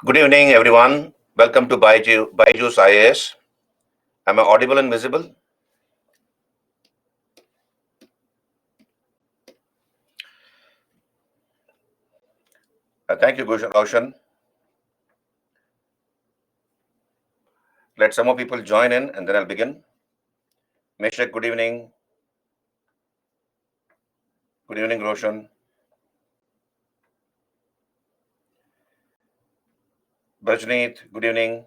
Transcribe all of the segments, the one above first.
Good evening, everyone. Welcome to Byju's IAS. Am I audible and visible? Thank you, Roshan. Let some more people join in and then I'll begin. Meshek, good evening. Good evening, Roshan. Brajneet, good evening.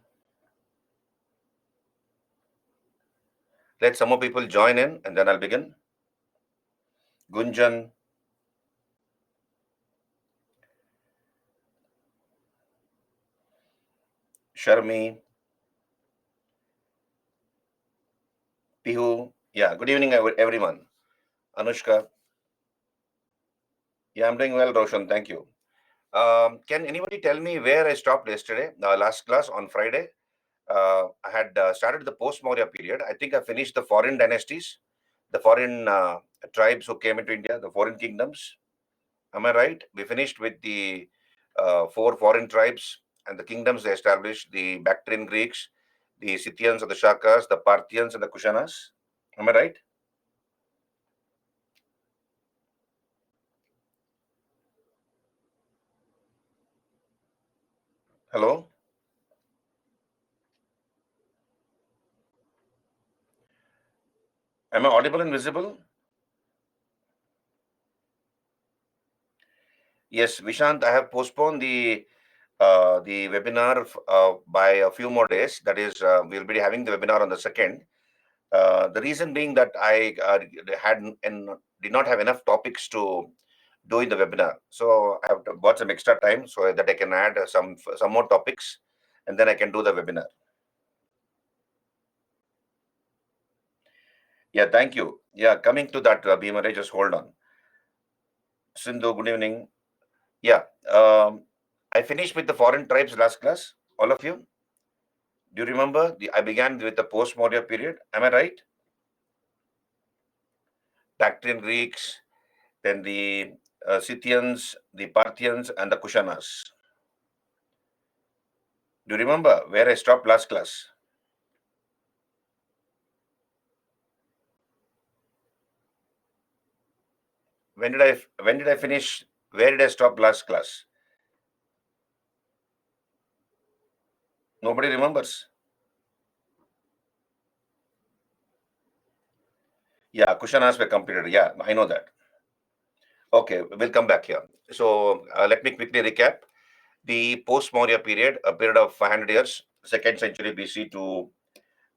Let some more people join in and then I'll begin. Gunjan, Sharmi, Pihu. Yeah, good evening, everyone. Anushka. Yeah, I'm doing well, Roshan. Thank you. Can anybody tell me where I stopped yesterday, last class on Friday? I had started the post-Maurya period. I think I finished the foreign dynasties, the foreign tribes who came into India, the foreign kingdoms. Am I right? We finished with the four foreign tribes and the kingdoms they established: the Bactrian Greeks, the Scythians or the Shakas, the Parthians and the Kushanas. Am I right? Hello? Am I audible and visible? Yes, Vishant, I have postponed the webinar by a few more days. That is, we'll be having the webinar on the 2nd. The reason being that I did not have enough topics to do in the webinar. So I have bought some extra time so that I can add some more topics and then I can do the webinar. Yeah, thank you. Yeah, coming to that, Bhimare, just hold on. Sindhu, good evening. Yeah, I finished with the foreign tribes last class, all of you. Do you remember? I began with the post-Maurya period. Am I right? Bactrian Greeks, then the Scythians, the Parthians, and the Kushanas. Do you remember where I stopped last class? When did I finish? Where did I stop last class? Nobody remembers. Yeah, Kushanas were completed. Yeah, I know that. Okay, we'll come back here. So let me quickly recap. The post-Maurya period, a period of 500 years, 2nd century BC to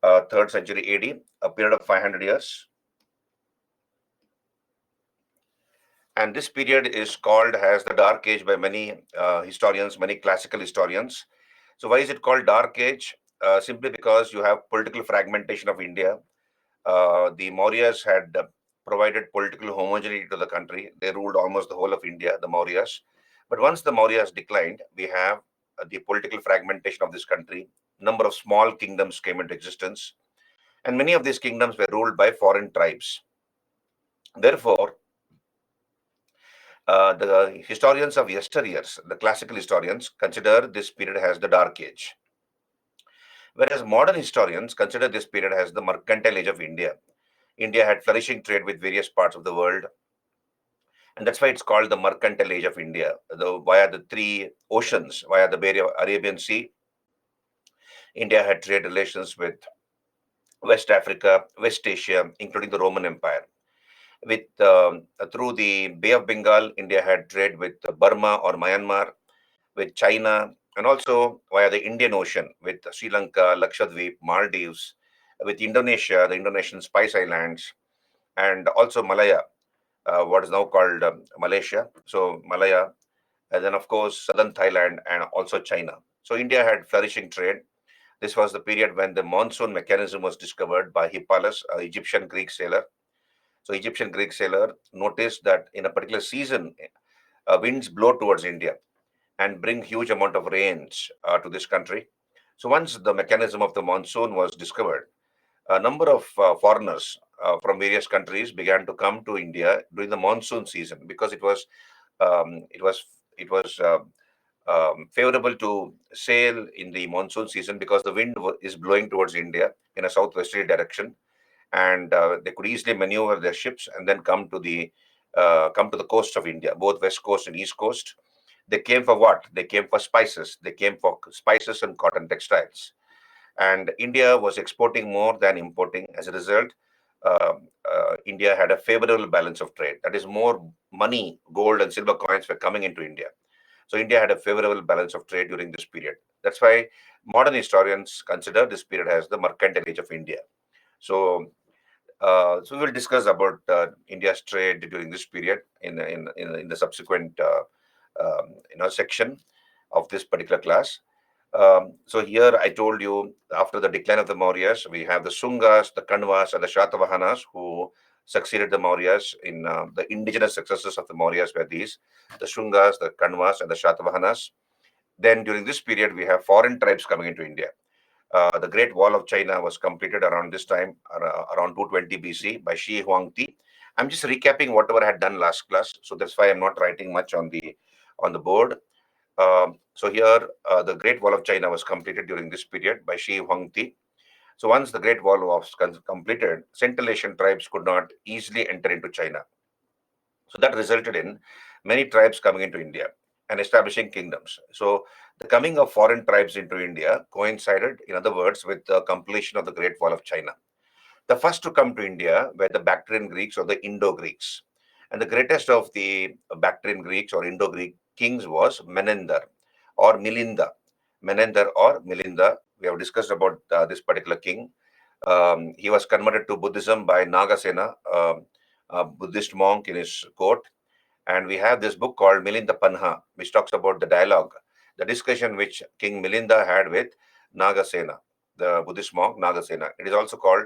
3rd century AD, a period of 500 years. And this period is called as the Dark Age by many historians, many classical historians. So why is it called Dark Age? Simply because you have political fragmentation of India. The Mauryas had provided political homogeneity to the country. They ruled almost the whole of India, the Mauryas. But once the Mauryas declined, we have the political fragmentation of this country. Number of small kingdoms came into existence, and many of these kingdoms were ruled by foreign tribes. Therefore, the historians of yesteryears, the classical historians, consider this period as the Dark Age, whereas modern historians consider this period as the mercantile age of India. India had flourishing trade with various parts of the world, and that's why it's called the mercantile age of India. Via the three oceans, via the Arabian Sea, India had trade relations with West Africa, West Asia, including the Roman Empire. With through the Bay of Bengal, India had trade with Burma or Myanmar, with China, and also via the Indian Ocean with Sri Lanka, Lakshadweep, Maldives, with Indonesia, the Indonesian Spice Islands, and also Malaya, what is now called Malaysia. So Malaya, and then of course southern Thailand and also China. So India had flourishing trade. This was the period when the monsoon mechanism was discovered by Hippolytus, an Egyptian Greek sailor. So Egyptian Greek sailor noticed that in a particular season, winds blow towards India and bring huge amount of rains to this country. So once the mechanism of the monsoon was discovered, a number of foreigners from various countries began to come to India during the monsoon season because um, it was it was favorable to sail in the monsoon season because the wind is blowing towards India in a southwesterly direction, and they could easily maneuver their ships and then come to the coast of India, both west coast and east coast. They came for what? They came for spices. They came for spices and cotton textiles. And India was exporting more than importing. As a result, India had a favorable balance of trade. That is, more money, gold, and silver coins were coming into India. So India had a favorable balance of trade during this period. That's why modern historians consider this period as the mercantile age of India. So, so we will discuss about India's trade during this period in the subsequent section of this particular class. So here I told you, after the decline of the Mauryas, we have the Sungas, the Kanvas, and the Shatavahanas who succeeded the Mauryas. In the indigenous successors of the Mauryas were these: the Shungas, the Kanvas, and the Shatavahanas. Then during this period, we have foreign tribes coming into India. The Great Wall of China was completed around this time, around 220 BC, by Shi Huangti. I'm just recapping whatever I had done last class, so that's why I'm not writing much on the board. So here, the Great Wall of China was completed during this period by Shi Huangti. So once the Great Wall was completed, Central Asian tribes could not easily enter into China. So that resulted in many tribes coming into India and establishing kingdoms. So the coming of foreign tribes into India coincided, in other words, with the completion of the Great Wall of China. The first to come to India were the Bactrian Greeks or the Indo-Greeks. And the greatest of the Bactrian Greeks or Indo-Greek kings was Menander or Milinda. Menander or Milinda. We have discussed about this particular king. He was converted to Buddhism by Nagasena, a Buddhist monk in his court. And we have this book called Milinda Panha, which talks about the dialogue, the discussion which King Milinda had with Nagasena, the Buddhist monk Nagasena. It is also called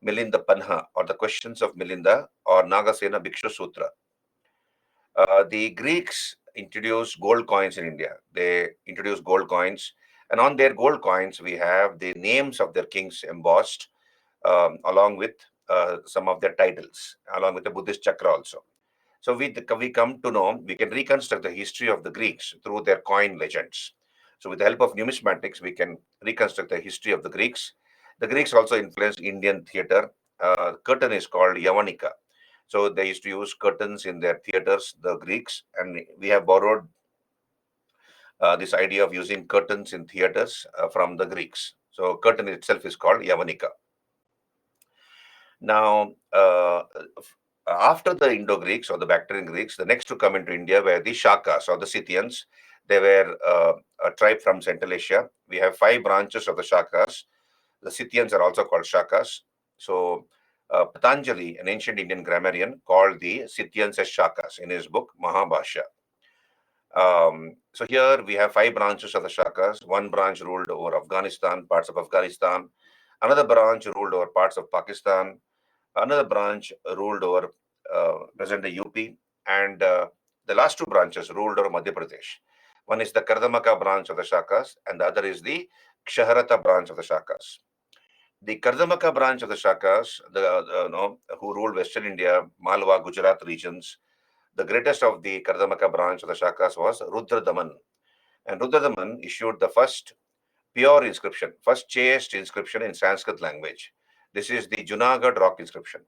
Milinda Panha, or the Questions of Milinda, or Nagasena Bhikshu Sutra. The Greeks introduced gold coins in India. They introduced gold coins, and on their gold coins, we have the names of their kings embossed, along with some of their titles, along with the Buddhist chakra also. So we come to know, we can reconstruct the history of the Greeks through their coin legends. So with the help of numismatics, we can reconstruct the history of the Greeks. The Greeks also influenced Indian theater. Curtain is called Yavanika. So they used to use curtains in their theaters, the Greeks, and we have borrowed this idea of using curtains in theaters from the Greeks. So curtain itself is called Yavanika. Now, after the Indo-Greeks or the Bactrian Greeks, the next to come into India were the Shakas or the Scythians. They were a tribe from Central Asia. We have 5 branches of the Shakas. The Scythians are also called Shakas. So Patanjali, an ancient Indian grammarian, called the Scythians as Shakas in his book Mahabhashya. So here we have 5 branches of the Shakas. One branch ruled over Afghanistan, parts of Afghanistan. Another branch ruled over parts of Pakistan. Another branch ruled over present-day UP, and the last 2 branches ruled over Madhya Pradesh. One is the Kardamaka branch of the Shakas, and the other is the Kshaharata branch of the Shakas. The Kardamaka branch of the Shakas, who ruled Western India, Malwa, Gujarat regions, the greatest of the Kardamaka branch of the Shakas was Rudradaman. And Rudradaman issued the first pure inscription, first chaste inscription in Sanskrit language. This is the Junagadh rock inscription.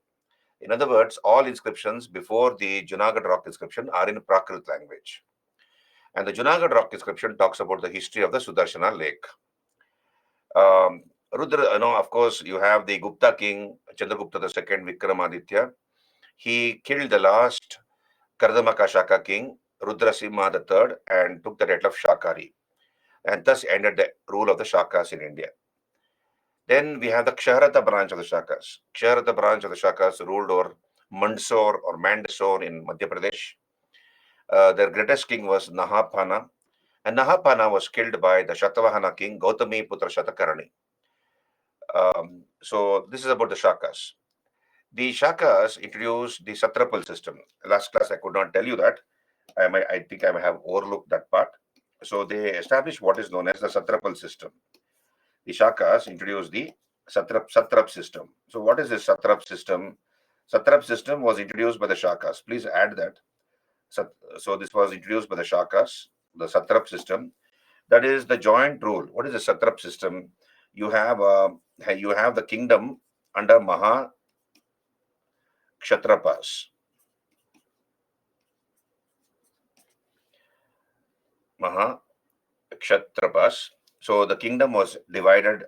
In other words, all inscriptions before the Junagadh rock inscription are in Prakrit language. And the Junagadh rock inscription talks about the history of the Sudarshana lake. Rudra, of course, you have the Gupta king, Chandragupta II, Vikramaditya. He killed the last Kardamaka Shaka king, Rudrasimha III, and took the title of Shakari, and thus ended the rule of the Shakas in India. Then we have the Kshaharata branch of the Shakas. Kshaharata branch of the Shakas ruled over Mandsaur or Mandsaur in Madhya Pradesh. Their greatest king was Nahapana, and Nahapana was killed by the Shatavahana king Gautami Putra Shatakarni. So this is about the Shakas. The Shakas introduced the satrapal system. Last class I could not tell you that. I think I may have overlooked that part. So they established what is known as the satrapal system. The Shakas introduced the satrap system. So what is this satrap system? Satrap system was introduced by the Shakas. Please add that. So this was introduced by the Shakas. the satrap system. That is the joint rule. What is the satrap system? You have the kingdom under Maha Kshatrapas. Maha Kshatrapas. So the kingdom was divided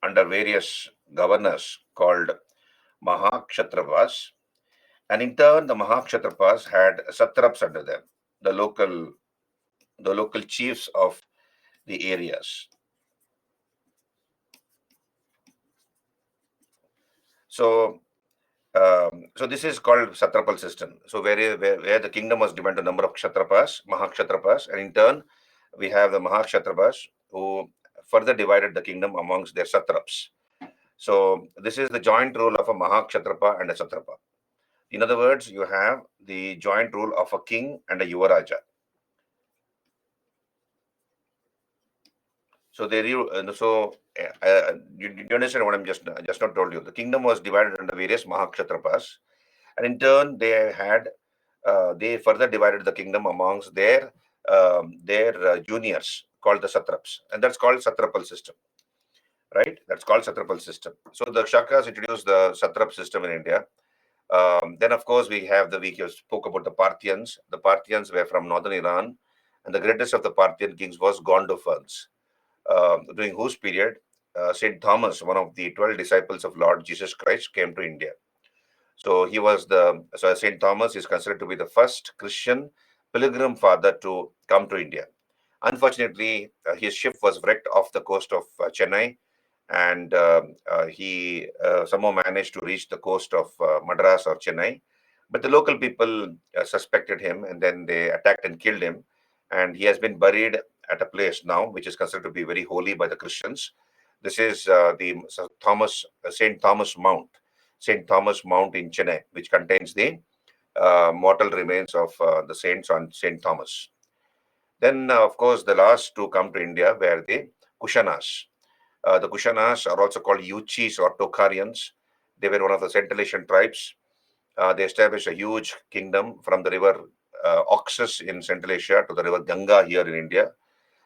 under various governors called Mahakshatrapas, and in turn the Mahakshatrapas had satraps under them, the local the local chiefs of the areas. So so this is called satrapal system. So where the kingdom was divided into a number of kshatrapas, Mahakshatrapas, and in turn we have the Mahakshatrapas who further divided the kingdom amongst their satraps. So this is the joint rule of a Mahakshatrapa and a satrapa. In other words, you have the joint rule of a king and a Yuvaraja. So you understand what I'm just not told you. The kingdom was divided into various Mahakshatrapas, and in turn they further divided the kingdom amongst their juniors called the satraps, and that's called satrapal system, right? That's called satrapal system. So the Shakas introduced the satrap system in India. Then, of course, we spoke about the Parthians. The Parthians were from northern Iran, and the greatest of the Parthian kings was Gondophanes, during whose period Saint Thomas, one of the 12 disciples of Lord Jesus Christ, came to India. So Saint Thomas is considered to be the first Christian pilgrim father to come to India. Unfortunately, his ship was wrecked off the coast of Chennai, and he somehow managed to reach the coast of Madras or Chennai. But the local people suspected him, and then they attacked and killed him. And he has been buried at a place now which is considered to be very holy by the Christians. This is the Saint Thomas Mount, Saint Thomas Mount in Chennai, which contains the mortal remains of the saints on Saint Thomas. Then, of course, the last to come to India were the Kushanas. The Kushanas are also called Yuchis or Tokharians. They were one of the Central Asian tribes. They established a huge kingdom from the river Oxus in Central Asia to the river Ganga here in India.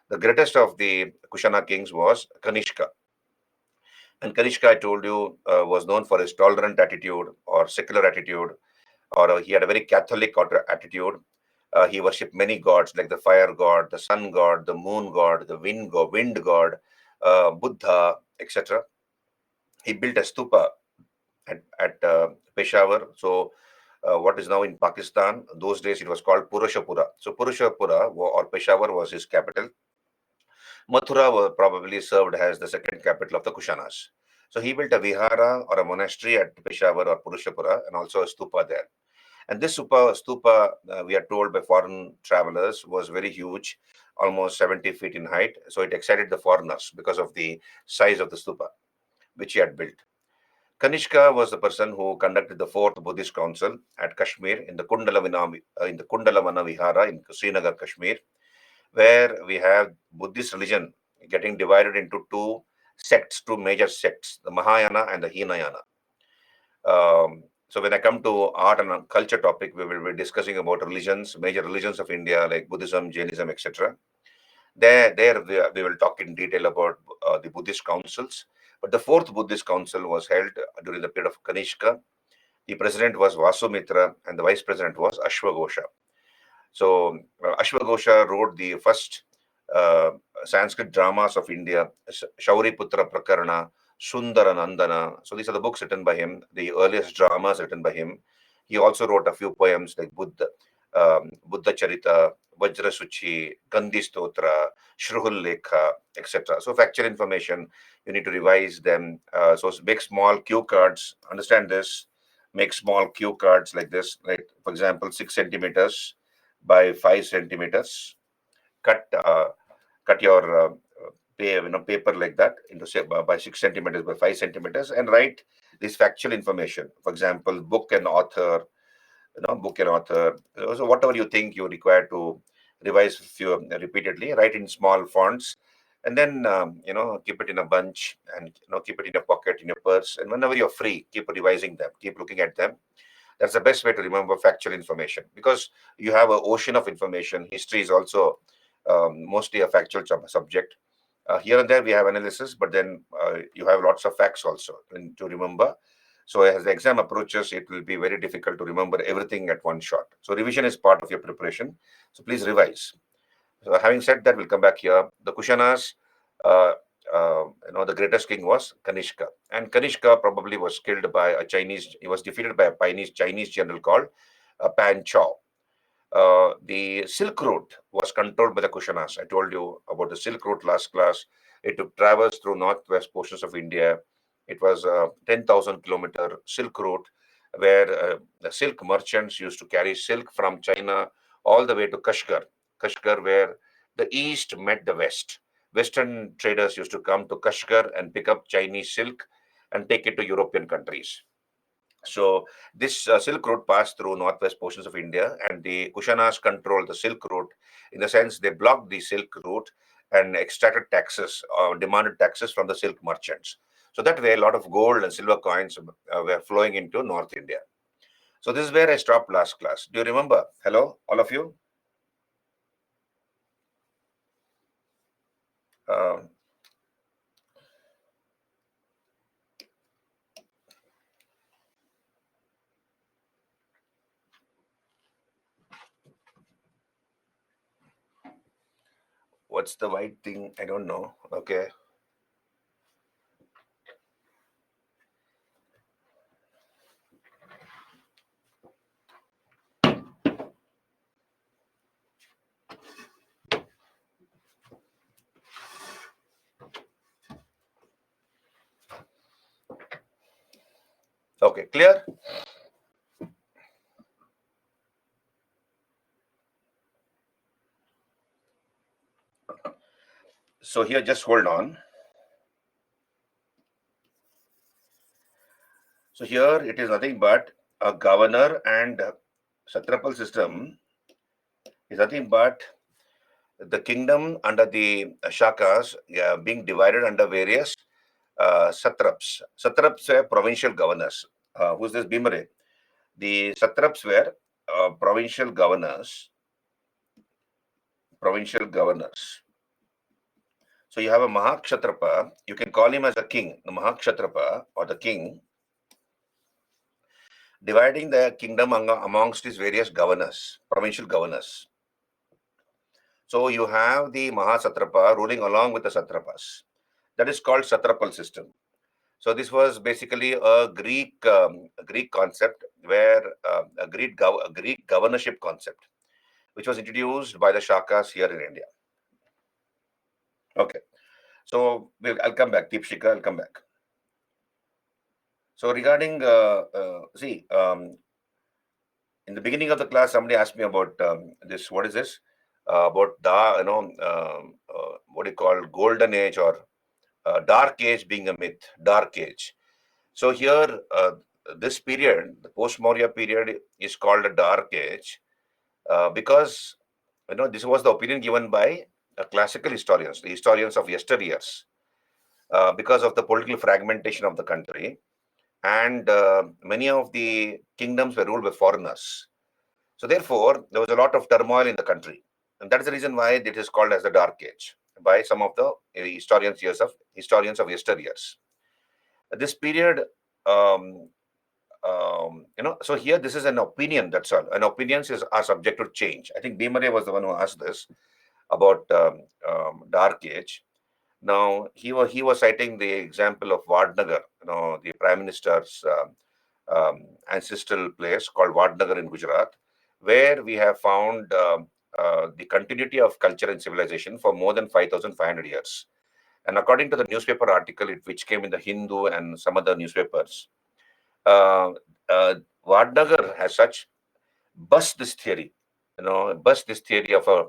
The greatest of the Kushana kings was Kanishka. And Kanishka, I told you, was known for his tolerant attitude or secular attitude, or he had a very Catholic attitude. He worshipped many gods like the fire god, the sun god, the moon god, the wind god, Buddha, etc. He built a stupa at Peshawar. So, what is now in Pakistan, those days it was called Purushapura. So, Purushapura or Peshawar was his capital. Mathura probably served as the second capital of the Kushanas. So, he built a vihara or a monastery at Peshawar or Purushapura and also a stupa there. And this stupa, we are told by foreign travelers, was very huge, almost 70 feet in height. So it excited the foreigners because of the size of the stupa, which he had built. Kanishka was the person who conducted the fourth Buddhist council at Kashmir in the Kundalavana Vihara in Srinagar, Kashmir, where we have Buddhist religion getting divided into two major sects, the Mahayana and the Hinayana. So when I come to art and culture topic, we will be discussing about religions, major religions of India like Buddhism, Jainism, etc. There we will talk in detail about the Buddhist councils. But the fourth Buddhist council was held during the period of Kanishka. The president was Vasumitra and the vice president was Ashwagosha. So Ashwagosha wrote the first uh, Sanskrit dramas of India, Shauriputra Prakarana, Sundara Nandana. So these are the books written by him, the earliest dramas written by him. He also wrote a few poems like Buddha Charita, Vajra Suchi, Gandhi Stotra, Shruhul Lekha, etc. So factual information, you need to revise them. So make small cue cards. Understand this. Make small cue cards like this. Like for example, 6 centimeters by 5 centimeters. Cut cut your paper like that into say by 6 centimeters by 5 centimeters and write this factual information. For example, book and author. So whatever you think you require to revise few repeatedly, write in small fonts, and then keep it in a bunch and keep it in a pocket in your purse. And whenever you're free, keep revising them, keep looking at them. That's the best way to remember factual information because you have an ocean of information. History is also mostly a factual subject. Here and there we have analysis, but then you have lots of facts also to remember. So as the exam approaches, it will be very difficult to remember everything at one shot. So revision is part of your preparation. So please revise. So having said that, we'll come back here. The Kushanas, uh, the greatest king was Kanishka, and Kanishka probably was killed by a Chinese. He was defeated by a Chinese general called Pan Chao. The Silk Route was controlled by the Kushanas. I told you about the Silk Route last class. It took travels through northwest portions of India. It was a 10,000-kilometer Silk Route where the silk merchants used to carry silk from China all the way to Kashgar. Kashgar, where the East met the West. Western traders used to come to Kashgar and pick up Chinese silk and take it to European countries. So this Silk Route passed through northwest portions of India, and the Kushanas controlled the Silk Route. In the sense, they blocked the Silk Route and extracted taxes, demanded taxes from the silk merchants. So that way, a lot of gold and silver coins were flowing into North India. So this is where I stopped last class. Do you remember? Hello, all of you. Uh, what's the white thing? I don't know. Okay. Okay, clear? So here, just hold on. So here it is nothing but a governor and satrapal system is nothing but the kingdom under the shakas being divided under various satraps. Satraps were provincial governors. Who's this Bhimare? The satraps were provincial governors. Provincial governors. So you have a Mahakshatrapa. You can call him as a king, the Mahakshatrapa or the king, dividing the kingdom amongst his various governors, provincial governors. So you have the Mahasatrapa ruling along with the satrapas. That is called satrapal system. So this was basically a Greek concept where a Greek governorship concept, which was introduced by the Shakas here in India. Okay, so I'll come back. Deepshika, I'll come back. So regarding in the beginning of the class, somebody asked me about this. What is this? About what do you call golden age or dark age being a myth. Dark age. So here, this period, the post-Maurya period, is called a dark age because this was the opinion given by classical historians, the historians of yesteryears, because of the political fragmentation of the country, and many of the kingdoms were ruled by foreigners. So therefore, there was a lot of turmoil in the country, and that is the reason why it is called as the Dark Age by some of the historians of yesteryears. This period, um, so here this is an opinion. That's all. And opinions are subject to change. I think Bhimare was the one who asked this about Dark Age. Now he was citing the example of Vadnagar, the prime minister's ancestral place called Vadnagar in Gujarat, where we have found the continuity of culture and civilization for more than 5,500 years. And according to the newspaper article, which came in the Hindu and some other newspapers, uh, uh, Vadnagar has such bust this theory of a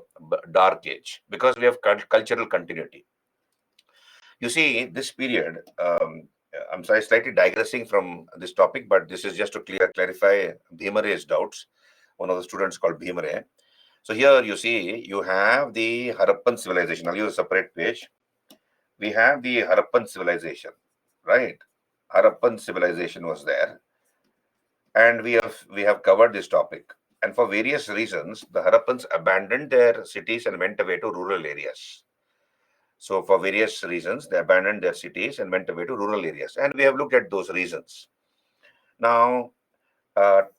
dark age because we have cultural continuity. You see, this period, I'm sorry, slightly digressing from this topic, but this is just to clarify Bhimare's doubts. One of the students called Bhimare. So here you see, you have the Harappan civilization. I'll use a separate page. We have the Harappan civilization, right? Harappan civilization was there, and we have covered this topic. And for various reasons, the Harappans abandoned their cities and went away to rural areas. So for various reasons, they abandoned their cities and went away to rural areas. And we have looked at those reasons. Now,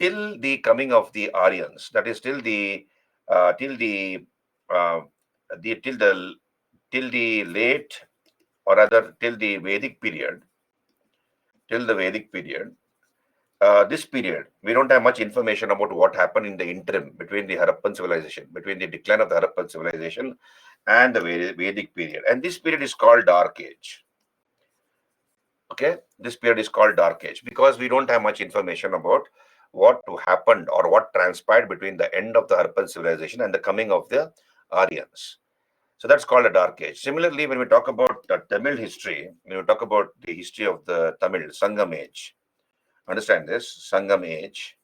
till the coming of the Aryans, that is till uh, the till the till the late, or rather till the Vedic period, till the Vedic period, this period, we don't have much information about what happened in the interim between the Harappan civilization, between the decline of the Harappan civilization and the Vedic period. And this period is called Dark Age. Okay, this period is called Dark Age because we don't have much information about what happened or what transpired between the end of the Harappan civilization and the coming of the Aryans. So that's called a Dark Age. Similarly, when we talk about Tamil history, when we talk about the history of the Tamil Sangam Age, understand this, Sangam Age.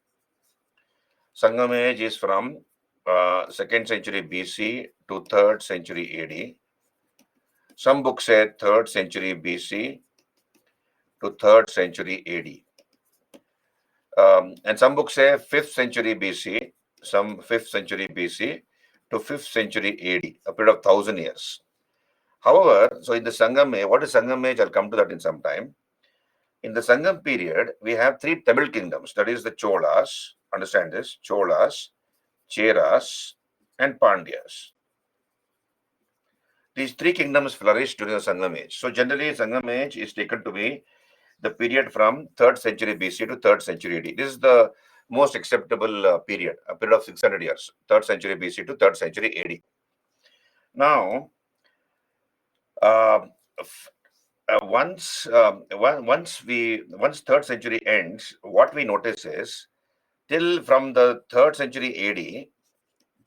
Sangam Age is from 2nd century BC to 3rd century AD. Some books say 3rd century BC to 3rd century AD. And some books say 5th century BC, some 5th century BC to 5th century AD, a period of 1000 years. However, so in the Sangam Age, what is Sangam Age? I'll come to that in some time. In the Sangam period, we have three Tamil kingdoms, that is the Cholas, understand this, Cholas, Cheras, and Pandyas. These three kingdoms flourished during the Sangam Age. So generally, Sangam Age is taken to be the period from 3rd century BC to 3rd century AD. This is the most acceptable period, a period of 600 years, 3rd century BC to 3rd century AD. Now, once 3rd century ends, what we notice is till from the 3rd century AD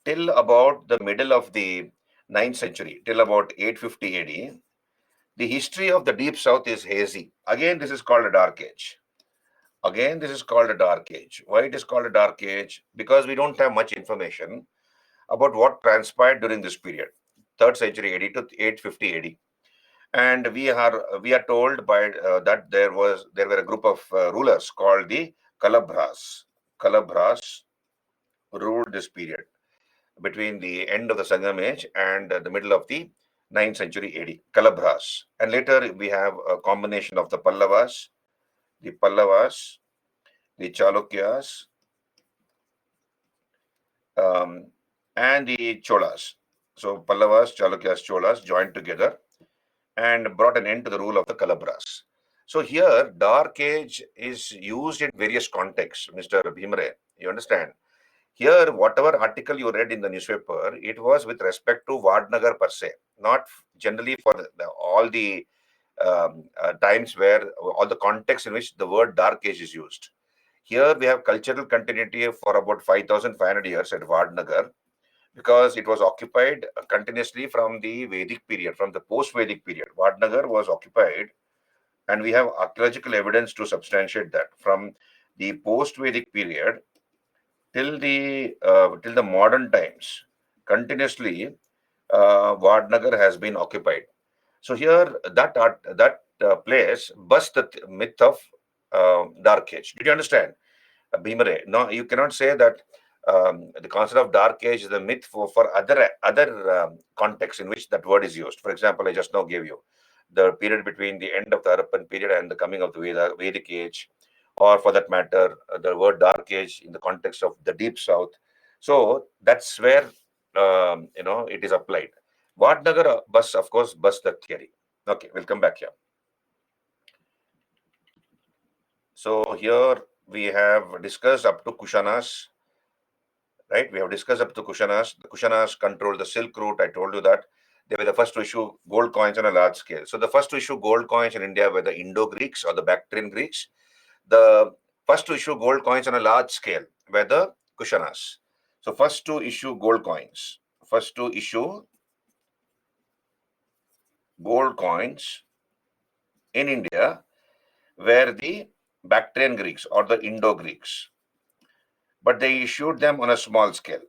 till about the middle of the 9th century, till about 850 AD, the history of the Deep South is hazy. Again, this is called a Dark Age. Again, this is called a Dark Age. Why it is called a Dark Age? Because we don't have much information about what transpired during this period, 3rd century AD to 850 AD. And we are told by that there were a group of rulers called the Kalabhras. Kalabhras ruled this period between the end of the Sangam Age and the middle of the 9th century AD. Kalabhras, and later we have a combination of the Pallavas, the Chalukyas, and the Cholas. So Pallavas, Chalukyas, Cholas joined together and brought an end to the rule of the Kalabhras. So here, Dark Age is used in various contexts, Mr. Bhimre. You understand? Here, whatever article you read in the newspaper, it was with respect to Vadnagar per se, not generally for all the times where all the context in which the word Dark Age is used. Here we have cultural continuity for about 5,500 years at Vadnagar, because it was occupied continuously from the Vedic period, from the post-Vedic period. Vadnagar was occupied, and we have archaeological evidence to substantiate that from the post-Vedic period till the modern times. Continuously, Vadnagar has been occupied. So here, that place busts the myth of Dark Age. Did you understand? Bhimare. No, you cannot say that the concept of Dark Age is a myth for other contexts in which that word is used. For example, I just now gave you the period between the end of the Harappan period and the coming of the Vedic Age, or for that matter, the word Dark Age in the context of the Deep South. So that's where it is applied. Vadnagar bus, of course, bus the theory. Okay, we'll come back here. So here we have discussed up to Kushanas, right? We have discussed up to Kushanas. The Kushanas controlled the Silk Route. I told you that they were the first to issue gold coins on a large scale. So the first to issue gold coins in India were the Indo-Greeks or the Bactrian Greeks. The first to issue gold coins on a large scale were the Kushanas. So first to issue gold coins. First to issue gold coins in India were the Bactrian Greeks or the Indo-Greeks, but they issued them on a small scale.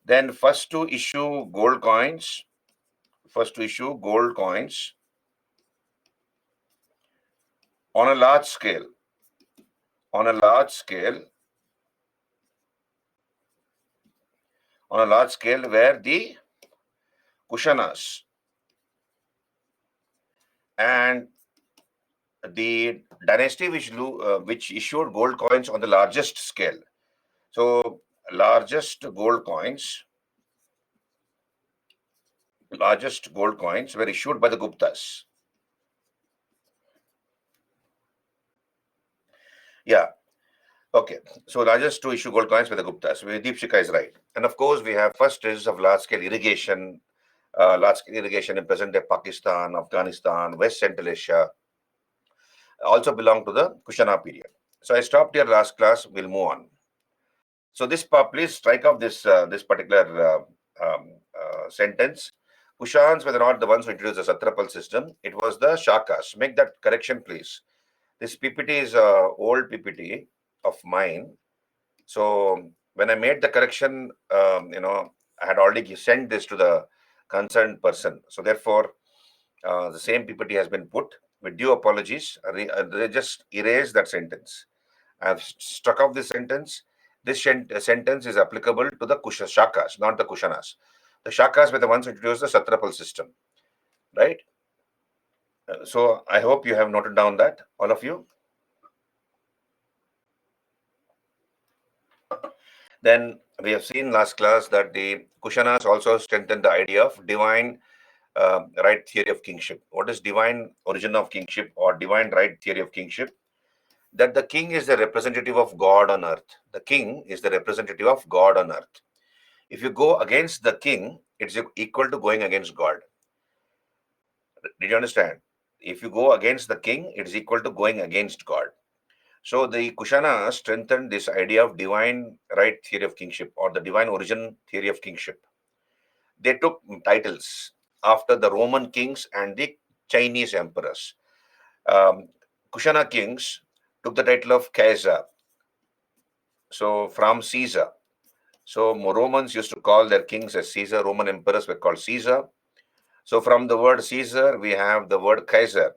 Then first to issue gold coins on a large scale on a large scale were the Kushanas, and the dynasty which issued gold coins on the largest scale. So largest gold coins were issued by the Guptas. Yeah. Okay. So largest to issue gold coins by the Guptas. Deepshika is right. And of course, we have first traces of large-scale irrigation, in present-day Pakistan, Afghanistan, West Central Asia, also belong to the Kushana period. So I stopped here last class. We'll move on. So please strike off this particular sentence. Kushans were not the ones who introduced the Satrapal system. It was the Shakas. Make that correction, please. This PPT is a old PPT of mine. So when I made the correction, I had already sent this to the concerned person. So therefore, the same PPT has been put. With due apologies, they just erase that sentence. I've struck off this sentence. This sentence is applicable to the Shakas, not the Kushanas. The Shakas were the ones who introduced the Satrapal system, right? So I hope you have noted down that, all of you. Then we have seen last class that the Kushanas also strengthened the idea of divine right theory of kingship. What is divine origin of kingship or divine right theory of kingship? That the king is the representative of God on earth. The king is the representative of God on earth. If you go against the king, it's equal to going against God. Did you understand? If you go against the king, it is equal to going against God. So the Kushana strengthened this idea of divine right theory of kingship or the divine origin theory of kingship. They took titles after the Roman kings and the Chinese emperors. Kushana kings took the title of Caesar. So from Caesar. So Romans used to call their kings as Caesar. Roman emperors were called Caesar. So from the word Caesar, we have the word Kaiser.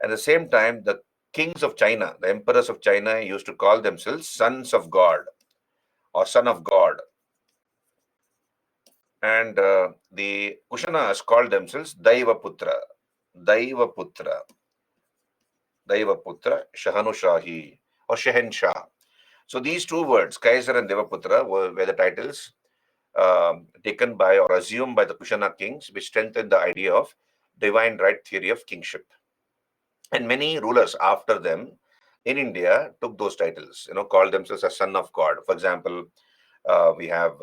At the same time, the kings of China, the emperors of China, used to call themselves sons of God or son of God. And the Kushanas called themselves Daivaputra, Daivaputra, Daivaputra, Shahanushahi, or Shehenshah. So these two words, Kaiser and Devaputra, were the titles taken by or assumed by the Kushana kings, which strengthened the idea of divine right theory of kingship. And many rulers after them in India took those titles, called themselves as son of God. For example, we have,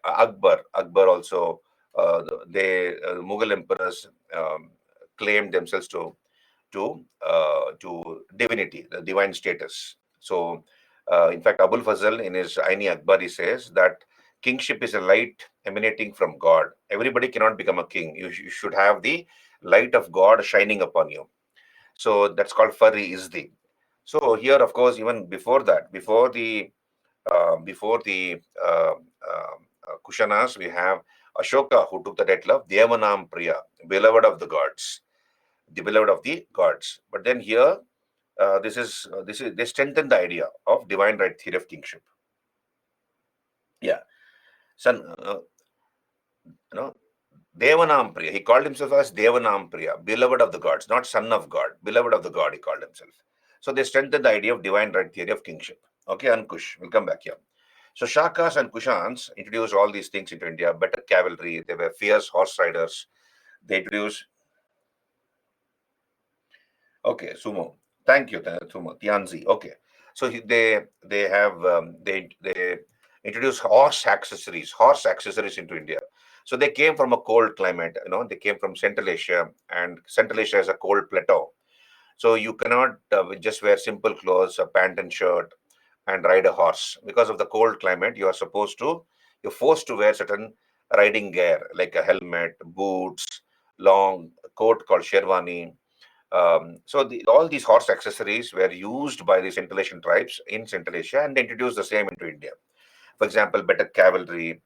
Akbar. Akbar also, Mughal emperors claimed themselves to divinity, the divine status. So, in fact, Abul Fazl in his Aini Akbar, he says that kingship is a light emanating from God. Everybody cannot become a king. You should have the light of God shining upon you. So that's called Fari Izdi. So here, of course, even before that, Kushanas, we have Ashoka, who took the title of Devanam Priya, beloved of the gods, the beloved of the gods. But then here, they strengthen the idea of divine right theory of kingship. Yeah, son, Devanam Priya. He called himself as Devanam Priya, beloved of the gods, not son of God, beloved of the God. He called himself. So they strengthened the idea of divine right theory of kingship. Okay, Ankush, we'll come back here. So Shakas and Kushans introduced all these things into India. Better cavalry. They were fierce horse riders. They introduced. Okay, Sumo. Thank you, Sumo. Tianzi. Okay. So they introduced horse accessories into India. So they came from a cold climate. They came from Central Asia, and Central Asia is a cold plateau. So you cannot just wear simple clothes, a pant and shirt, and ride a horse. Because of the cold climate, you're forced to wear certain riding gear like a helmet, boots, long coat called sherwani. So all these horse accessories were used by the Central Asian tribes in Central Asia, and they introduced the same into India. For example, better cavalry,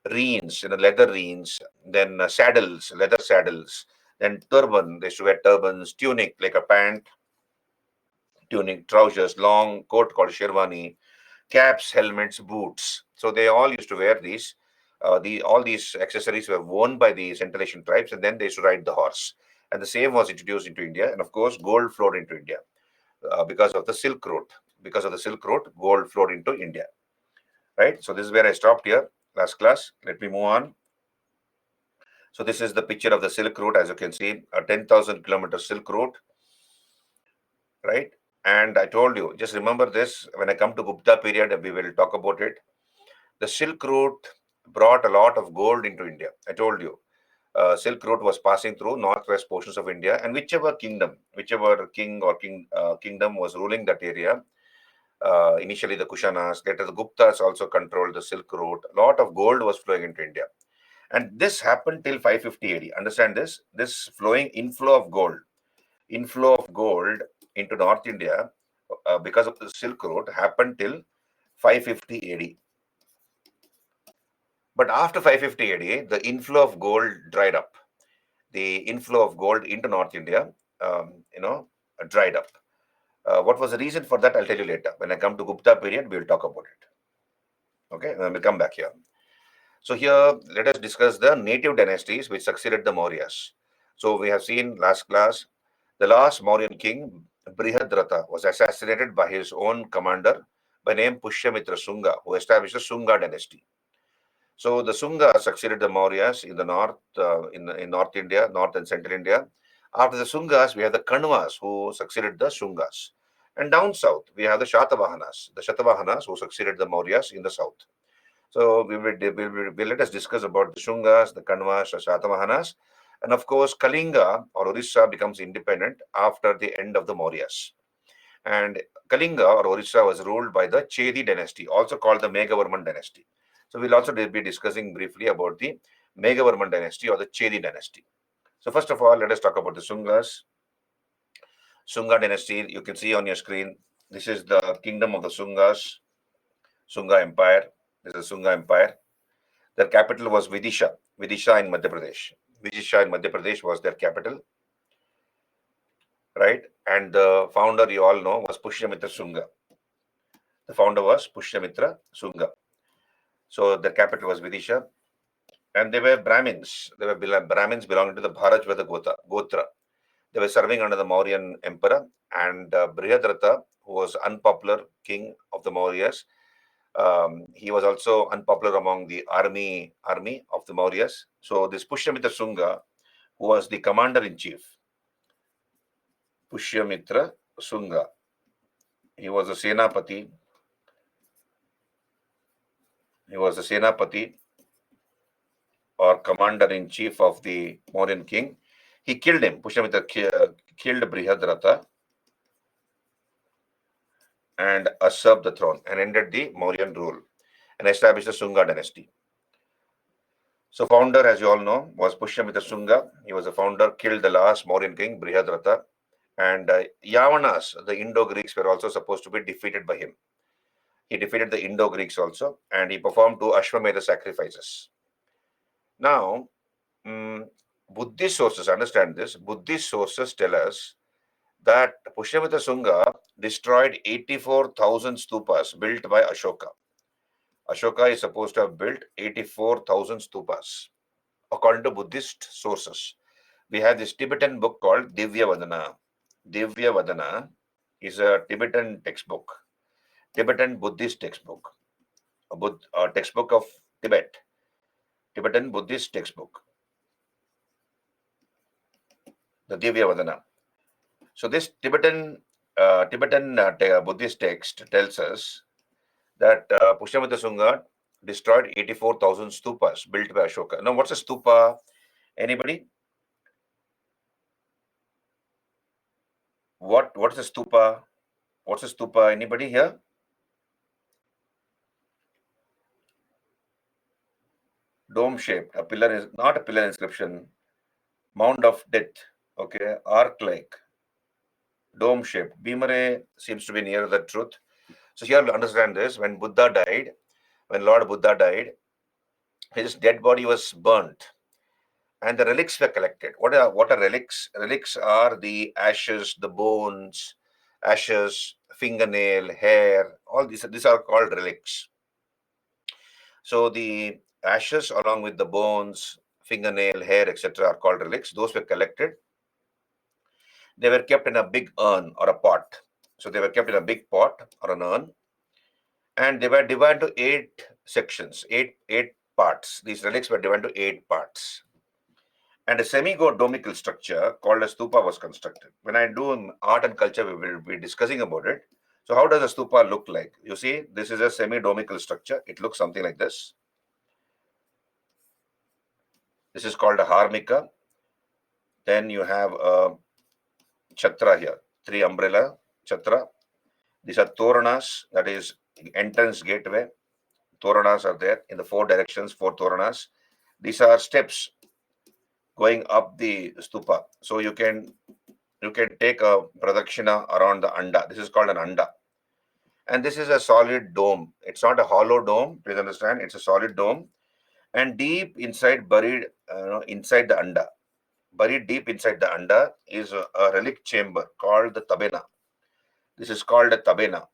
reins, leather reins, then saddles, leather saddles, then turban. They used to wear turbans, tunic like a pant, tunic, trousers, long coat called sherwani, caps, helmets, boots. So they all used to wear these. All these accessories were worn by the Central Asian tribes, and then they used to ride the horse. And the same was introduced into India, and of course, gold flowed into India because of the Silk Road. Because of the Silk Road, gold flowed into India. Right. So this is where I stopped here last class. Let me move on. So this is the picture of the Silk Route, as you can see, a 10,000-kilometer Silk Route, right? And I told you, just remember this, when I come to Gupta period, we will talk about it. The Silk Route brought a lot of gold into India. I told you, Silk Route was passing through northwest portions of India, and whichever kingdom, whichever king or kingdom was ruling that area, initially the Kushanas, later the Guptas also controlled the Silk Route. A lot of gold was flowing into India. And this happened till 550 AD. Understand this? This inflow of gold into North India because of the Silk Road happened till 550 AD. But after 550 AD, the inflow of gold dried up. The inflow of gold into North India, dried up. What was the reason for that? I'll tell you later. When I come to Gupta period, we'll talk about it. Okay, and we'll come back here. So here, let us discuss the native dynasties which succeeded the Mauryas. So we have seen last class, the last Mauryan king, Brihadratha, was assassinated by his own commander by name Pushyamitra Sunga, who established the Sunga dynasty. So the Sunga succeeded the Mauryas in the north, in North India, North and Central India. After the Sungas, we have the Kanvas who succeeded the Sungas. And down south, we have the Shatavahanas who succeeded the Mauryas in the south. So we'll let us discuss about the Shungas, the Kanvas, the Shatavahanas, and of course Kalinga or Orissa becomes independent after the end of the Mauryas. And Kalinga or Orissa was ruled by the Chedi dynasty, also called the Meghavarman dynasty. So we'll also be discussing briefly about the Meghavarman dynasty or the Chedi dynasty. So first of all, let us talk about the Sungas. Sunga dynasty, you can see on your screen, this is the kingdom of the Sungas, Sunga Empire. This is Sunga Empire. Their capital was Vidisha in Madhya Pradesh. Vidisha in Madhya Pradesh was their capital, right? And the founder, you all know, was Pushyamitra Sunga. The founder was Pushyamitra Sunga. So the capital was Vidisha. And they were Brahmins. They were Brahmins belonging to the Bharajvada Gotra. They were serving under the Mauryan emperor. And Brihadratha, who was unpopular king of the Mauryas, he was also unpopular among the army of the Mauryas. So this Pushyamitra Sunga, who was the commander-in-chief, Pushyamitra Sunga. He was a Senapati. He was a Senapati or commander-in-chief of the Mauryan king. He killed him. Pushyamitra killed Brihadratha and usurped the throne and ended the Mauryan rule and established the Sunga dynasty. So founder, as you all know, was Pushyamitra Sunga. He was the founder, killed the last Mauryan king, Brihadratha. And Yavanas, the Indo-Greeks, were also supposed to be defeated by him. He defeated the Indo-Greeks also, and he performed 2 Ashwamedha sacrifices. Now, Buddhist sources, understand this, Buddhist sources tell us that Pushyamitra Sunga destroyed 84,000 stupas built by Ashoka. Ashoka is supposed to have built 84,000 stupas, according to Buddhist sources. We have this Tibetan book called Divya Vadana. Divya Vadana is a Tibetan textbook, Tibetan Buddhist textbook, a textbook of Tibet, Tibetan Buddhist textbook, the Divya Vadana. So this Tibetan Buddhist text tells us that Pushyamitra Sunga destroyed 84,000 stupas built by Ashoka. Now, what's a stupa? Anybody? What is a stupa? What's a stupa? Anybody here? Dome shaped. A pillar is not a pillar inscription. Mound of death. Okay, arc like. Dome shaped. Bhimare seems to be near the truth. So here to understand this, when Lord Buddha died, his dead body was burnt and the relics were collected. What are relics? Relics are the ashes, the bones, ashes, fingernail, hair, all these are called relics. So the ashes along with the bones, fingernail, hair, etc. are called relics. Those were collected. They were kept in a big urn or a pot. So they were kept in a big pot or an urn, and they were divided to 8 sections, eight parts. These relics were divided to 8 parts. And a semi-domical structure called a stupa was constructed. When I do art and culture, we will be discussing about it. So how does a stupa look like? You see, this is a semi-domical structure. It looks something like this. This is called a harmika. Then you have a chatra here, 3 umbrella chatra. These are toranas, that is entrance gateway. Toranas are there in the 4 directions, 4 toranas. These are steps going up the stupa. So you can take a pradakshina around the anda. This is called an anda. And this is a solid dome. It's not a hollow dome. Please understand, it's a solid dome. And deep inside, buried inside the anda, buried deep inside the anda is a relic chamber called the tabena. This is called a tabena.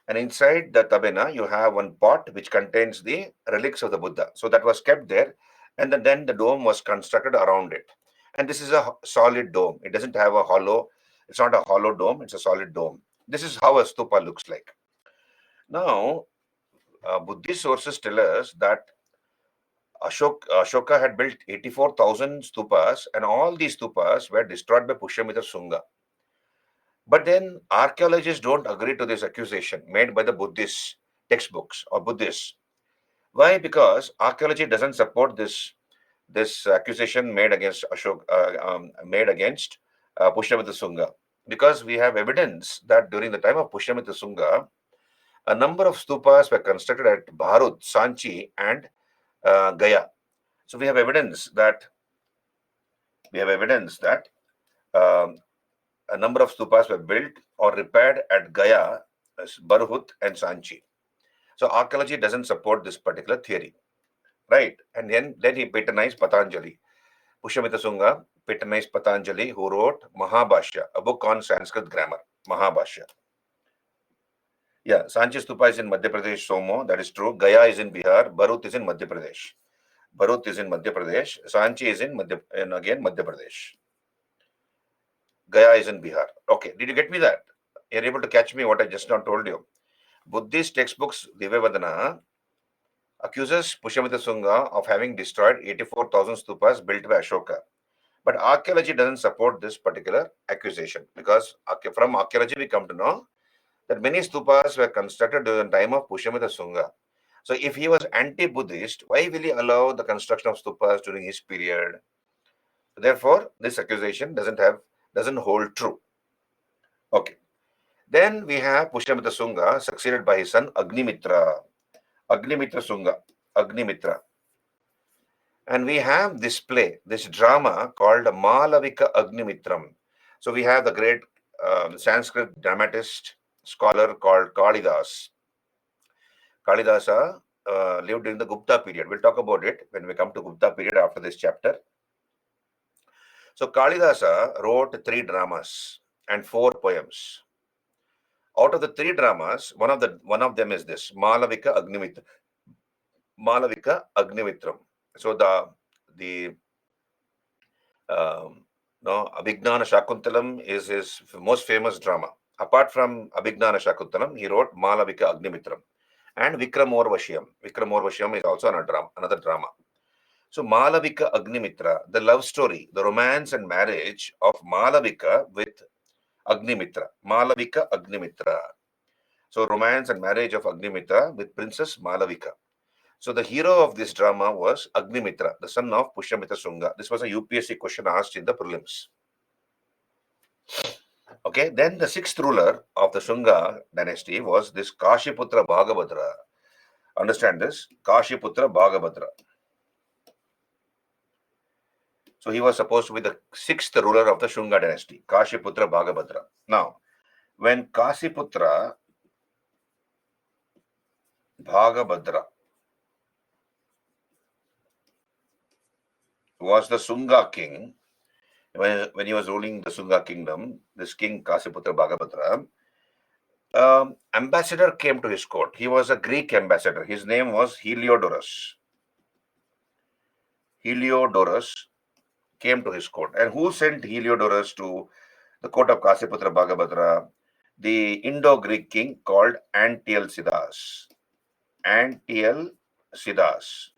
And inside the tabena, you have one pot which contains the relics of the Buddha. So that was kept there. And then the dome was constructed around it. And this is a solid dome. It doesn't have a hollow. It's not a hollow dome. It's a solid dome. This is how a stupa looks like. Now, Buddhist sources tell us that Ashoka had built 84,000 stupas, and all these stupas were destroyed by Pushyamitra Sunga. But then archaeologists don't agree to this accusation made by the Buddhist textbooks or Buddhists. Why? Because archaeology doesn't support this accusation made against Pushyamitra Sunga. Because we have evidence that during the time of Pushyamitra Sunga, a number of stupas were constructed at Bharut, Sanchi, and Gaya. So we have evidence that um, a number of stupas were built or repaired at Gaya, Barhut, and Sanchi. So archaeology doesn't support this particular theory, right? And then he patronized Patanjali. Pushyamitra Sunga patronized Patanjali, who wrote Mahabhashya, a book on Sanskrit grammar. Mahabhashya. Yeah, Sanchi Stupa is in Madhya Pradesh, Somo. That is true. Gaya is in Bihar. Barut is in Madhya Pradesh. Barut is in Madhya Pradesh. Sanchi is in Madhya Pradesh. Gaya is in Bihar. Okay, did you get me that? You're able to catch me what I just now told you. Buddhist textbooks, Divyavadana, accuses Pushyamitra Sunga of having destroyed 84,000 stupas built by Ashoka. But archaeology doesn't support this particular accusation, because from archaeology we come to know that many stupas were constructed during the time of Pushyamitra Sunga. So if he was anti-Buddhist, why will he allow the construction of stupas during his period? Therefore, this accusation doesn't hold true. Okay. Then we have Pushyamitra Sunga succeeded by his son Agnimitra. Agnimitra Sunga. Agnimitra. And we have this play, this drama called Malavika Agnimitram. So we have the great Sanskrit dramatist, scholar called Kalidas. Kalidasa lived during the Gupta period. We'll talk about it when we come to Gupta period after this chapter. So Kalidasa wrote 3 dramas and 4 poems. Out of the 3 dramas, one of them is this Malavika Agnimitra. Malavika Agnimitram. So the no, Abhignana Shakuntalam is his most famous drama. Apart from Abhignana Shakuntalam, he wrote Malavika Agnimitram and Vikramorvashyam. Vikramorvashyam is also another drama. So Malavika Agnimitra, the love story, the romance and marriage of Malavika with Agnimitra. Malavika Agnimitra. So romance and marriage of Agnimitra with Princess Malavika. So the hero of this drama was Agnimitra, the son of Pushyamitra Sunga. This was a UPSC question asked in the prelims. Okay, then the 6th ruler of the Sunga dynasty was this Kashiputra Bhagabhadra. Understand this? Kashiputra Bhagabhadra. So he was supposed to be the 6th ruler of the Shunga dynasty, Kashiputra Bhagabhadra. Now, when Kashiputra Bhagabhadra was the Sunga king, when he was ruling the Sunga kingdom, this king Kasiputra Bhagabhadra, ambassador came to his court. He was a Greek ambassador. His name was Heliodorus. Heliodorus came to his court. And who sent Heliodorus to the court of Kasiputra Bhagabhadra? The Indo-Greek king called Antialcidas. Antialcidas.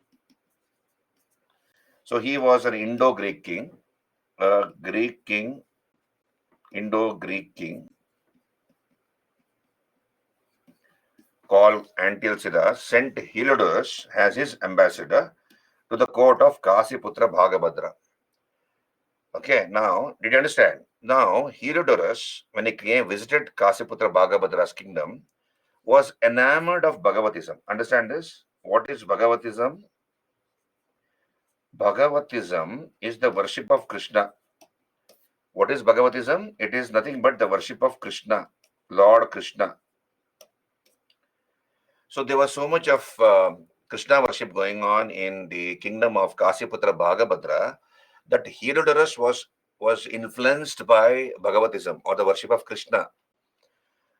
So he was an Indo-Greek king, a Greek king, Indo-Greek king called Antialcidas sent Heliodorus as his ambassador to the court of Kasiputra Bhagabhadra. Okay, now, did you understand? Now, Heliodorus, when he came, visited Kasiputra Bhagabhadra's kingdom, was enamored of Bhagavatism. Understand this? What is Bhagavatism? Bhagavatism is the worship of Krishna. What is Bhagavatism? It is nothing but the worship of Krishna, Lord Krishna. So there was so much of Krishna worship going on in the kingdom of Kasiputra Bhagabhadra that Heliodorus was influenced by Bhagavatism or the worship of Krishna.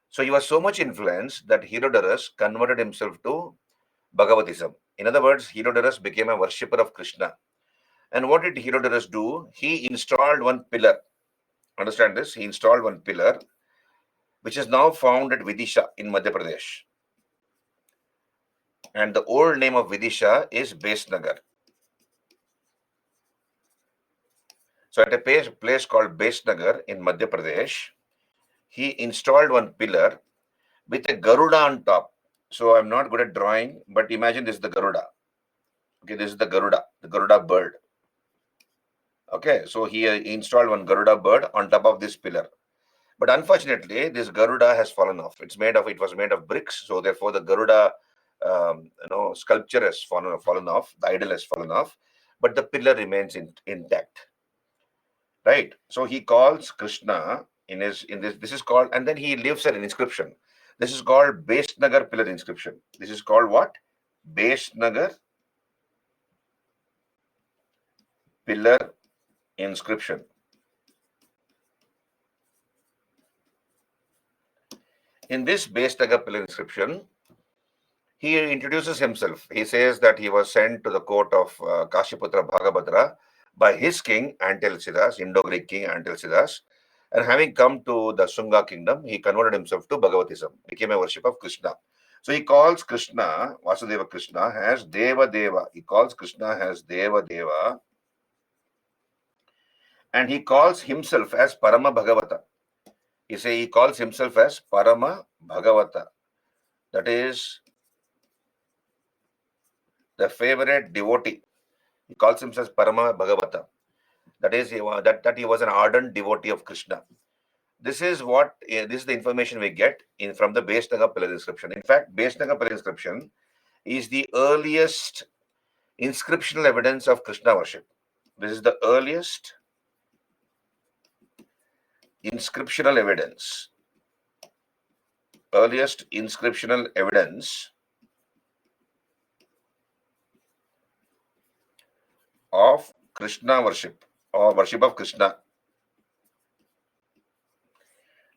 So he was so much influenced that Heliodorus converted himself to Bhagavatism. In other words, Heliodorus became a worshipper of Krishna. And what did Heliodorus do? He installed one pillar. Understand this? He installed one pillar, which is now found at Vidisha in Madhya Pradesh. And the old name of Vidisha is Besnagar. So at a place called Besnagar in Madhya Pradesh, he installed one pillar with a Garuda on top. So I'm not good at drawing, but imagine this is the Garuda. Okay, this is the Garuda bird. Okay, so he installed one Garuda bird on top of this pillar. But unfortunately, this Garuda has fallen off. It was made of bricks, so therefore the Garuda sculpture has fallen off. The idol has fallen off, but the pillar remains intact. Right? So he calls Krishna in this. This is called, and then he leaves an inscription. This is called Besnagar pillar inscription. This is called what? Besnagar pillar inscription. In this Besnagar pillar inscription, he introduces himself. He says that he was sent to the court of Kashiputra Bhagabhadra by his king Antialcidas, Indo-Greek king Antialcidas, and having come to the Sunga kingdom, he converted himself to Bhagavatism, became a worship of Krishna. So he calls Krishna, Vasudeva Krishna, as Deva Deva. He calls Krishna as Deva Deva, and he calls himself as Parama Bhagavata. He calls himself as Parama Bhagavata. That is the favorite devotee. He calls himself Parama Bhagavata. That is, he was an ardent devotee of Krishna. This is the information we get from the Besnagar pillar inscription. In fact, Besnagar pillar inscription is the earliest inscriptional evidence of Krishna worship. This is the earliest inscriptional evidence. Earliest inscriptional evidence of Krishna worship or worship of Krishna.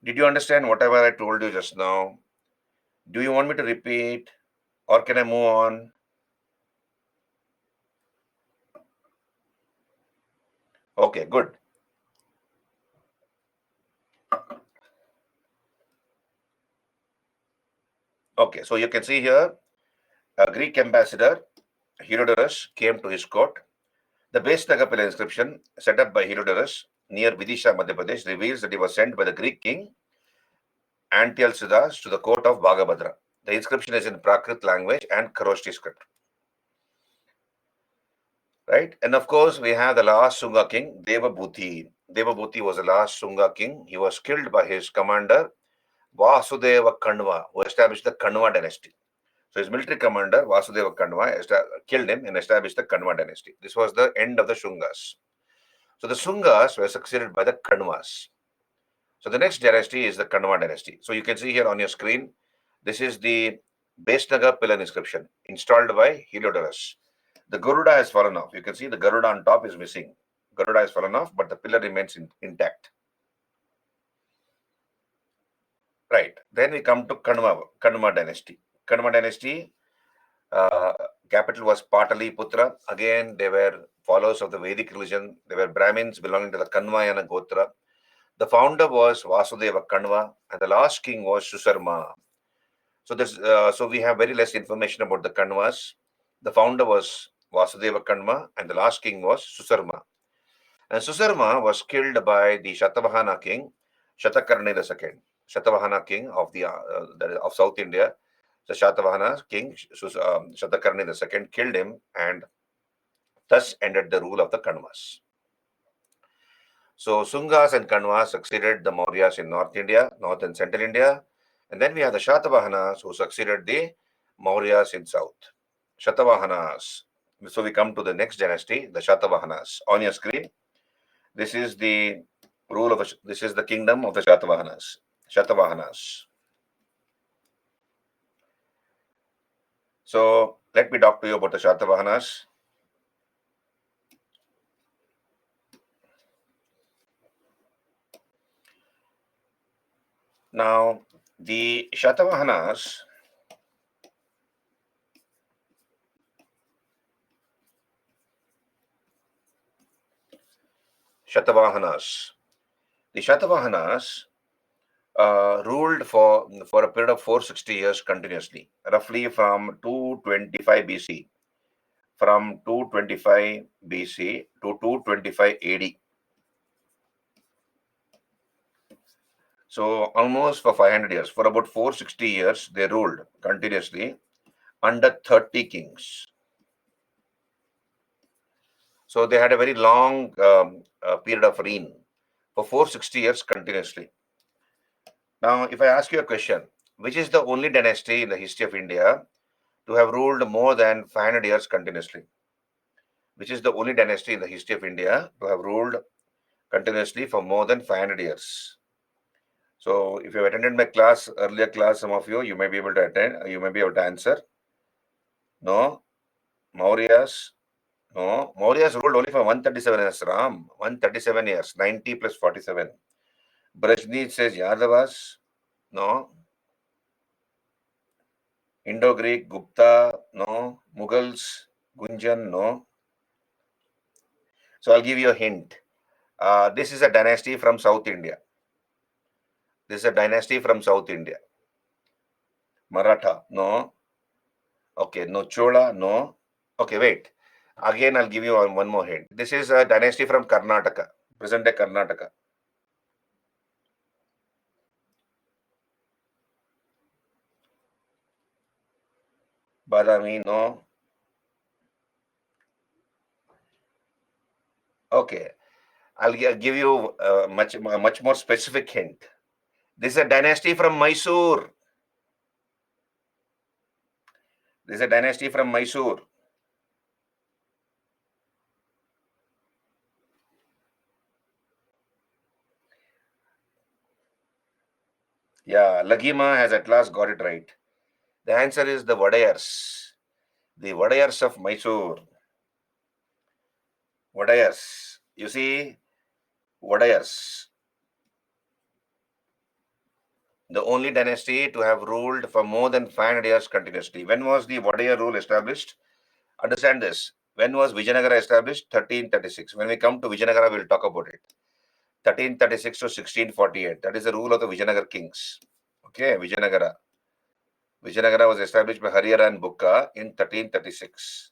Did you understand whatever I told you just now? Do you want me to repeat or can I move on? Okay, good. Okay, so you can see here, a Greek ambassador, Heliodorus, came to his court. The Besnagar pillar inscription set up by Heliodorus near Vidisha, Madhya Pradesh, reveals that he was sent by the Greek king Antialcidas to the court of Bhagabhadra. The inscription is in Prakrit language and Kharoshti script. Right? And of course, we have the last Sunga king, Devabhuti. Devabhuti was the last Sunga king. He was killed by his commander, Vasudeva Kanva, who established the Kanva dynasty. So his military commander, Vasudeva Kanva, killed him and established the Kanva dynasty. This was the end of the Shungas. So the Sungas were succeeded by the Kanvas. So the next dynasty is the Kanva dynasty. So you can see here on your screen, this is the Besnagar pillar inscription installed by Heliodorus. The Garuda has fallen off. You can see the Garuda on top is missing. Garuda has fallen off, but the pillar remains intact. Right. Then we come to Kanva dynasty. Kanva dynasty, uh, capital was Pataliputra. Again, they were followers of the Vedic religion. They were Brahmins belonging to the Kanvayana Gotra. The founder was Vasudeva Kanva, and the last king was Susarma. So we have very less information about the Kanvas. The founder was Vasudeva Kanva, and the last king was Susarma. And Susarma was killed by the Shatavahana king, Shatakarni II, Shatavahana king of of South India. The Shatavahana king Shatakarni II killed him, and thus ended the rule of the Kanvas. So Sungas and Kanvas succeeded the Mauryas in North India, North and Central India. And then we have the Shatavahanas who succeeded the Mauryas in South. Shatavahanas. So we come to the next dynasty, the Shatavahanas. On your screen, this is the this is the kingdom of the Shatavahanas. Shatavahanas. So let me talk to you about the Shatavahanas. Now, the Shatavahanas The Shatavahanas ruled for a period of 460 years continuously, roughly from 225 BC, from 225 BC to 225 AD. So almost for 500 years, for about 460 years, they ruled continuously under 30 kings. So they had a very long period of reign for 460 years continuously. Now, if I ask you a question, which is the only dynasty in the history of India to have ruled more than 500 years continuously? Which is the only dynasty in the history of India to have ruled continuously for more than 500 years? So, if you have attended my class, earlier class, some of you may be able to attend, you may be able to answer. No? Mauryas? No. Mauryas ruled only for 137 years, Ram. 137 years, 90 plus 47. Brajneet says Yadavas? No. Indo-Greek, Gupta? No. Mughals? Gunjan? No. So I'll give you a hint. This is a dynasty from South India. This is a dynasty from South India. Maratha? No. Okay, no. Chola? No. Okay, wait. Again, I'll give you one more hint. This is a dynasty from Karnataka, present-day Karnataka. Badami? No. Okay, I'll give you a much more specific hint. This is a dynasty from Mysore. This is a dynasty from Mysore. Yeah, Lagima has at last got it right. The answer is the Wadayars. The Wadayars of Mysore. Wadayars. You see, Wadayars. The only dynasty to have ruled for more than 500 years continuously. When was the Wadayar rule established? Understand this. When was Vijayanagara established? 1336. When we come to Vijayanagara, we'll talk about it. 1336 to 1648. That is the rule of the Vijayanagara kings. Okay, Vijayanagara. Vijayanagara was established by Harihara and Bukka in 1336.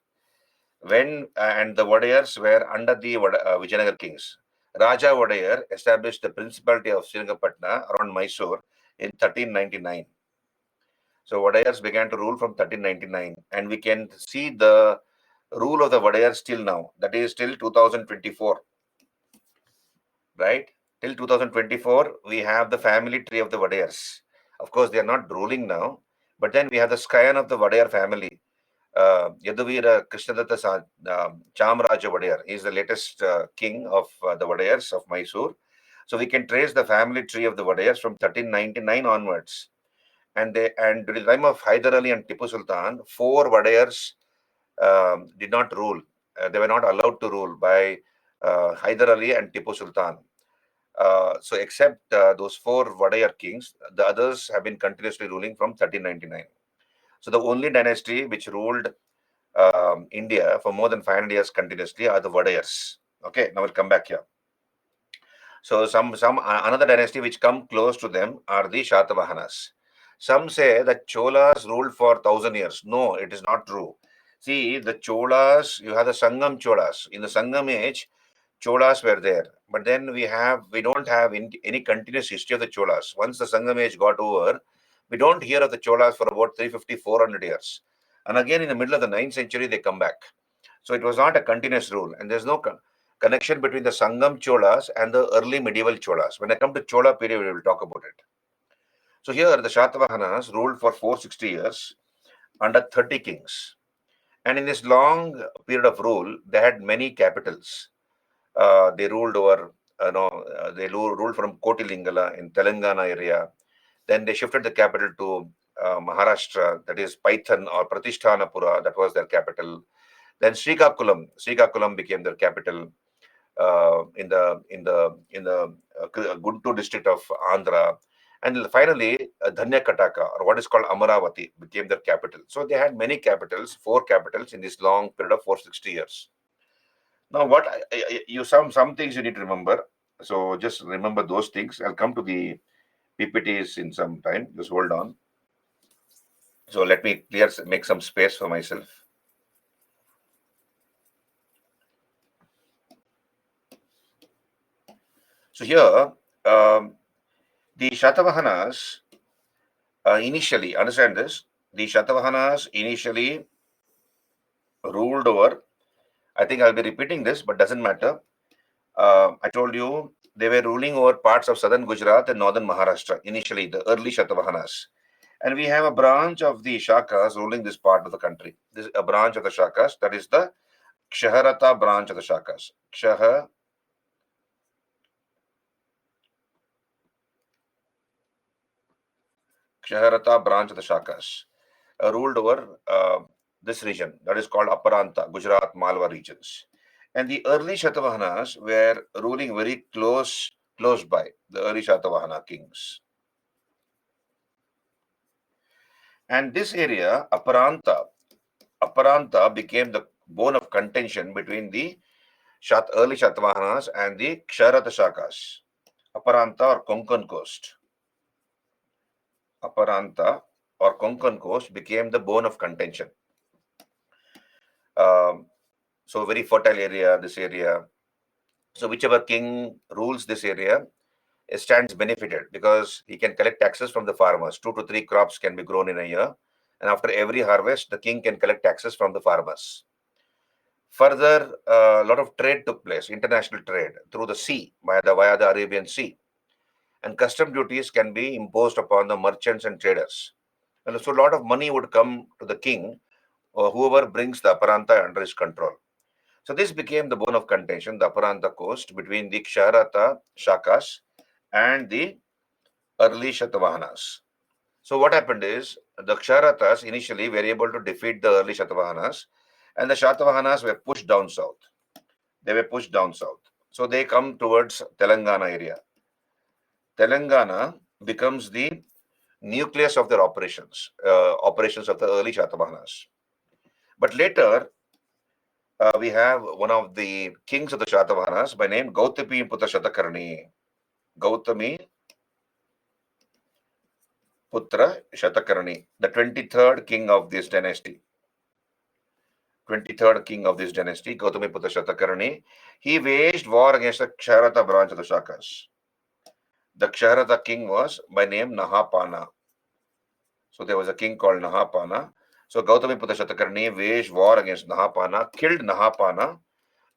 And the Wadayars were under the Vijayanagara kings. Raja Wadayar established the principality of Sringapatna around Mysore in 1399. So Wadayars began to rule from 1399, and we can see the rule of the Wadayars till now. That is till 2024, right? Till 2024, we have the family tree of the Wadayars. Of course, they are not ruling now, but then we have the scion of the Wadayar family. Yaduvira Krishnadatta Chamraja Wadayar is the latest king of the Wadayars of Mysore. So we can trace the family tree of the Wadayars from 1399 onwards. And during the time of Hyder Ali and Tipu Sultan, 4 Wadayars did not rule. They were not allowed to rule by Hyder Ali and Tipu Sultan. So except those four Wadayar kings, the others have been continuously ruling from 1399. So the only dynasty which ruled India for more than 500 years continuously are the Wadayars. Okay, now we'll come back here. So another dynasty which come close to them are the Shatavahanas. Some say that Cholas ruled for 1,000 years. No, it is not true. See, the Cholas, you have the Sangam Cholas. In the Sangam age, Cholas were there, but then we don't have any continuous history of the Cholas. Once the Sangam age got over, we don't hear of the Cholas for about 350, 400 years. And again, in the middle of the 9th century, they come back. So it was not a continuous rule, and there's no connection between the Sangam Cholas and the early medieval Cholas. When I come to Chola period, we will talk about it. So here, the Shatavahanas ruled for 460 years under 30 kings. And in this long period of rule, they had many capitals. They ruled over, they ruled from Kotilingala in Telangana area. Then they shifted the capital to Maharashtra, that is Python or Pratishtanapura, that was their capital. Then Srikakulam became their capital in the Guntur district of Andhra. And finally, Dhanyakataka, or what is called Amaravati, became their capital. So they had many capitals, four capitals in this long period of 460 years. Now, some things you need to remember. So just remember those things. I'll come to the PPTs in some time. Just hold on. So let me make some space for myself. So here, the Shatavahanas initially, understand this, the Shatavahanas initially ruled over, I think I'll be repeating this, but doesn't matter. I told you they were ruling over parts of southern Gujarat and northern Maharashtra, initially, the early Shatavahanas. And we have a branch of the Shakas ruling this part of the country. This is a branch of the Shakas, that is the Kshaharata branch of the Shakas. Kshaharata branch of the Shakas ruled over this region, that is called Aparanta, Gujarat, Malwa regions. And the early Shatavahanas were ruling very close by, the early Shatavahana kings. And this area, Aparanta became the bone of contention between the early Shatavahanas and the Ksharata Shakas. Aparanta or Konkan coast. Aparanta or Konkan coast became the bone of contention. So very fertile area, this area. So whichever king rules this area stands benefited because he can collect taxes from the farmers. 2 to 3 crops can be grown in a year. And after every harvest, the king can collect taxes from the farmers. Further, a lot of trade took place, international trade, through the sea, via the Arabian Sea. And custom duties can be imposed upon the merchants and traders. And so a lot of money would come to the king, or whoever brings the Aparanta under his control. So this became the bone of contention, the Aparanta coast, between the Ksharata Shakas and the early Shatavahanas. So what happened is, the Ksharatas initially were able to defeat the early Shatavahanas, and the Shatavahanas were pushed down south. They were pushed down south. So they come towards Telangana area. Telangana becomes the nucleus of their operations of the early Shatavahanas. But later, we have one of the kings of the Shatavahanas by name Gautami Putra Shatakarni. Gautami Putra Shatakarni, the 23rd king of this dynasty. 23rd king of this dynasty, Gautami Putra Shatakarni. He waged war against the Ksharata branch of the Shakas. The Ksharata king was by name Nahapana. So there was a king called Nahapana. So Gautami Putra Shatakarni waged war against Nahapana, killed Nahapana,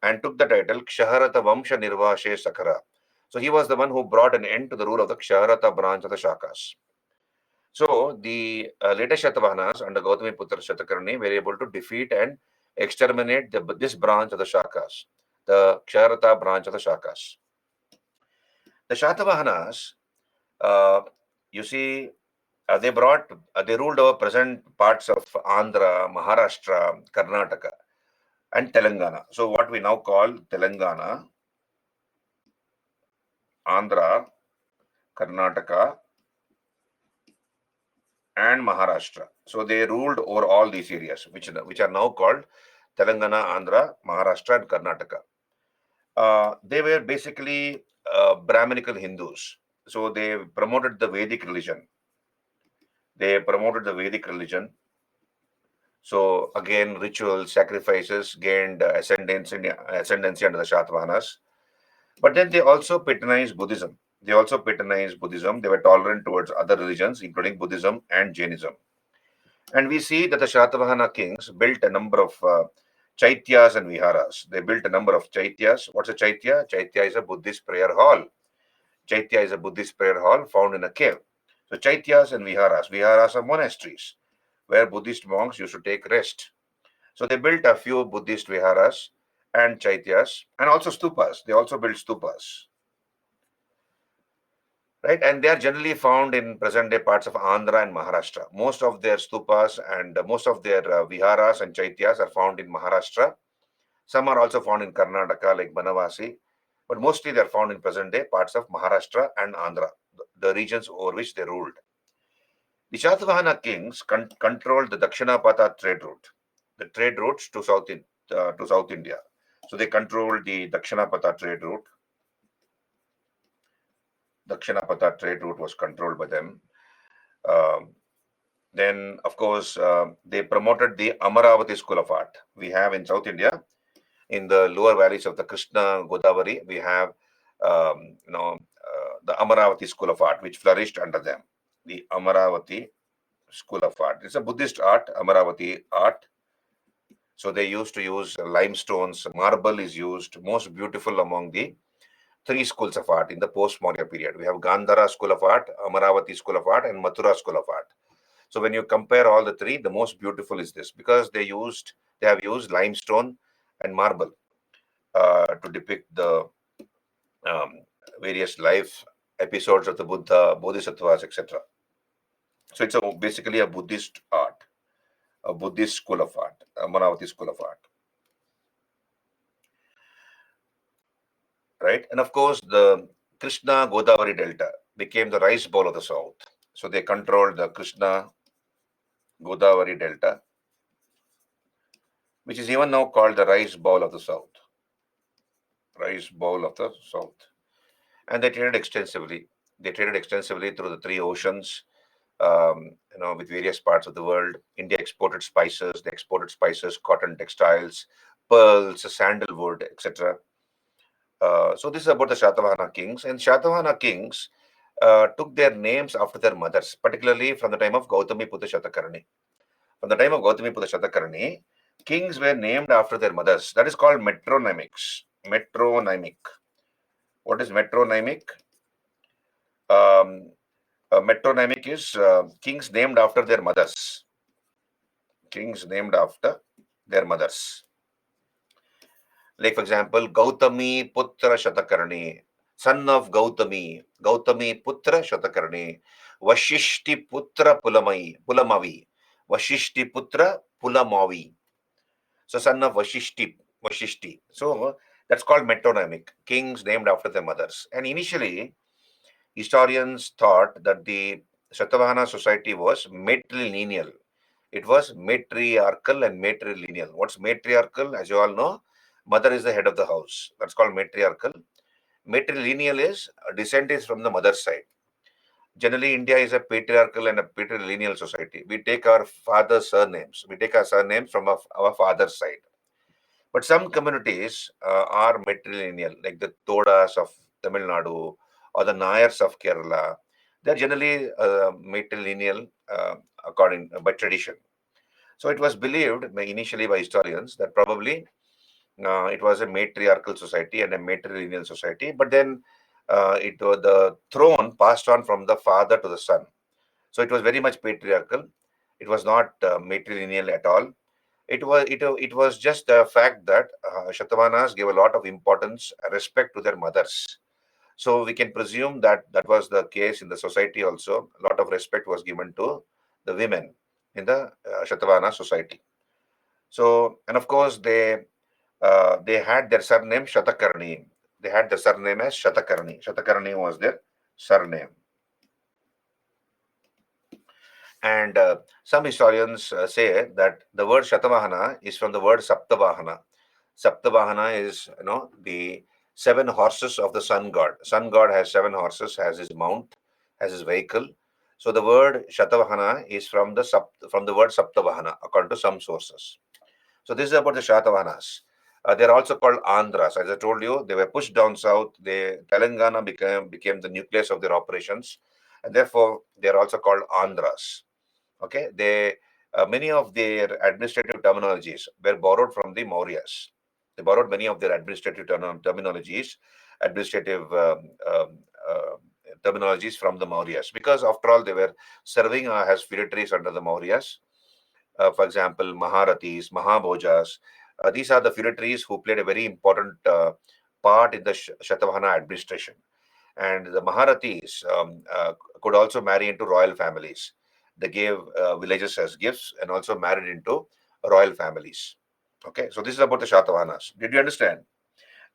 and took the title Kshaharata Vamsha Nirvashe Sakara. So he was the one who brought an end to the rule of the Kshaharata branch of the Shakas. So the later Shatavahanas under Gautami Putra Shatakarni were able to defeat and exterminate this branch of the Shakas, the Ksharata branch of the Shakas. The Shatavahanas, you see, they ruled over present parts of Andhra, Maharashtra, Karnataka, and Telangana. So what we now call Telangana Andhra, Karnataka, and Maharashtra. So they ruled over all these areas, which are now called Telangana, Andhra, Maharashtra, and Karnataka. They were basically Brahminical Hindus. So they promoted the Vedic religion. They promoted the Vedic religion. So again, rituals, sacrifices gained ascendancy under the Shatavahanas. But then they also patronized Buddhism. They also patronized Buddhism. They were tolerant towards other religions, including Buddhism and Jainism. And we see that the Shatavahana kings built a number of chaityas and viharas. They built a number of chaityas. What's a chaitya? Chaitya is a Buddhist prayer hall. Chaitya is a Buddhist prayer hall found in a cave. So chaityas and viharas. Viharas are monasteries where Buddhist monks used to take rest. So they built a few Buddhist viharas and chaityas and also stupas. They also built stupas. Right, and they are generally found in present-day parts of Andhra and Maharashtra. Most of their stupas and most of their viharas and chaityas are found in Maharashtra. Some are also found in Karnataka, like Banavasi, but mostly they are found in present-day parts of Maharashtra and Andhra, the regions over which they ruled. The Shatavahana kings controlled the Dakshinapatha trade route, the trade routes to South India. So they controlled the Dakshinapatha trade route. Dakshinapatha trade route was controlled by them. Um, Then, of course, they promoted the Amaravati School of Art. We have in South India, in the lower valleys of the Krishna, Godavari, we have, the Amaravati School of Art, which flourished under them. The Amaravati School of Art. It's a Buddhist art, Amaravati art. So they used to use limestones. Marble is used, most beautiful among the three schools of art in the post-Maurya period. We have Gandhara School of Art, Amaravati School of Art, and Mathura School of Art. So when you compare all the three, the most beautiful is this because they have used limestone and marble to depict the um, various life episodes of the Buddha, Bodhisattvas, etc. So it's basically a Buddhist art, a Buddhist school of art, a Manavati school of art, right? And of course, the Krishna Godavari Delta became the rice bowl of the south. So they controlled the Krishna Godavari Delta, which is even now called the rice bowl of the south. Rice bowl of the south. And they traded extensively. They traded extensively through the three oceans, with various parts of the world. India exported spices. They exported spices, cotton, textiles, pearls, sandalwood, etc. So this is about the Shatavahana kings. And Shatavahana kings took their names after their mothers, particularly from the time of Gautami Putta Shatakarni. From the time of Gautami Putta Shatakarni, kings were named after their mothers. That is called metronymics. Metronymic. What is metronymic? Um, Metronymic is kings named after their mothers. Kings named after their mothers. Like, for example, Gautami Putra Shatakarni, son of Gautami, Gautami Putra Shatakarni, Vashishti Putra Pulamavi, Vashishti Putra Pulamavi. So, son of Vashishti. So, that's called metronymic, kings named after their mothers. And initially, historians thought that the Shatavahana society was matrilineal. It was matriarchal and matrilineal. What's matriarchal? As you all know, mother is the head of the house. That's called matriarchal. Matrilineal is descent is from the mother's side. Generally, India is a patriarchal and a patrilineal society. We take our father's surnames. We take our surnames from our father's side. But some communities are matrilineal, like the Todas of Tamil Nadu or the Nayars of Kerala. They're generally matrilineal according by tradition. So it was believed initially by historians that probably it was a matriarchal society and a matrilineal society. But then the throne passed on from the father to the son. So it was very much patriarchal. It was not matrilineal at all. It was just the fact that Shatavahanas gave a lot of importance, respect to their mothers. So we can presume that that was the case in the society also. A lot of respect was given to the women in the Shatavahana society. So, and of course, they had their surname Shatakarni. they had the surname as Shatakarni. Shatakarni was their surname. And some historians say that the word Shatavahana is from the word Saptavahana. Saptavahana is, the seven horses of the sun god. Sun god has seven horses, has his mount, has his vehicle. So the word Shatavahana is from the word Saptavahana, according to some sources. So this is about the Shatavahanas. They're also called Andhras. As I told you, they were pushed down south. Telangana became the nucleus of their operations, and therefore they are also called Andhras. Okay, many of their administrative terminologies were borrowed from the Mauryas. They borrowed many of their terminologies, administrative terminologies from the Mauryas, because after all they were serving as feudatories under the Mauryas. For example, Maharathis, Mahabhojas. These are the feudatories who played a very important part in the Shatavahana administration. And the Maharathis could also marry into royal families. They gave villages as gifts and also married into royal families. Okay, so this is about the Shatavahanas. Did you understand?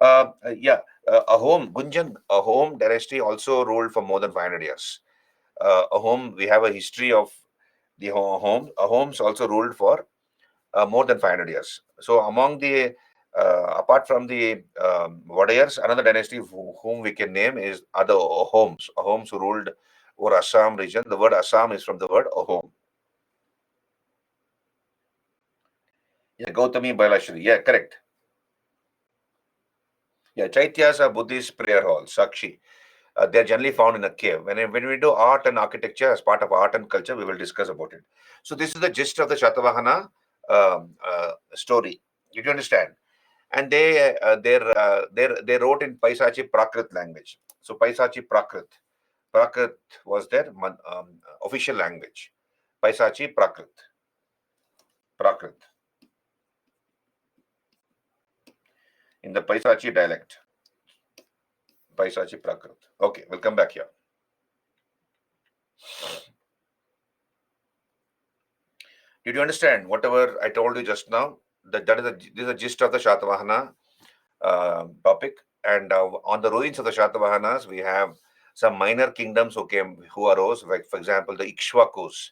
Yeah, a home dynasty also ruled for more than 500 years. We have a history of the homes also ruled for more than 500 years. So among apart from the Wadayars, another dynasty whom we can name is other Ahoms. Ahoms who ruled over Assam region. The word Assam is from the word Ahom. Yeah, Gautami Bailashri. Yeah, correct. Yeah, Chaityas are Buddhist prayer halls, Sakshi. They're generally found in a cave. When we do art and architecture as part of art and culture, we will discuss about it. So this is the gist of the Shatavahana story. Did you understand? And they wrote in Paisachi Prakrit language. So Paisachi Prakrit was their official language. Paisachi Prakrit in the Paisachi dialect. Paisachi Prakrit. Okay, we'll come back here. Did you understand whatever I told you just now? This is the gist of the Shatavahana topic. And on the ruins of the Shatavahanas, we have some minor kingdoms who arose, like for example, the Ikshvakus.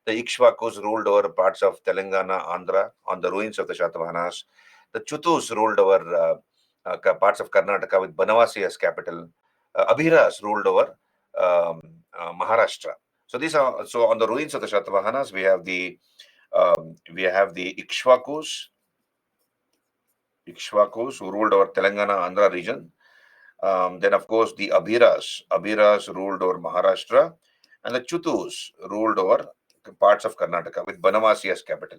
The Ikshvakus ruled over parts of Telangana, Andhra, on the ruins of the Shatavahanas. The Chutus ruled over parts of Karnataka with Banavasi as capital. Abhiras ruled over Maharashtra. So on the ruins of the Shatavahanas, we have the Ikshvakus who ruled over Telangana, Andhra region. Then, of course, the Abhiras ruled over Maharashtra, and the Chutus ruled over parts of Karnataka with Banavasi as capital.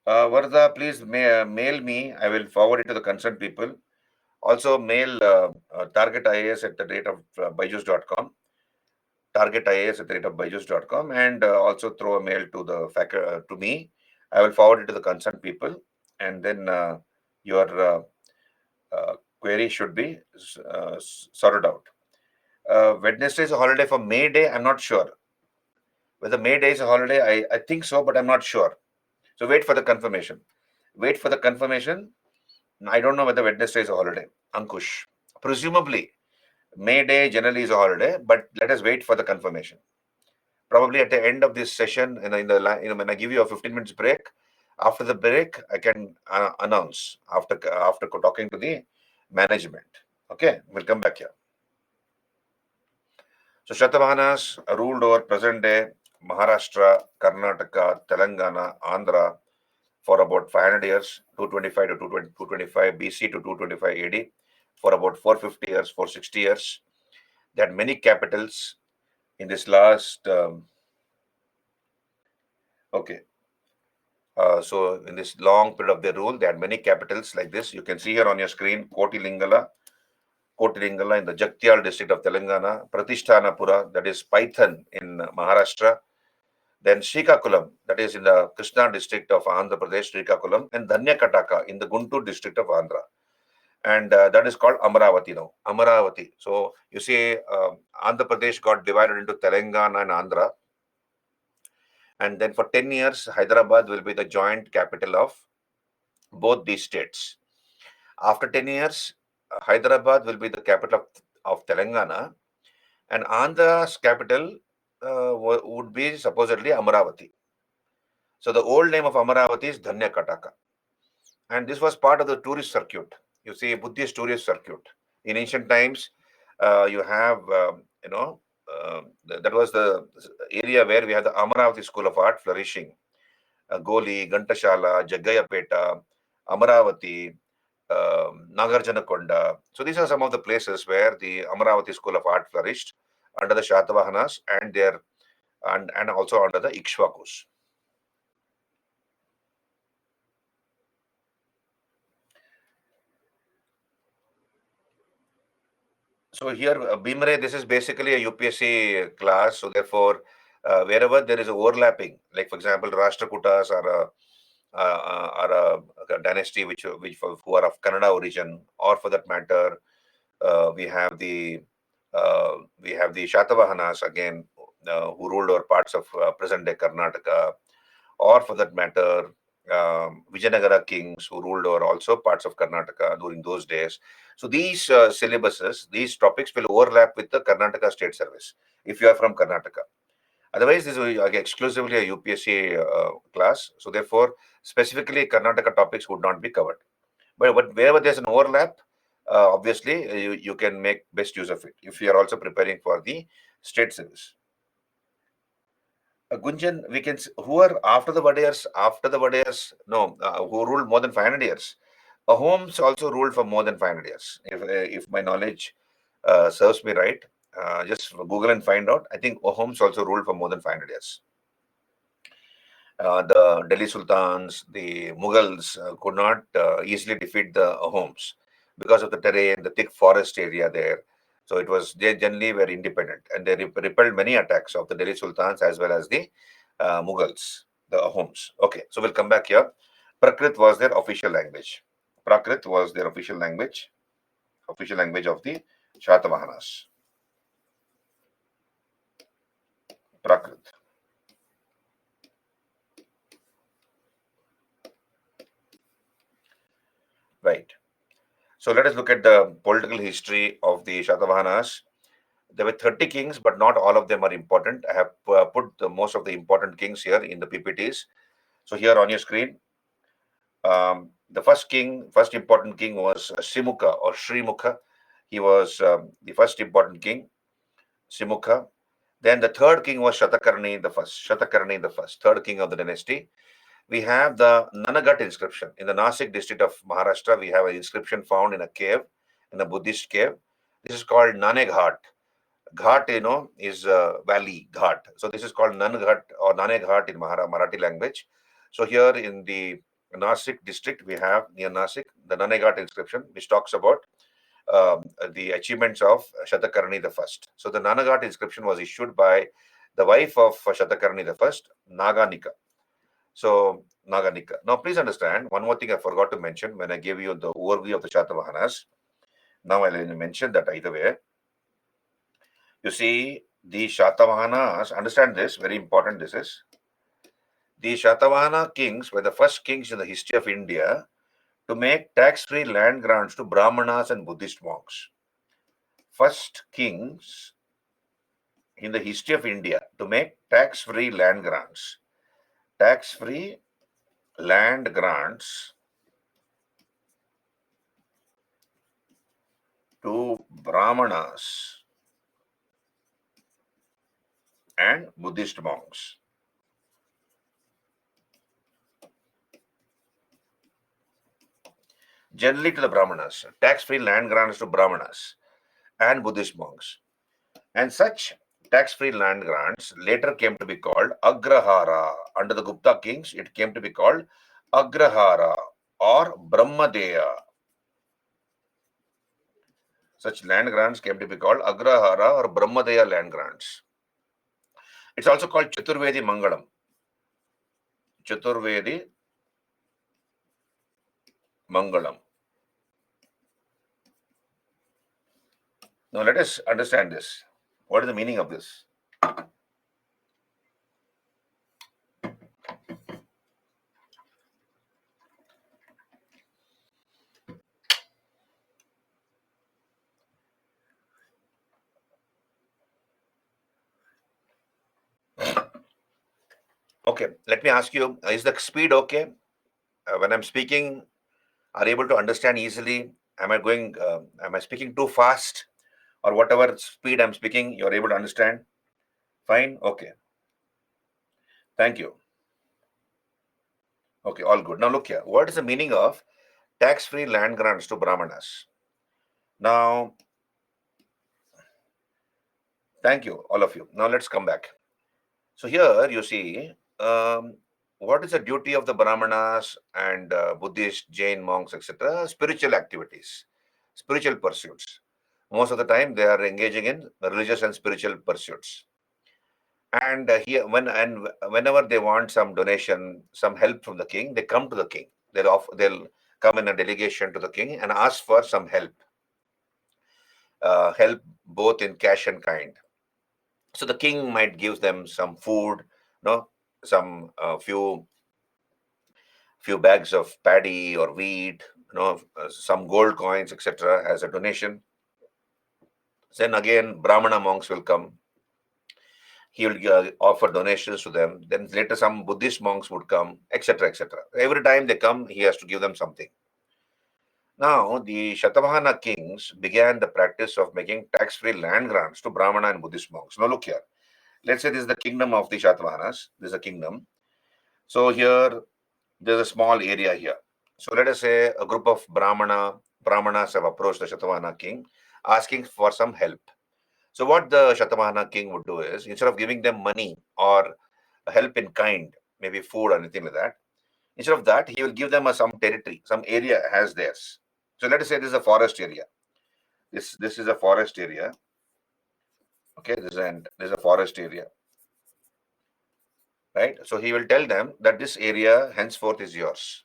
Varda, please mail me. I will forward it to the concerned people. Also, mail target IAS at the rate of Byju's.com. Target IAS at the rate of Byju's.com, and also throw a mail to to me. I will forward it to the concerned people, and then your query should be sorted out. Wednesday is a holiday for May Day. I'm not sure whether May Day is a holiday. I think so, but I'm not sure. So wait for the confirmation. Wait for the confirmation. I don't know whether Wednesday is a holiday. Ankush. Presumably, May Day generally is a holiday, but let us wait for the confirmation. Probably at the end of this session, when I give you a 15 minutes break, after the break, I can announce after talking to the management. Okay, we'll come back here. So Shatavahanas ruled over present day Maharashtra, Karnataka, Telangana, Andhra for about 500 years, 225 to 225 BC to 225 AD, for about 450 years, 460 years. They had many capitals in this last. So in this long period of their rule, they had many capitals like this. You can see here on your screen, Kotilingala in the Jagtial district of Telangana, Pratishthanapura, that is Python in Maharashtra, then Srikakulam, that is in the Krishna district of Andhra Pradesh, Srikakulam, and Dhanyakataka in the Guntur district of Andhra. And that is called Amaravati now. Amaravati. So you see, Andhra Pradesh got divided into Telangana and Andhra. And then for 10 years, Hyderabad will be the joint capital of both these states. After 10 years, Hyderabad will be the capital of Telangana, and Andhra's capital would be supposedly Amaravati. So the old name of Amaravati is Dhanyakataka. And this was part of the tourist circuit. You see, Buddhist tourist circuit. In ancient times, you have, that was the area where we have the Amaravati School of Art flourishing. Goli, Gantashala, Jaggayapeta, Amaravati, Nagarjanakonda. So these are some of the places where the Amaravati School of Art flourished under the Shatavahanas and also under the Ikshvakus. So here, Bimre, this is basically a UPSC class. So therefore, wherever there is overlapping, like for example, Rashtrakutas are a dynasty which who are of Kannada origin, or for that matter, we have the Shatavahanas again, who ruled over parts of present-day Karnataka, or for that matter, Vijayanagara kings who ruled over also parts of Karnataka during those days. So these syllabuses, these topics will overlap with the Karnataka state service if you are from Karnataka. Otherwise, this is exclusively a UPSC class. So therefore, specifically Karnataka topics would not be covered. But wherever there's an overlap, obviously you can make best use of it if you are also preparing for the state service. Gunjan, who are after the Vadayars, no, who ruled more than 500 years. Ahoms also ruled for more than 500 years. If my knowledge serves me right, just Google and find out. I think Ahoms also ruled for more than 500 years. The Delhi Sultans, the Mughals could not easily defeat the Ahoms because of the terrain, the thick forest area there. So they generally were independent, and they repelled many attacks of the Delhi Sultans as well as the Mughals, the Ahoms. Okay, so we'll come back here. Prakrit was their official language. Prakrit was their official language of the Shatavahanas. Prakrit. Right. So let us look at the political history of the Shatavahanas. There were 30 kings, but not all of them are important. I have put most of the important kings here in the PPTs. So here on your screen, the first important king was Simukha or Srimukha. He was the first important king, Simukha. Then the third king was Shatakarni the first, third king of the dynasty. We have the Nanagat inscription. In the Nasik district of Maharashtra, we have an inscription found in a cave, in a Buddhist cave. This is called Naneghat. Ghat, is valley, ghat. So this is called Nanghat or Naneghat in Marathi language. So here in the Nasik district, we have near Nasik the Naneghat inscription, which talks about the achievements of Shatakarni the first. So the Naneghat inscription was issued by the wife of Shatakarni the first, Naganika. So Naganika. Now please understand one more thing I forgot to mention when I gave you the overview of the Shatavahanas. Now I'll mention that either way. You see, the Shatavahanas, understand this, very important this is. The Shatavahana kings were the first kings in the history of India to make tax-free land grants to Brahmanas and Buddhist monks. First kings in the history of India to make tax-free land grants. Tax-free land grants to Brahmanas and Buddhist monks. Generally to the Brahmanas, tax-free land grants to Brahmanas and Buddhist monks. And such tax-free land grants later came to be called Agrahara. Under the Gupta kings, it came to be called Agrahara or Brahmadeya. Such land grants came to be called Agrahara or Brahmadeya land grants. It's also called Chaturvedi Mangalam. Chaturvedi Mangalam. Now let us understand this. What is the meaning of this? Okay, let me ask you, is the speed okay? When I'm speaking, are you able to understand easily? Am I speaking too fast? Or whatever speed I'm speaking, you're able to understand? Fine? Okay. Thank you. Okay, all good. Now look here. What is the meaning of tax-free land grants to Brahmanas? Now, thank you, all of you. Now let's come back. So here you see, what is the duty of the Brahmanas and Buddhist, Jain monks, etc.? Spiritual activities, spiritual pursuits. Most of the time, they are engaging in religious and spiritual pursuits. And whenever they want some donation, some help from the king, they come to the king. They'll come in a delegation to the king and ask for some help both in cash and kind. So the king might give them some food, no, some few bags of paddy or wheat, some gold coins, etc., as a donation. Then again, Brahmana monks will come. He will offer donations to them. Then later, some Buddhist monks would come, etc., etc. Every time they come, he has to give them something. Now, the Shatavahana kings began the practice of making tax-free land grants to Brahmana and Buddhist monks. Now, look here. Let's say this is the kingdom of the Shatavahanas. This is a kingdom. So here, there's a small area here. So let us say a group of Brahmanas have approached the Shatavahana king asking for some help. So what the Shatavahana king would do is, instead of giving them money or help in kind, maybe food or anything like that, instead of that, he will give them some territory, some area as theirs. So let us say this is a forest area. This is a forest area. Okay, this is a forest area, right? So he will tell them that this area henceforth is yours.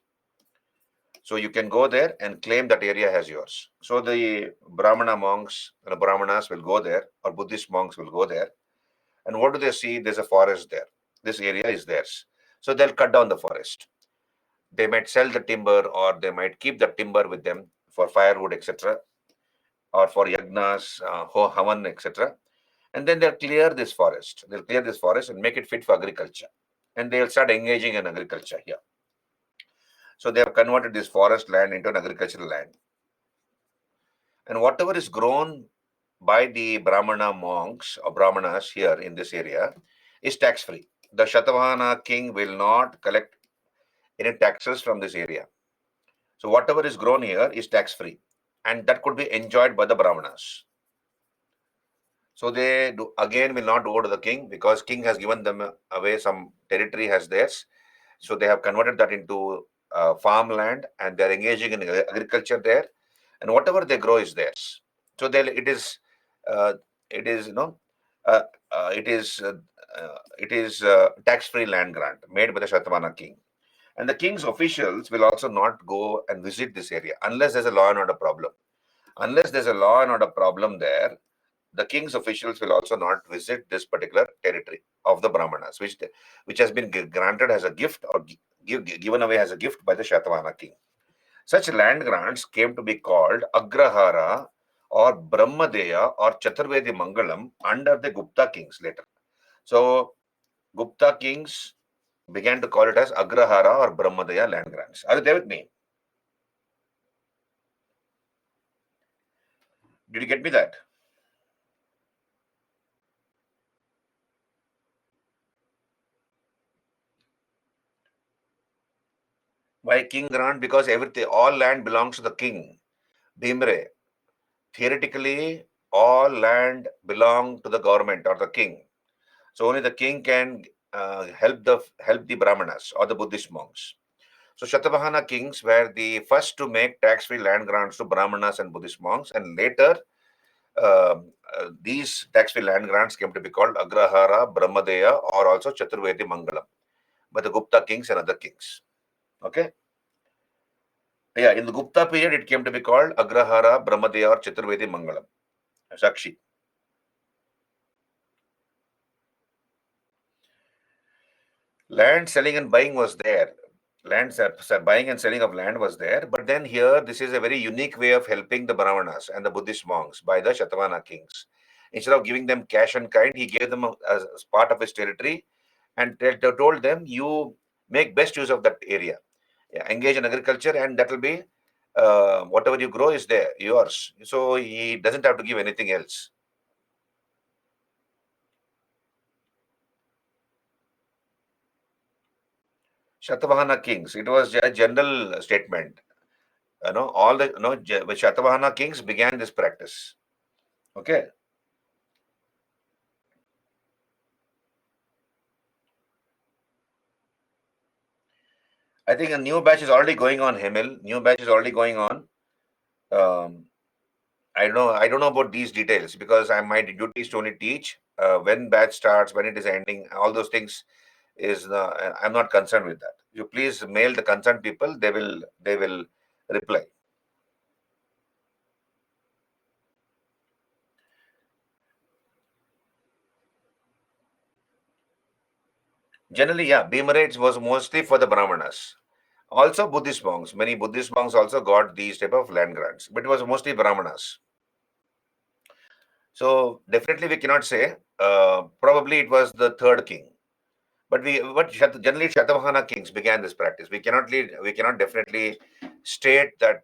So you can go there and claim that area as yours. So the Brahmana monks, the Brahmanas will go there, or Buddhist monks will go there. And what do they see? There's a forest there. This area is theirs. So they'll cut down the forest. They might sell the timber, or they might keep the timber with them for firewood, etc., or for yagnas, havan, etc. And then they'll clear this forest. They'll clear this forest and make it fit for agriculture. And they'll start engaging in agriculture here. So they have converted this forest land into an agricultural land. And whatever is grown by the Brahmana monks or Brahmanas here in this area is tax free. The Shatavahana king will not collect any taxes from this area. So whatever is grown here is tax free, and that could be enjoyed by the Brahmanas. So they again will not go to the king, because king has given them away some territory as theirs. So they have converted that into farmland, and they're engaging in agriculture there, and whatever they grow is theirs. So uh, it is you know uh, uh, it is uh, it is tax-free land grant made by the Shatavahana king. And the king's officials will also not go and visit this area unless there's a law and order problem. Unless there's a law and order problem there, the king's officials will also not visit this particular territory of the Brahmanas, which has been granted as a gift, or given away as a gift by the Shatavahana king. Such land grants came to be called Agrahara or Brahmadeya or Chaturvedi Mangalam under the Gupta kings later. So Gupta kings began to call it as Agrahara or Brahmadeya land grants. Are you there with me? Did you get me that? Why king grant? Because everything, all land belongs to the king. Bhimre. Theoretically, all land belong to the government or the king. So only the king can help the Brahmanas or the Buddhist monks. So Shatavahana kings were the first to make tax-free land grants to Brahmanas and Buddhist monks, and later these tax-free land grants came to be called Agrahara, Brahmadeya, or also Chaturvedi Mangalam by the Gupta kings and other kings. Okay. Yeah, in the Gupta period, it came to be called Agrahara, Brahmadeya, or Chaturvedi Mangalam. Sakshi. Land selling and buying was there. Buying and selling of land was there. But then here, this is a very unique way of helping the Brahmanas and the Buddhist monks by the Shatavahana kings. Instead of giving them cash and kind, he gave them as part of his territory and told them, you make best use of that area. Yeah, engage in agriculture, and that will be whatever you grow is there, yours. So he doesn't have to give anything else. Shatavahana kings. It was a general statement. All the Shatavahana kings began this practice. Okay. I think a new batch is already going on, Hemil. New batch is already going on. Um, I don't know about these details because my duty is to only teach. When batch starts, when it is ending, all those things is I'm not concerned with that. You please mail the concerned people. They will reply. Generally, yeah, Bhimarates was mostly for the Brahmanas. Also Buddhist monks. Many Buddhist monks also got these type of land grants, but it was mostly Brahmanas. So definitely we cannot say. Probably it was the third king. Generally Shatavahana kings began this practice. We cannot definitely state that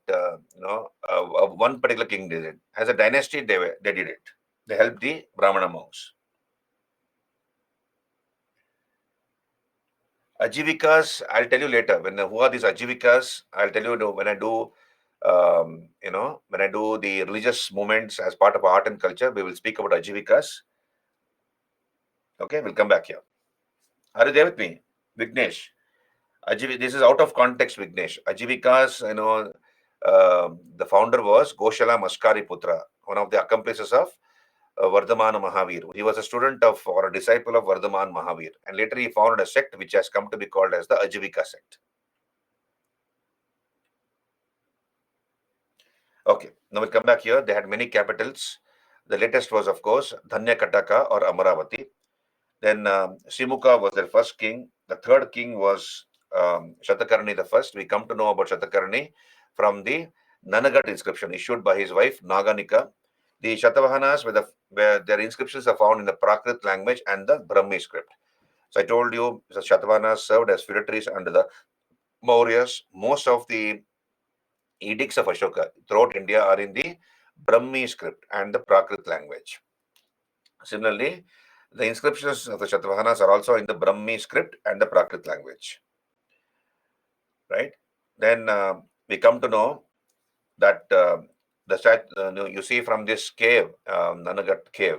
one particular king did it. As a dynasty, they did it. They helped the Brahmana monks. Ajivikas, I'll tell you later. Who are these Ajivikas? I'll tell you when I do. When I do the religious movements as part of art and culture, we will speak about Ajivikas. Okay, we'll come back here. Are you there with me, Vignesh? This is out of context, Vignesh. Ajivikas, the founder was Goshala Maskari Putra, one of the accomplices of Vardhamana Mahavir. He was a student of or a disciple of Vardhaman Mahavir, and later he founded a sect which has come to be called as the Ajivika sect. Okay, now we'll come back here. They had many capitals. The latest was, of course, Dhanya Kataka or Amaravati. Then Simuka was their first king. The third king was Shatakarni the first. We come to know about Shatakarni from the Nanagat inscription issued by his wife Naganika. The Shatavahanas, where their inscriptions are found in the Prakrit language and the Brahmi script. So I told you the Shatavahanas served as feudatories under the Mauryas. Most of the edicts of Ashoka throughout India are in the Brahmi script and the Prakrit language. Similarly, the inscriptions of the Shatavahanas are also in the Brahmi script and the Prakrit language. Right? Then we come to know that you see from this cave, Nanagat cave,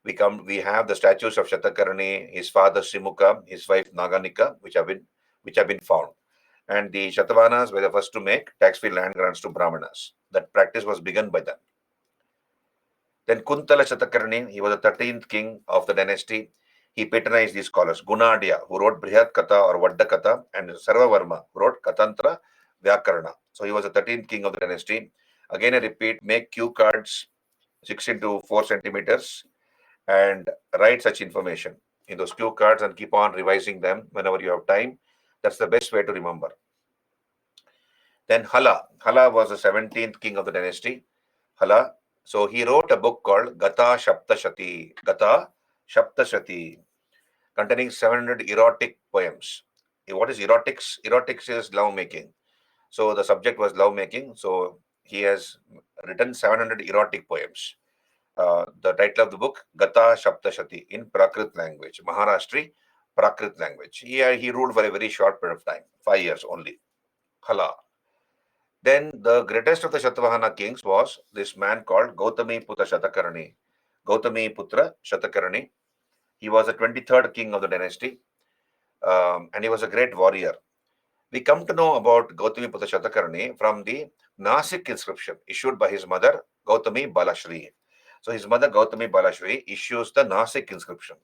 we have the statues of Shatakarni, his father Simuka, his wife Naganika, which have been found. And the Shatavahanas were the first to make tax-free land grants to Brahmanas. That practice was begun by them. Then Kuntala Shatakarni, he was the 13th king of the dynasty. He patronized these scholars. Gunadya, who wrote Brihat Katha or Vadda Katha, and Sarvavarma, who wrote Katantra Vyakarana. So he was the 13th king of the dynasty. Again, I repeat, make cue cards 6 into 4 centimeters and write such information in those cue cards and keep on revising them whenever you have time. That's the best way to remember. Then Hala. Hala was the 17th king of the dynasty. Hala. So he wrote a book called Gata Shaptashati. Gata Shaptashati, containing 700 erotic poems. What is erotics? Erotics is love making. So the subject was love making. So he has written 700 erotic poems. The title of the book, Gata Shaptashati, in Prakrit language, Maharashtri Prakrit language. He ruled for a very short period of time, 5 years only. Hala. Then the greatest of the Shatavahana kings was this man called Gautami Putra Shatakarni. Gautami Putra Shatakarni. He was the 23rd king of the dynasty, and he was a great warrior. We come to know about Gautami Putra Shatakarni from the Nasik inscription issued by his mother, Gautami Balashri. So his mother, Gautami Balashri, issues the Nasik inscription.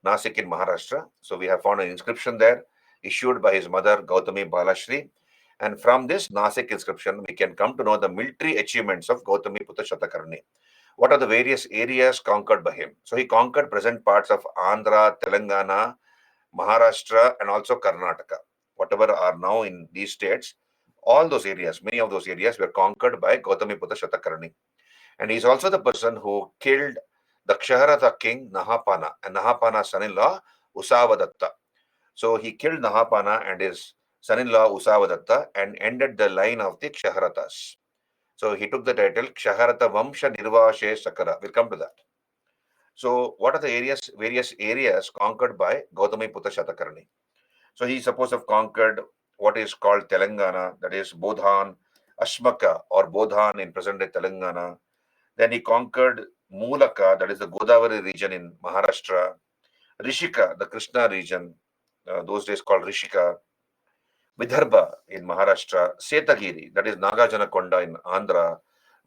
Nasik in Maharashtra. So we have found an inscription there issued by his mother, Gautami Balashri. And from this Nasik inscription, we can come to know the military achievements of Gautami Putra Shatakarni. What are the various areas conquered by him? So he conquered present parts of Andhra, Telangana, Maharashtra, and also Karnataka. Whatever are now in these states, all those areas, many of those areas were conquered by Gautami Putra Shatakarni. And he's also the person who killed the Kshaharata king Nahapana, and Nahapana's son-in-law Usavadatta. So he killed Nahapana and his son-in-law Usavadatta and ended the line of the Kshaharatas. So he took the title Kshaharata Vamsha Nirvashe Sakara. We'll come to that. So what are the various areas conquered by Gautamiputra Shatakarni? So he supposed to have conquered what is called Telangana, that is Bodhan, Ashmaka or Bodhan in present-day Telangana. Then he conquered Mulaka, that is the Godavari region in Maharashtra, Rishika, the Krishna region, those days called Rishika, Vidarbha in Maharashtra, Setagiri, that is Nagajanakonda in Andhra,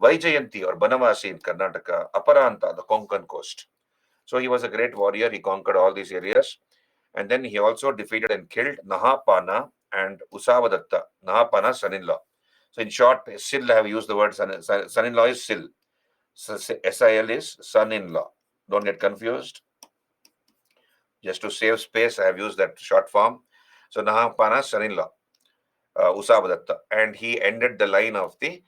Vaijayanti or Banavasi in Karnataka, Aparanta, the Konkan coast. So he was a great warrior. He conquered all these areas. And then he also defeated and killed Nahapana and Usavadatta, Nahapana's son-in-law. So in short, Sil, I have used the word son-in-law is Sil. So SIL is son-in-law. Don't get confused. Just to save space, I have used that short form. So Nahapana's son-in-law, Usavadatta. And he ended the line of the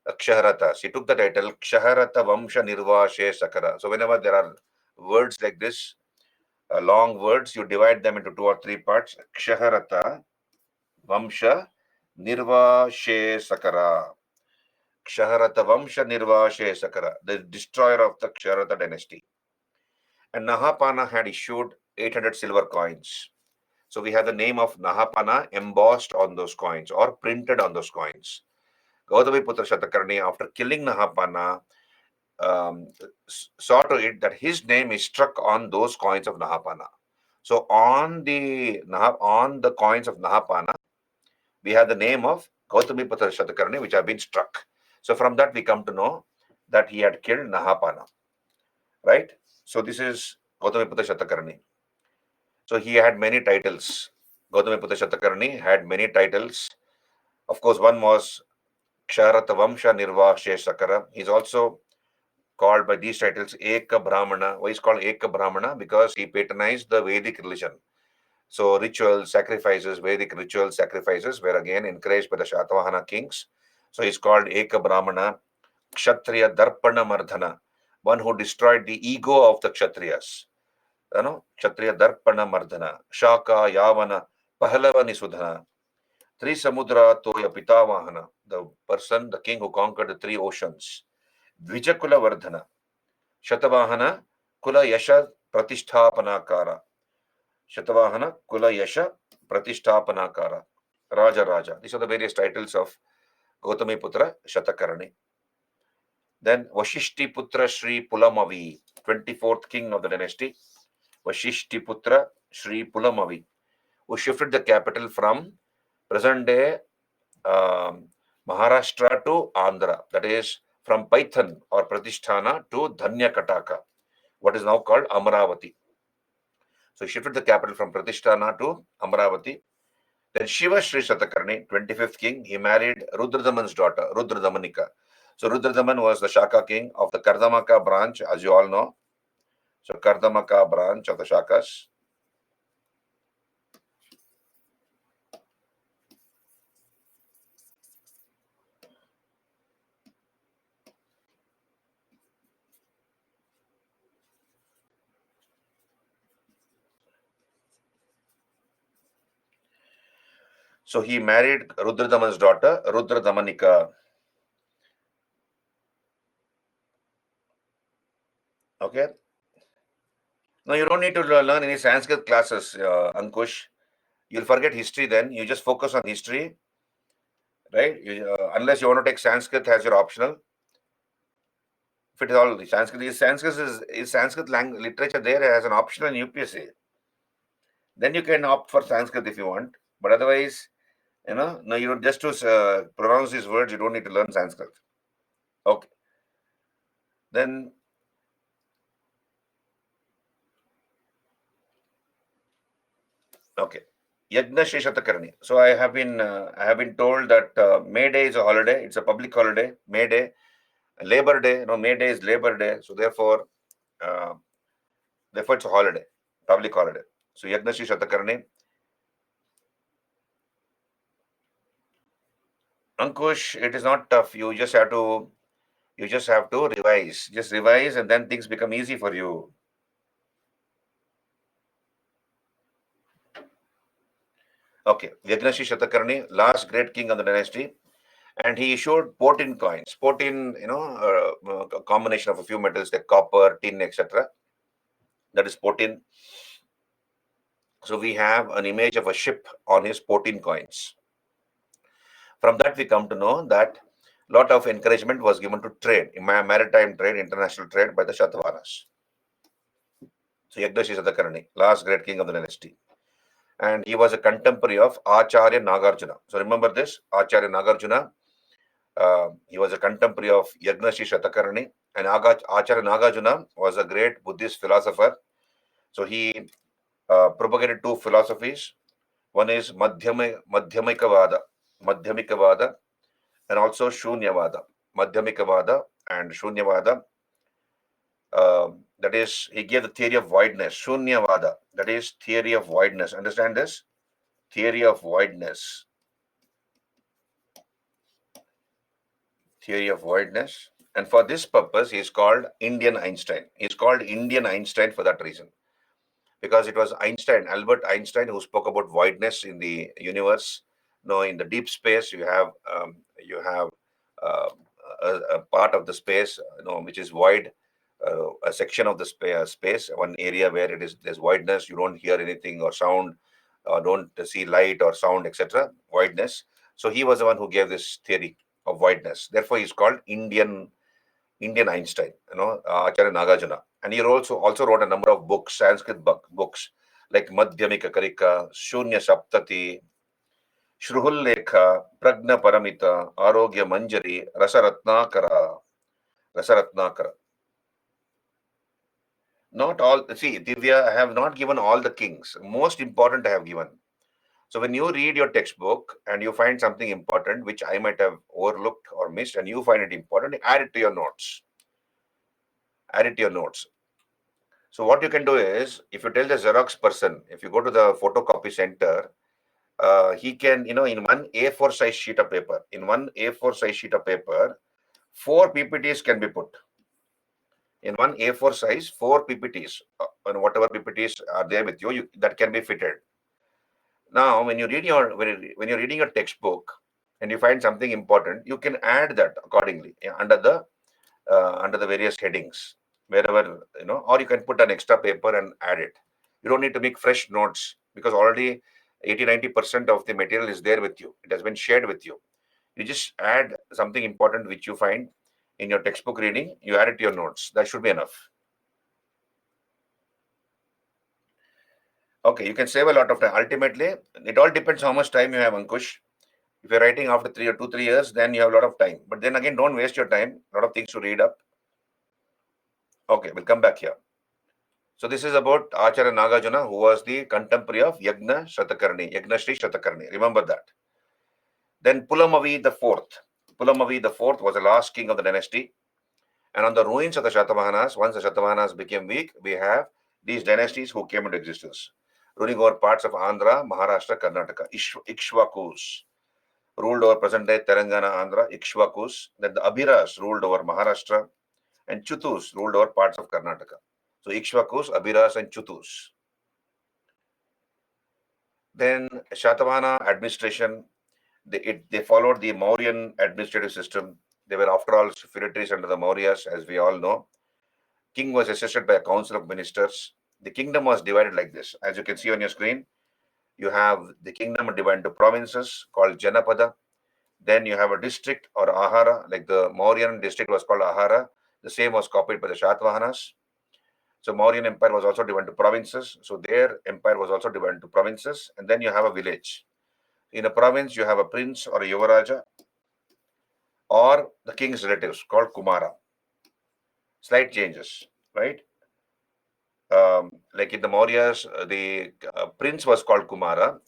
Kshaharatas. He took the title Kshaharata Vamsha Nirvashe Sakara. So whenever there are words like this, long words, you divide them into 2 or 3 parts. Kshaharata Vamsha Nirvashe Sakara. Kshaharata Vamsha Nirvashe Sakara, the destroyer of the Kshaharata dynasty. And Nahapana had issued 800 silver coins. So we have the name of Nahapana embossed on those coins or printed on those coins. Gautamiputra Shatakarni, after killing Nahapana, saw to it that his name is struck on those coins of Nahapana. So on the coins of Nahapana, we have the name of Gautamiputra Shatakarni, which have been struck. So from that we come to know that he had killed Nahapana, right? So this is Gautamiputra Shatakarni. So he had many titles. Gautamiputra Shatakarni had many titles. Of course, one was Ksharata Vamsha Nirvashe Sakara. He's also called by these titles Eka Brahmana. Why is called Eka Brahmana? Because he patronized the Vedic religion. So rituals, sacrifices, Vedic rituals, sacrifices were again encouraged by the Shatavahana kings. So he's called Eka Brahmana, Kshatriya Darpana Mardhana, one who destroyed the ego of the Kshatriyas. Kshatriya Darpana Mardhana, Shaka Yavana, Pahalava Nisudhana, Trisamudra Toya Pitavahana, the person, the king who conquered the 3 oceans, Dvijakula Vardhana, Shatavahana, Kula Yasha Pratishthapanakara, Shatavahana, Kula Yasha Pratishthapanakara, Raja Raja. These are the various titles of Gautamiputra Shatakarni. Then Vashishtiputra Sri Pulamavi, 24th king of the dynasty, Vashishtiputra Sri Pulamavi, who shifted the capital from present-day Maharashtra to Andhra, that is from Paithan or Pratisthana to Dhanyakataka, what is now called Amaravati. So he shifted the capital from Pratisthana to Amaravati. Then Shiva Sri Shatakarni, 25th king, he married Rudradaman's daughter, Rudradamanika. So Rudradaman was the Shaka king of the Kardamaka branch, as you all know. So Kardamaka branch of the Shakas. So he married Rudradaman's daughter, Rudradamanika. Okay. Now you don't need to learn any Sanskrit classes, Ankush. You'll forget history then. You just focus on history, right? Unless you want to take Sanskrit as your optional. If it is all Sanskrit, is Sanskrit language literature there as an optional in UPSC. Then you can opt for Sanskrit if you want. But otherwise, no, you don't just to pronounce these words, you don't need to learn Sanskrit. Okay. Then okay. Yajna Sheshatakarni. So I have been told that May Day is a holiday. It's a public holiday. May Day, Labor Day. No, May Day is Labor Day. So therefore it's a holiday, public holiday. So Yajna Sheshatakarni. Ankush, it is not tough. You just have to revise. Just revise, and then things become easy for you. Okay, Yagnashi Shatakarni, last great king of the dynasty, and he issued 14 coins. 14, a combination of a few metals like copper, tin, etc. That is 14. So we have an image of a ship on his 14 coins. From that, we come to know that lot of encouragement was given to trade, maritime trade, international trade by the Shatavahanas. So Yagnashi Shatakarni, last great king of the dynasty. And he was a contemporary of Acharya Nagarjuna. So remember this, Acharya Nagarjuna, he was a contemporary of Yagnashi Shatakarni, and Acharya Nagarjuna was a great Buddhist philosopher. So he propagated two philosophies. One is Madhyamikavada, and also Shunyavada. Madhyamikavada and Shunyavada, that is, he gave the theory of voidness. Shunyavada, that is theory of voidness. Understand this? Theory of voidness. Theory of voidness. And for this purpose, he is called Indian Einstein. He is called Indian Einstein for that reason. Because it was Einstein, Albert Einstein, who spoke about voidness in the universe. In the deep space, you have uh, a part of the space, which is void, a section of the space, one area where there's voidness. You don't hear anything or sound, don't see light or sound, etc. Voidness. So he was the one who gave this theory of voidness. Therefore, he's called Indian Einstein, Acharya Nagarjuna. And he also wrote a number of books, Sanskrit books, like Madhyamika Karika, Shunya Saptati, Shruhullekha, Pragna Paramita, Arogya Manjari, Rasaratnakara. Not all, see, Divya, I have not given all the kings. Most important I have given. So when you read your textbook and you find something important, which I might have overlooked or missed, and you find it important, add it to your notes. Add it to your notes. So what you can do is, if you tell the Xerox person, if you go to the photocopy center, he can, in one A4 size sheet of paper, four PPTs can be put. In one A4 size, four PPTs, and whatever PPTs are there with you, that can be fitted. Now, when you're reading your textbook and you find something important, you can add that accordingly under the various headings, wherever, or you can put an extra paper and add it. You don't need to make fresh notes because already 80-90% of the material is there with you. It has been shared with you. You just add something important which you find in your textbook reading, you add it to your notes. That should be enough. Okay, you can save a lot of time. Ultimately, it all depends how much time you have, Ankush. If you're writing after 3 years, then you have a lot of time. But then again, don't waste your time. A lot of things to read up. Okay, we'll come back here. So this is about Acharya Nagarjuna, who was the contemporary of Yagna Sri Shatakarni. Remember that. Then Pulamavi the fourth. Pulamavi the fourth was the last king of the dynasty. And on the ruins of the Shatavahanas, once the Shatavahanas became weak, we have these dynasties who came into existence, ruling over parts of Andhra, Maharashtra, Karnataka. Ikshvakus ruled over present-day Telangana, Andhra, Ikshvakus. Then the Abhiras ruled over Maharashtra, and Chutus ruled over parts of Karnataka. So Ikshvakus, Abhiras, and Chutus. Then Shatavahana administration, they followed the Mauryan administrative system. They were, after all, feudatories under the Mauryas, as we all know. King was assisted by a council of ministers. The kingdom was divided like this. As you can see on your screen, you have the kingdom divided into provinces called Janapada. Then you have a district or Ahara, like the Mauryan district was called Ahara. The same was copied by the Shatavahanas. So Mauryan Empire was also divided into provinces. So their empire was also divided into provinces. And then you have a village. In a province, you have a prince or a Yuvaraja or the king's relatives called Kumara. Slight changes, right? Like in the Mauryas, the prince was called Kumara,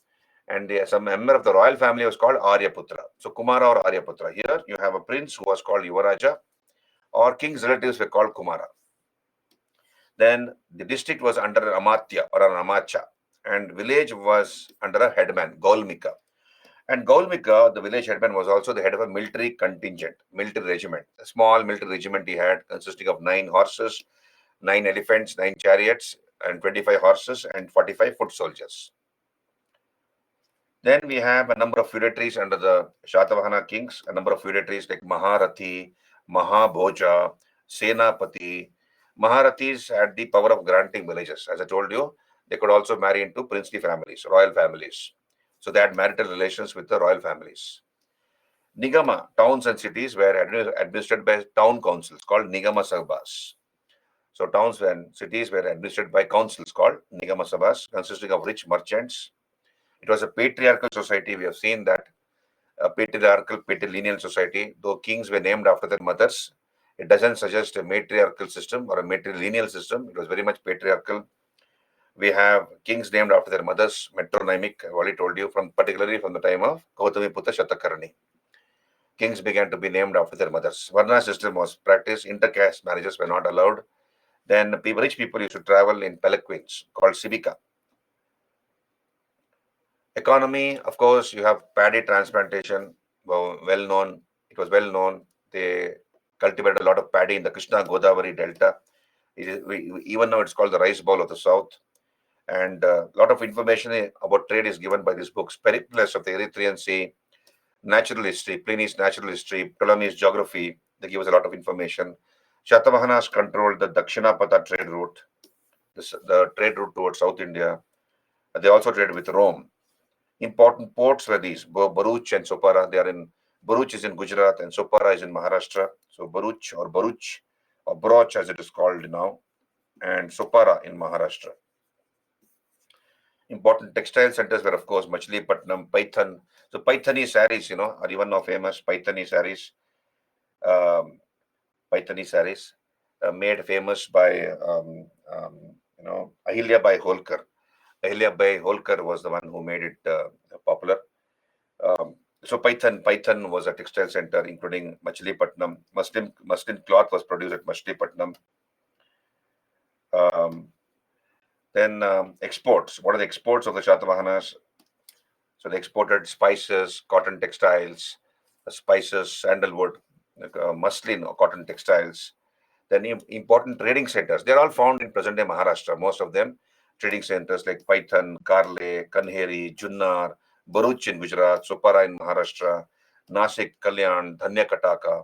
and some member of the royal family was called Aryaputra. So Kumara or Aryaputra. Here you have a prince who was called Yuvaraja, or king's relatives were called Kumara. Then the district was under Amatya or an Amacha, and village was under a headman, Gaulmika. And Gaulmika, the village headman, was also the head of a military contingent, military regiment. A small military regiment he had, consisting of 9 horses, 9 elephants, 9 chariots, and 25 horses, and 45 foot soldiers. Then we have a number of feudatories under the Shatavahana kings, a number of feudatories like Maharathi, Mahabhoja, Senapati. Maharathis had the power of granting villages. As I told you, they could also marry into princely families, royal families. So they had marital relations with the royal families. Nigama, towns and cities were administered by town councils called Nigama Sabhas. So towns and cities were administered by councils called Nigama Sabhas, consisting of rich merchants. It was a patriarchal society. We have seen that a patriarchal, patrilineal society, though kings were named after their mothers. It doesn't suggest a matriarchal system or a matrilineal system. It was very much patriarchal. We have kings named after their mothers, metronymic, I've already told you, from particularly from the time of Gautami Putta Shatakarni. Kings began to be named after their mothers. Varna system was practiced. Intercaste marriages were not allowed. Then rich people used to travel in palanquins called civica. Economy, of course, you have paddy transplantation, well known. It was well known. They cultivated a lot of paddy in the Krishna Godavari Delta. Even now, it's called the rice bowl of the south. And a lot of information about trade is given by these books. Periplus of the Erythraean Sea, natural history, Pliny's natural history, Ptolemy's geography. They give us a lot of information. Shatavahanas controlled the Dakshinapatha trade route, the trade route towards South India. They also traded with Rome. Important ports were these: Bharuch and Sopara. They are in Bharuch is in Gujarat and Sopara is in Maharashtra. So Bharuch or Broch as it is called now, and Sopara in Maharashtra. Important textile centers were, of course, Machilipatnam, Python. So Pythani saris, are even now famous. Um, Pythani saris, made famous by Ahilya Bai Holkar. Ahilya Bai Holkar was the one who made it popular. Um, so Python was a textile center, including Machilipatnam. Muslin cloth was produced at Machilipatnam. Um, then exports. What are the exports of the Shatavahanas? So they exported spices, cotton textiles, spices, sandalwood, muslin or cotton textiles. Then important trading centers. They're all found in present-day Maharashtra. Most of them trading centers like Python, Karle, Kanheri, Junnar, Bharuch in Gujarat, Sopara in Maharashtra, Nasik, Kalyan, Dhanyakataka,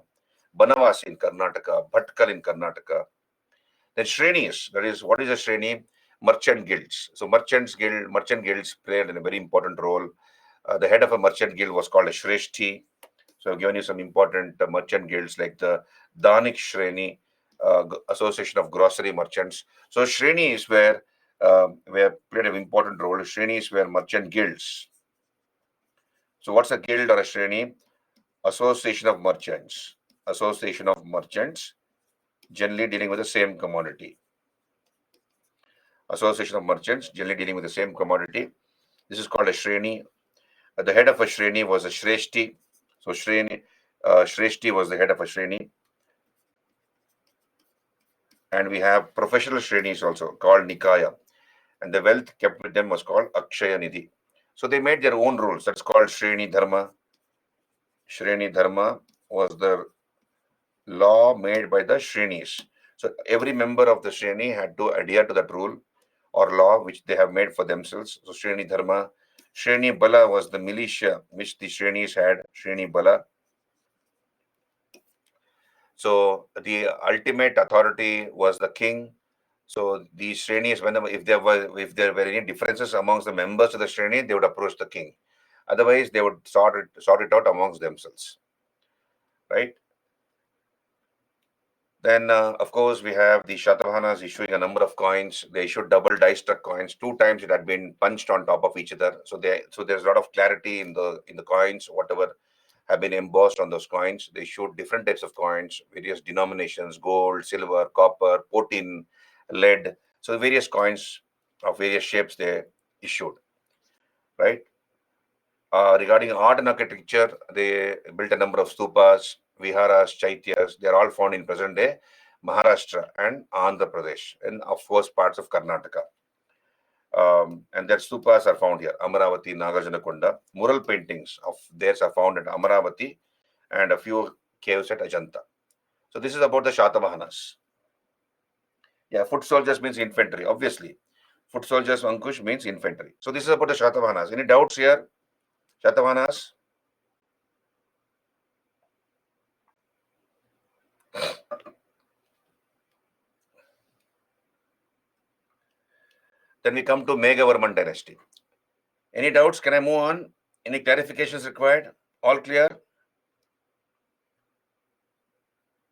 Banavasi in Karnataka, Bhatkal in Karnataka. Then Shrenis, that is, what is a Shreni? Merchant guilds. So merchant guilds played a very important role. The head of a merchant guild was called a Shreshti. So I've given you some important merchant guilds like the Danik Shreni, Association of Grocery Merchants. So Shreni is where played an important role. Shreni is where merchant guilds. So what's a guild or a Shreni? Association of merchants. Association of merchants, generally dealing with the same commodity. Association of merchants, generally dealing with the same commodity. This is called a Shreni. The head of a Shreni was a Shreshti. So Shreshti was the head of a Shreni. And we have professional Shrenis also called Nikaya. And the wealth kept with them was called Akshaya Nidhi. So they made their own rules. That's called Shreni Dharma. Shreni Dharma was the law made by the Shrenis. So every member of the Shreni had to adhere to that rule or law which they have made for themselves. So Shreni Dharma. Shreni Bala was the militia which the Shrenis had. Shreni Bala. So the ultimate authority was the king. So these Shrenis, whenever if there were any differences amongst the members of the Shreni, they would approach the king. Otherwise, they would sort it out amongst themselves, right? Then, of course, we have the Shatavahanas issuing a number of coins. They issued double die-struck coins. Two times it had been punched on top of each other. So there's a lot of clarity in the coins. Whatever have been embossed on those coins. They issued different types of coins, various denominations: gold, silver, copper, potin, lead. So various coins of various shapes they issued, right? Regarding art and architecture, they built a number of stupas, viharas, chaityas. They are all found in present day Maharashtra and Andhra Pradesh, and of course parts of Karnataka. And their stupas are found here: Amaravati, Nagarjunakonda. Mural paintings of theirs are found at Amaravati and a few caves at Ajanta. So this is about the Shatavahanas. Yeah, foot soldiers means infantry, obviously. Foot soldiers, Ankush, means infantry. So this is about the Shatavahanas. Any doubts here? Shatavahanas. Then we come to Meghavarman dynasty. Any doubts? Can I move on? Any clarifications required? All clear?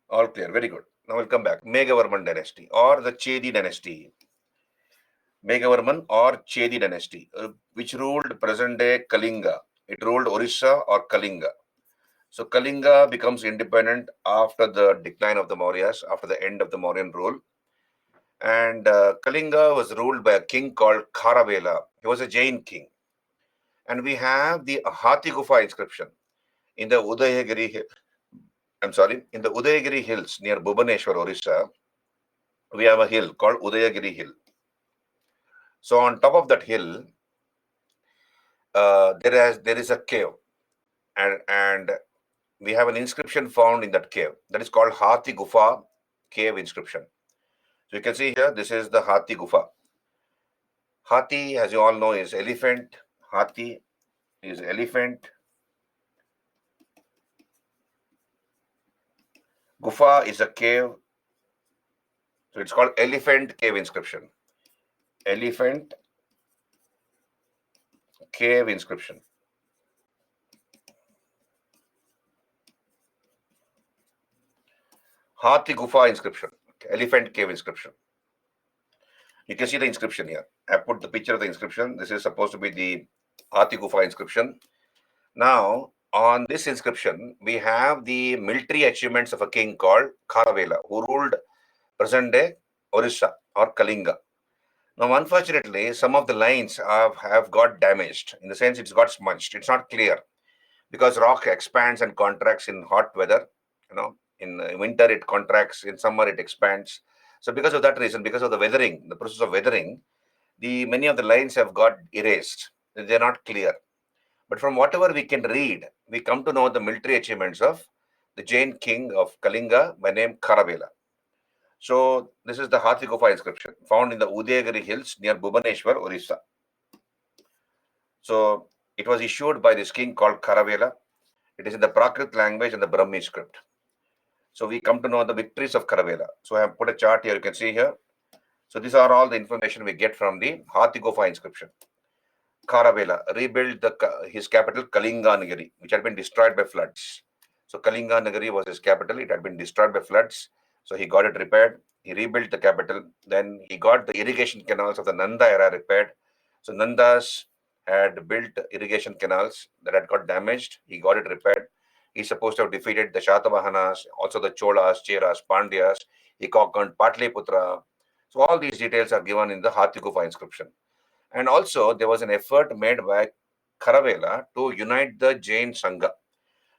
All clear. Very good. Now we'll come back. Meghavarman dynasty or the Chedi dynasty. Meghavarman or Chedi dynasty, which ruled present-day Kalinga. It ruled Orissa or Kalinga. So Kalinga becomes independent after the decline of the Mauryas, after the end of the Mauryan rule. And Kalinga was ruled by a king called Kharavela. He was a Jain king. And we have the Hathi Gufa inscription in the Udayagiri, in the Udayagiri hills near Bhubaneswar, Orissa. We have a hill called Udayagiri Hill. So on top of that hill, there is a cave, and we have an inscription found in that cave that is called Hathi Gufa cave inscription. So you can see here, this is the Hathi Gufa. Hathi, as you all know, is elephant. Hathi is elephant. Gufa is a cave. So it's called elephant cave inscription. Elephant cave inscription. Hathi Gufa inscription. Elephant cave inscription. You can see the inscription here. I put the picture of the inscription. This is supposed to be the Hathi Gufa inscription. Now, on this inscription, we have the military achievements of a king called Kharavela, who ruled present-day Orissa or Kalinga. Now, unfortunately, some of the lines have got damaged. In the sense, it's got smudged. It's not clear because rock expands and contracts in hot weather. In winter it contracts, in summer it expands. So because of that reason, because of the weathering, the process of weathering, many of the lines have got erased. They're not clear. But from whatever we can read, we come to know the military achievements of the Jain king of Kalinga by name Kharavela. So this is the Hathi Gufa inscription found in the Udayagiri hills near Bhubaneswar, Orissa. So it was issued by this king called Kharavela. It is in the Prakrit language and the Brahmi script. So we come to know the victories of Kharavela. So I have put a chart here, you can see here. So these are all the information we get from the Hathi Gufa inscription. Kharavela rebuilt his capital Kalinga Nagari, which had been destroyed by floods. So Kalinga Nagari was his capital. It had been destroyed by floods. So he got it repaired. He rebuilt the capital. Then he got the irrigation canals of the Nanda era repaired. So Nandas had built irrigation canals that had got damaged. He got it repaired. He's supposed to have defeated the Shatavahanas, also the Cholas, Cheras, Pandyas. He conquered Patliputra. So all these details are given in the Hathi Gufa inscription. And also, there was an effort made by Kharavela to unite the Jain Sangha.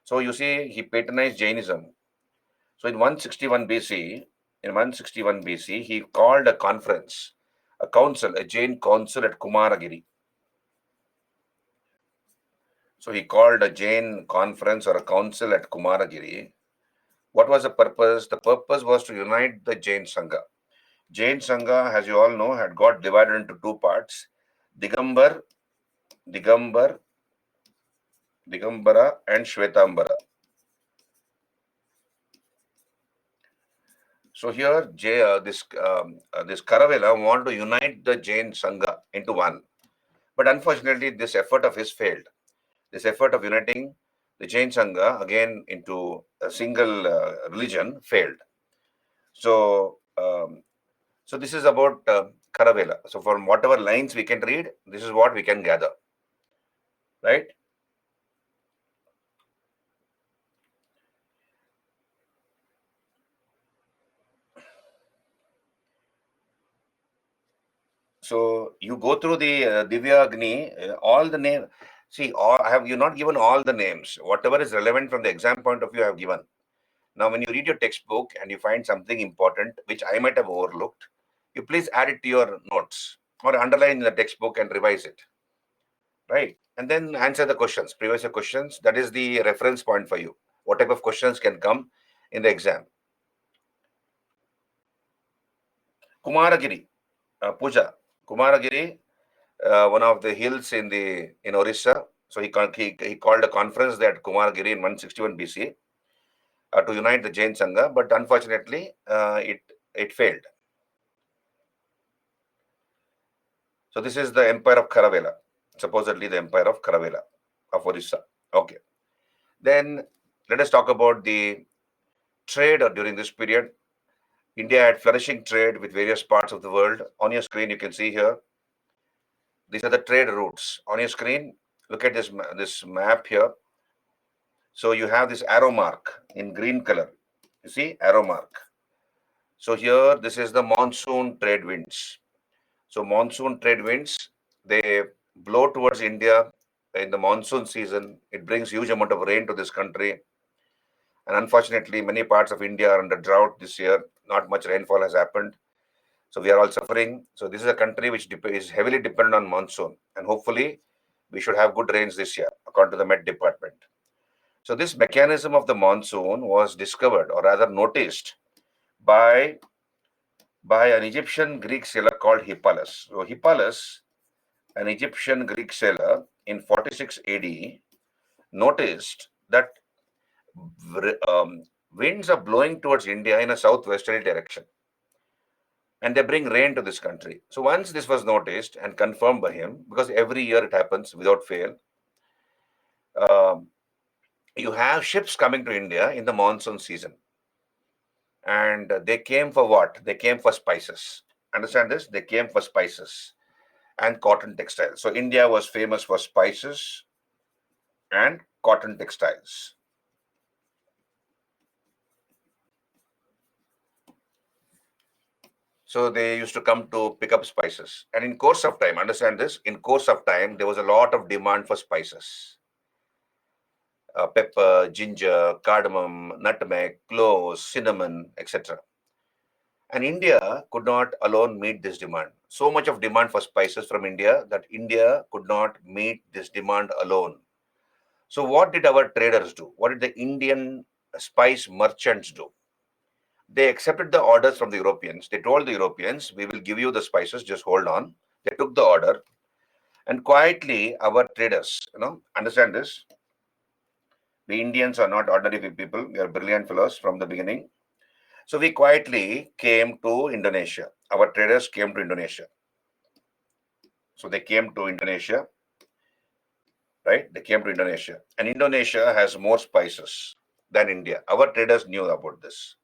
So you see, he patronized Jainism. So in 161 BC, he called a conference, a council, a Jain council at Kumaragiri. So he called a Jain conference or a council at Kumaragiri. What was the purpose? The purpose was to unite the Jain Sangha. Jain Sangha, as you all know, had got divided into two parts, Digambara and Shvetambara. So here, this Kharavela wanted to unite the Jain Sangha into one. But unfortunately, this effort of his failed. This effort of uniting the Jain Sangha again into a single religion failed. So, so this is about Kharavela. So from whatever lines we can read, this is what we can gather. Right? So you go through the Divya Agni, all the name. See, I have you not given all the names. Whatever is relevant from the exam point of view, I have given. Now, when you read your textbook and you find something important which I might have overlooked, you please add it to your notes or underline in the textbook and revise it. Right? And then answer the questions, previous year questions. That is the reference point for you. What type of questions can come in the exam? Kumaragiri, Puja. Kumaragiri, one of the hills in Orissa. So he called a conference there at Kumaragiri in 161 BC to unite the Jain Sangha, but unfortunately it failed. So this is the empire of Kharavela, supposedly the empire of Kharavela of Orissa. Okay. Then let us talk about the trade during this period. India had flourishing trade with various parts of the world. On your screen, you can see here, these are the trade routes. On your screen, look at this map here. So you have this arrow mark in green color. You see, arrow mark. So here, this is the monsoon trade winds. So monsoon trade winds, they blow towards India in the monsoon season. It brings huge amount of rain to this country. And unfortunately, many parts of India are under drought this year. Not much rainfall has happened. So we are all suffering. So this is a country which is heavily dependent on monsoon. And hopefully, we should have good rains this year, according to the Met Department. So this mechanism of the monsoon was discovered, or rather noticed, by an Egyptian Greek sailor called Hippalus. So Hippalus, an Egyptian Greek sailor in 46 AD, noticed that winds are blowing towards India in a southwesterly direction, and they bring rain to this country. So once this was noticed and confirmed by him, because every year it happens without fail, you have ships coming to India in the monsoon season. And they came for what? They came for spices. Understand this? They came for spices and cotton textiles. So India was famous for spices and cotton textiles. So they used to come to pick up spices. And in course of time, understand this, in course of time, there was a lot of demand for spices. Pepper, ginger, cardamom, nutmeg, cloves, cinnamon, etc. And India could not alone meet this demand. So much of demand for spices from India that India could not meet this demand alone. So what did our traders do? What did the Indian spice merchants do? They accepted the orders from the Europeans. They told the Europeans, we will give you the spices, just hold on. They took the order, and quietly our traders, understand this. The Indians are not ordinary people. We are brilliant fellows from the beginning. So we quietly came to Indonesia. Our traders came to Indonesia. So they came to Indonesia, right? They came to Indonesia. And Indonesia has more spices than India. Our traders knew about this.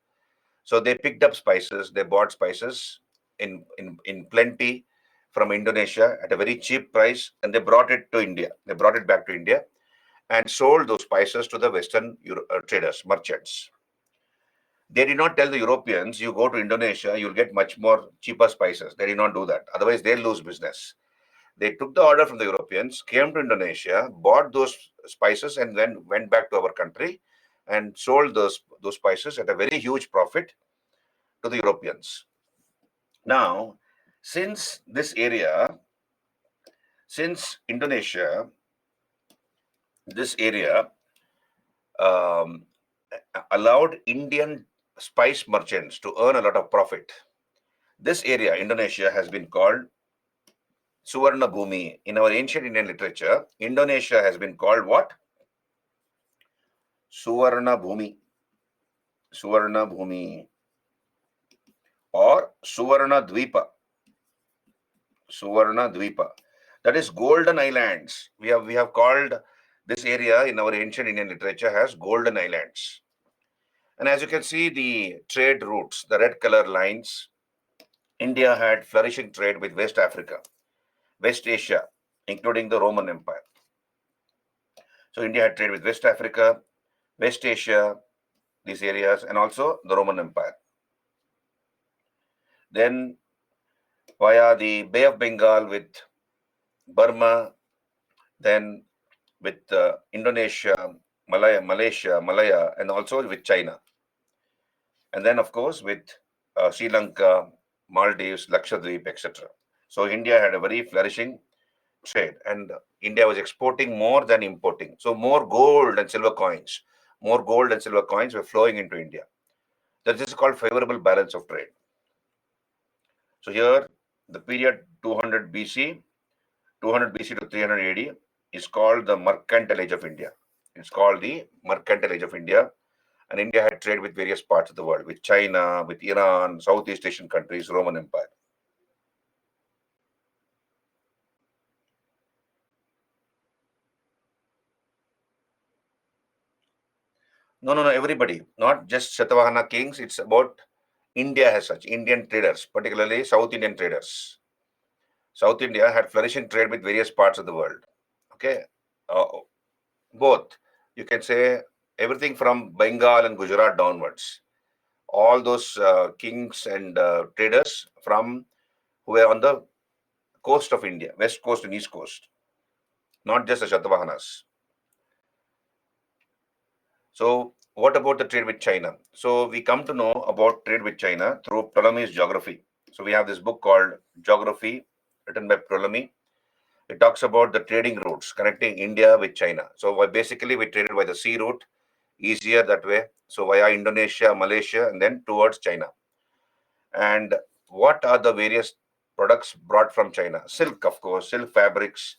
So they picked up spices, they bought spices in plenty from Indonesia at a very cheap price, and they brought it to India. They brought it back to India and sold those spices to the Western traders, merchants. They did not tell the Europeans, you go to Indonesia, you'll get much more cheaper spices. They did not do that. Otherwise, they'll lose business. They took the order from the Europeans, came to Indonesia, bought those spices, and then went back to our country and sold those spices at a very huge profit to the Europeans. Now, since Indonesia, this area um, allowed Indian spice merchants to earn a lot of profit. This area, Indonesia, has been called Suvarna Bhumi. In our ancient Indian literature, Indonesia has been called what? Suvarna Bhumi. Suvarna Bhumi. Or Suvarna Dvipa. Suvarna Dvipa. That is Golden Islands. We have called this area in our ancient Indian literature as Golden Islands. And as you can see, the trade routes, the red color lines, India had flourishing trade with West Africa, West Asia, including the Roman Empire. So India had trade with West Africa, West Asia, these areas, and also the Roman Empire. Then via the Bay of Bengal with Burma, then with Indonesia, Malaya, and also with China. And then, of course, with Sri Lanka, Maldives, Lakshadweep, etc. So India had a very flourishing trade, and India was exporting more than importing. So more gold and silver coins were flowing into India. That is called favorable balance of trade. So here, the period 200 BC to 300 AD, is called the Mercantile Age of India. It's called the Mercantile Age of India. And India had trade with various parts of the world, with China, with Iran, Southeast Asian countries, Roman Empire. No, no, no, everybody, not just Shatavahana kings. It's about India as such, Indian traders, particularly South Indian traders. South India had flourishing trade with various parts of the world. Okay, uh, both. You can say everything from Bengal and Gujarat downwards. All those kings and traders from who were on the coast of India, west coast and east coast, not just the Shatavahanas. So, what about the trade with China? So, we come to know about trade with China through Ptolemy's geography. So, we have this book called Geography, written by Ptolemy. It talks about the trading routes connecting India with China. So, basically, we traded by the sea route, easier that way. So, via Indonesia, Malaysia, and then towards China. And what are the various products brought from China? Silk, of course, silk fabrics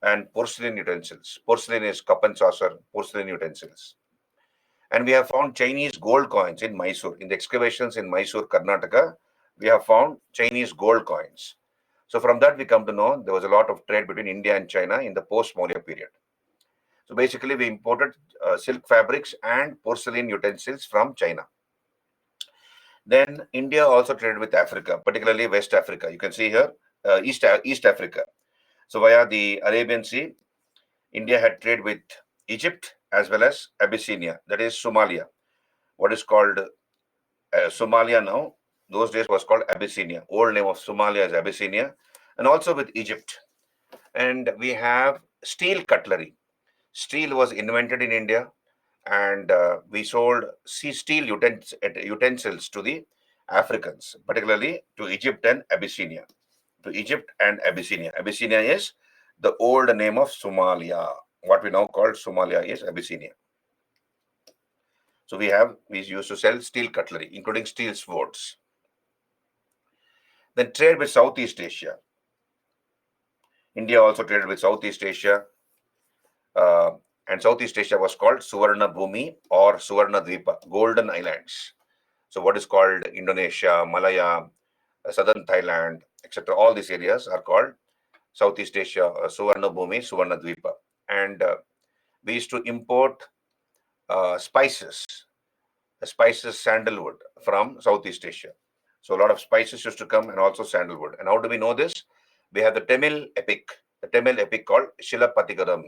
and porcelain utensils. Porcelain is cup and saucer, porcelain utensils. And we have found Chinese gold coins in Mysore. In the excavations in Mysore, Karnataka, we have found Chinese gold coins. So from that, we come to know there was a lot of trade between India and China in the post-Maurya period. So basically, we imported silk fabrics and porcelain utensils from China. Then India also traded with Africa, particularly West Africa. You can see here, East Africa. So via the Arabian Sea, India had trade with Egypt as well as Abyssinia, that is Somalia. What is called Somalia now, those days was called Abyssinia. Old name of Somalia is Abyssinia, and also with Egypt. And we have steel cutlery. Steel was invented in India, and we sold steel utensils to the Africans, particularly to Egypt and Abyssinia. To Egypt and Abyssinia. Abyssinia is the old name of Somalia. What we now call Somalia is Abyssinia. So we used to sell steel cutlery, including steel swords. Then trade with Southeast Asia. India also traded with Southeast Asia. And Southeast Asia was called Suvarna Bhumi or Suvarna Dvipa, Golden Islands. So what is called Indonesia, Malaya, Southern Thailand, etc. All these areas are called Southeast Asia, Suvarna Bhumi, Suvarna Dvipa. And we used to import spices, sandalwood from Southeast Asia. So a lot of spices used to come and also sandalwood. And how do we know this? We have the Tamil epic called Shilapatikaram.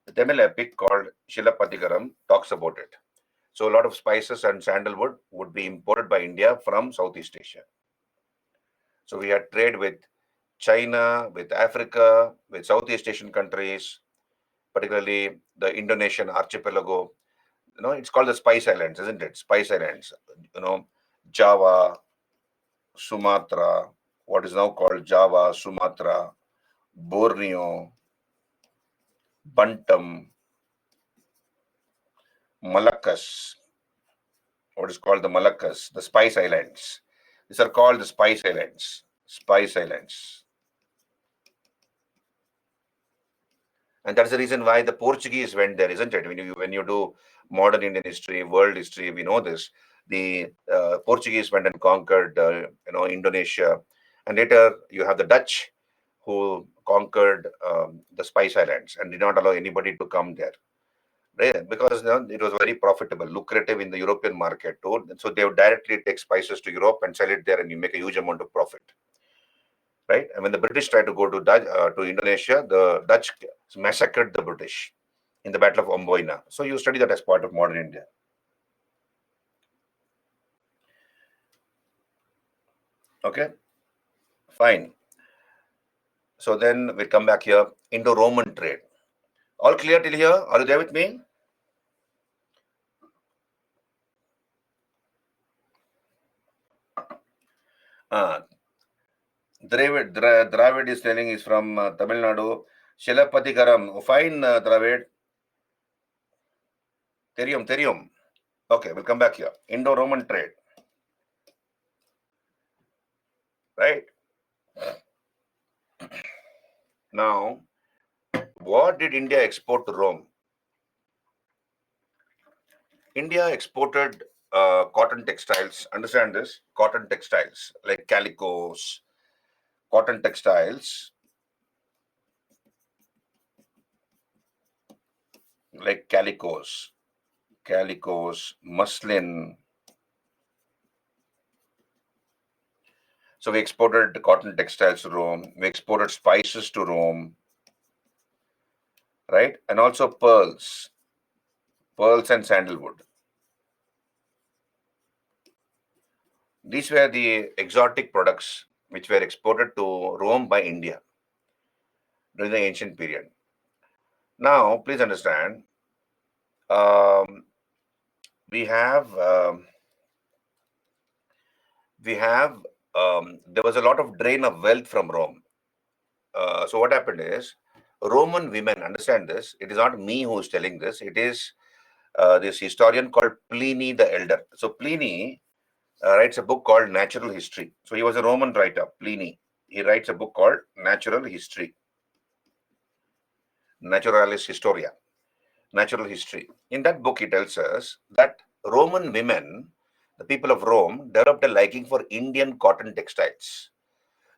The Tamil epic called Shilapatikaram talks about it. So a lot of spices and sandalwood would be imported by India from Southeast Asia. So we had trade with China, with Africa, with Southeast Asian countries, particularly the Indonesian archipelago. It's called the Spice Islands, isn't it? Spice Islands. Java, Sumatra, what is now called Java, Sumatra, Borneo, Bantam, Malaccas, what is called the Malaccas, the Spice Islands. These are called the Spice Islands. Spice Islands. And that's the reason why the Portuguese went there, isn't it? When you do modern Indian history, world history, we know this. The Portuguese went and conquered, Indonesia, and later you have the Dutch who conquered the Spice Islands and did not allow anybody to come there, right? Because it was very profitable, lucrative in the European market too. So they would directly take spices to Europe and sell it there, and you make a huge amount of profit, right? And when the British tried to go to Indonesia, the Dutch massacred the British in the Battle of Amboina. So you study that as part of modern India. Okay, fine. So then we come back here into Roman trade. All clear till here? Are you there with me? Uh, Dravid is telling is from Tamil Nadu. Shilapatikaram. Oh, fine, Dravid. Terium. Okay, we'll come back here. Indo-Roman trade. Right? Now, What did India export to Rome? India exported cotton textiles. Understand this? Cotton textiles like calicos, cotton textiles like calicos, muslin. So we exported cotton textiles to Rome. We exported spices to Rome, right? And also pearls and sandalwood. These were the exotic products which were exported to Rome by India during the ancient period. Now, please understand, um, we have we have there was a lot of drain of wealth from Rome. So what happened is Roman women, understand this. It is not me who is telling this. It is this historian called Pliny the Elder. So Pliny writes a book called Natural History. So he was a Roman writer, Pliny. He writes a book called Natural History, Naturalis Historia, Natural History. In that book, he tells us that Roman women, the people of Rome, developed a liking for Indian cotton textiles.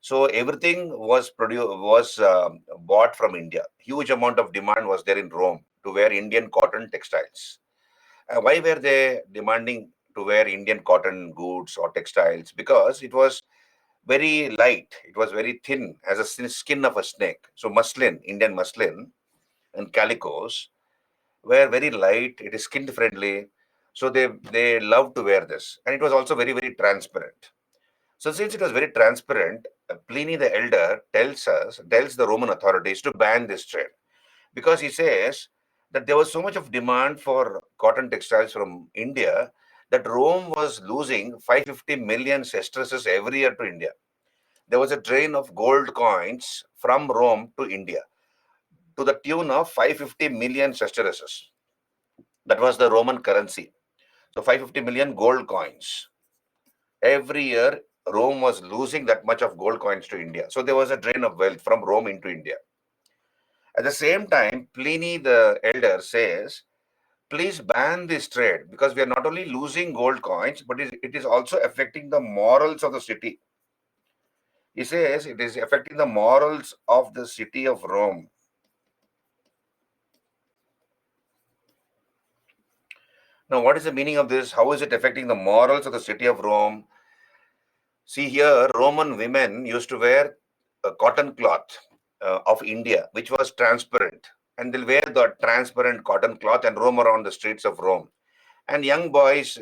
So everything was bought from India. Huge amount of demand was there in Rome to wear Indian cotton textiles. Why were they demanding to wear Indian cotton goods or textiles? Because it was very light, it was very thin, as a skin of a snake. So muslin, Indian muslin and calicos were very light, it is skin friendly. So they loved to wear this. And it was also very, very transparent. So since it was very transparent, Pliny the Elder tells the Roman authorities to ban this trade because he says that there was so much of demand for cotton textiles from India that Rome was losing 550 million sesterces every year to India. There was a drain of gold coins from Rome to India to the tune of 550 million sesterces. That was the Roman currency. So 550 million gold coins. Every year, Rome was losing that much of gold coins to India. So there was a drain of wealth from Rome into India. At the same time, Pliny the Elder says, please ban this trade because we are not only losing gold coins, but it is also affecting the morals of the city. He says it is affecting the morals of the city of Rome. Now, what is the meaning of this? How is it affecting the morals of the city of Rome? See here, Roman women used to wear a cotton cloth of India, which was transparent. And they'll wear the transparent cotton cloth and roam around the streets of Rome. And young boys,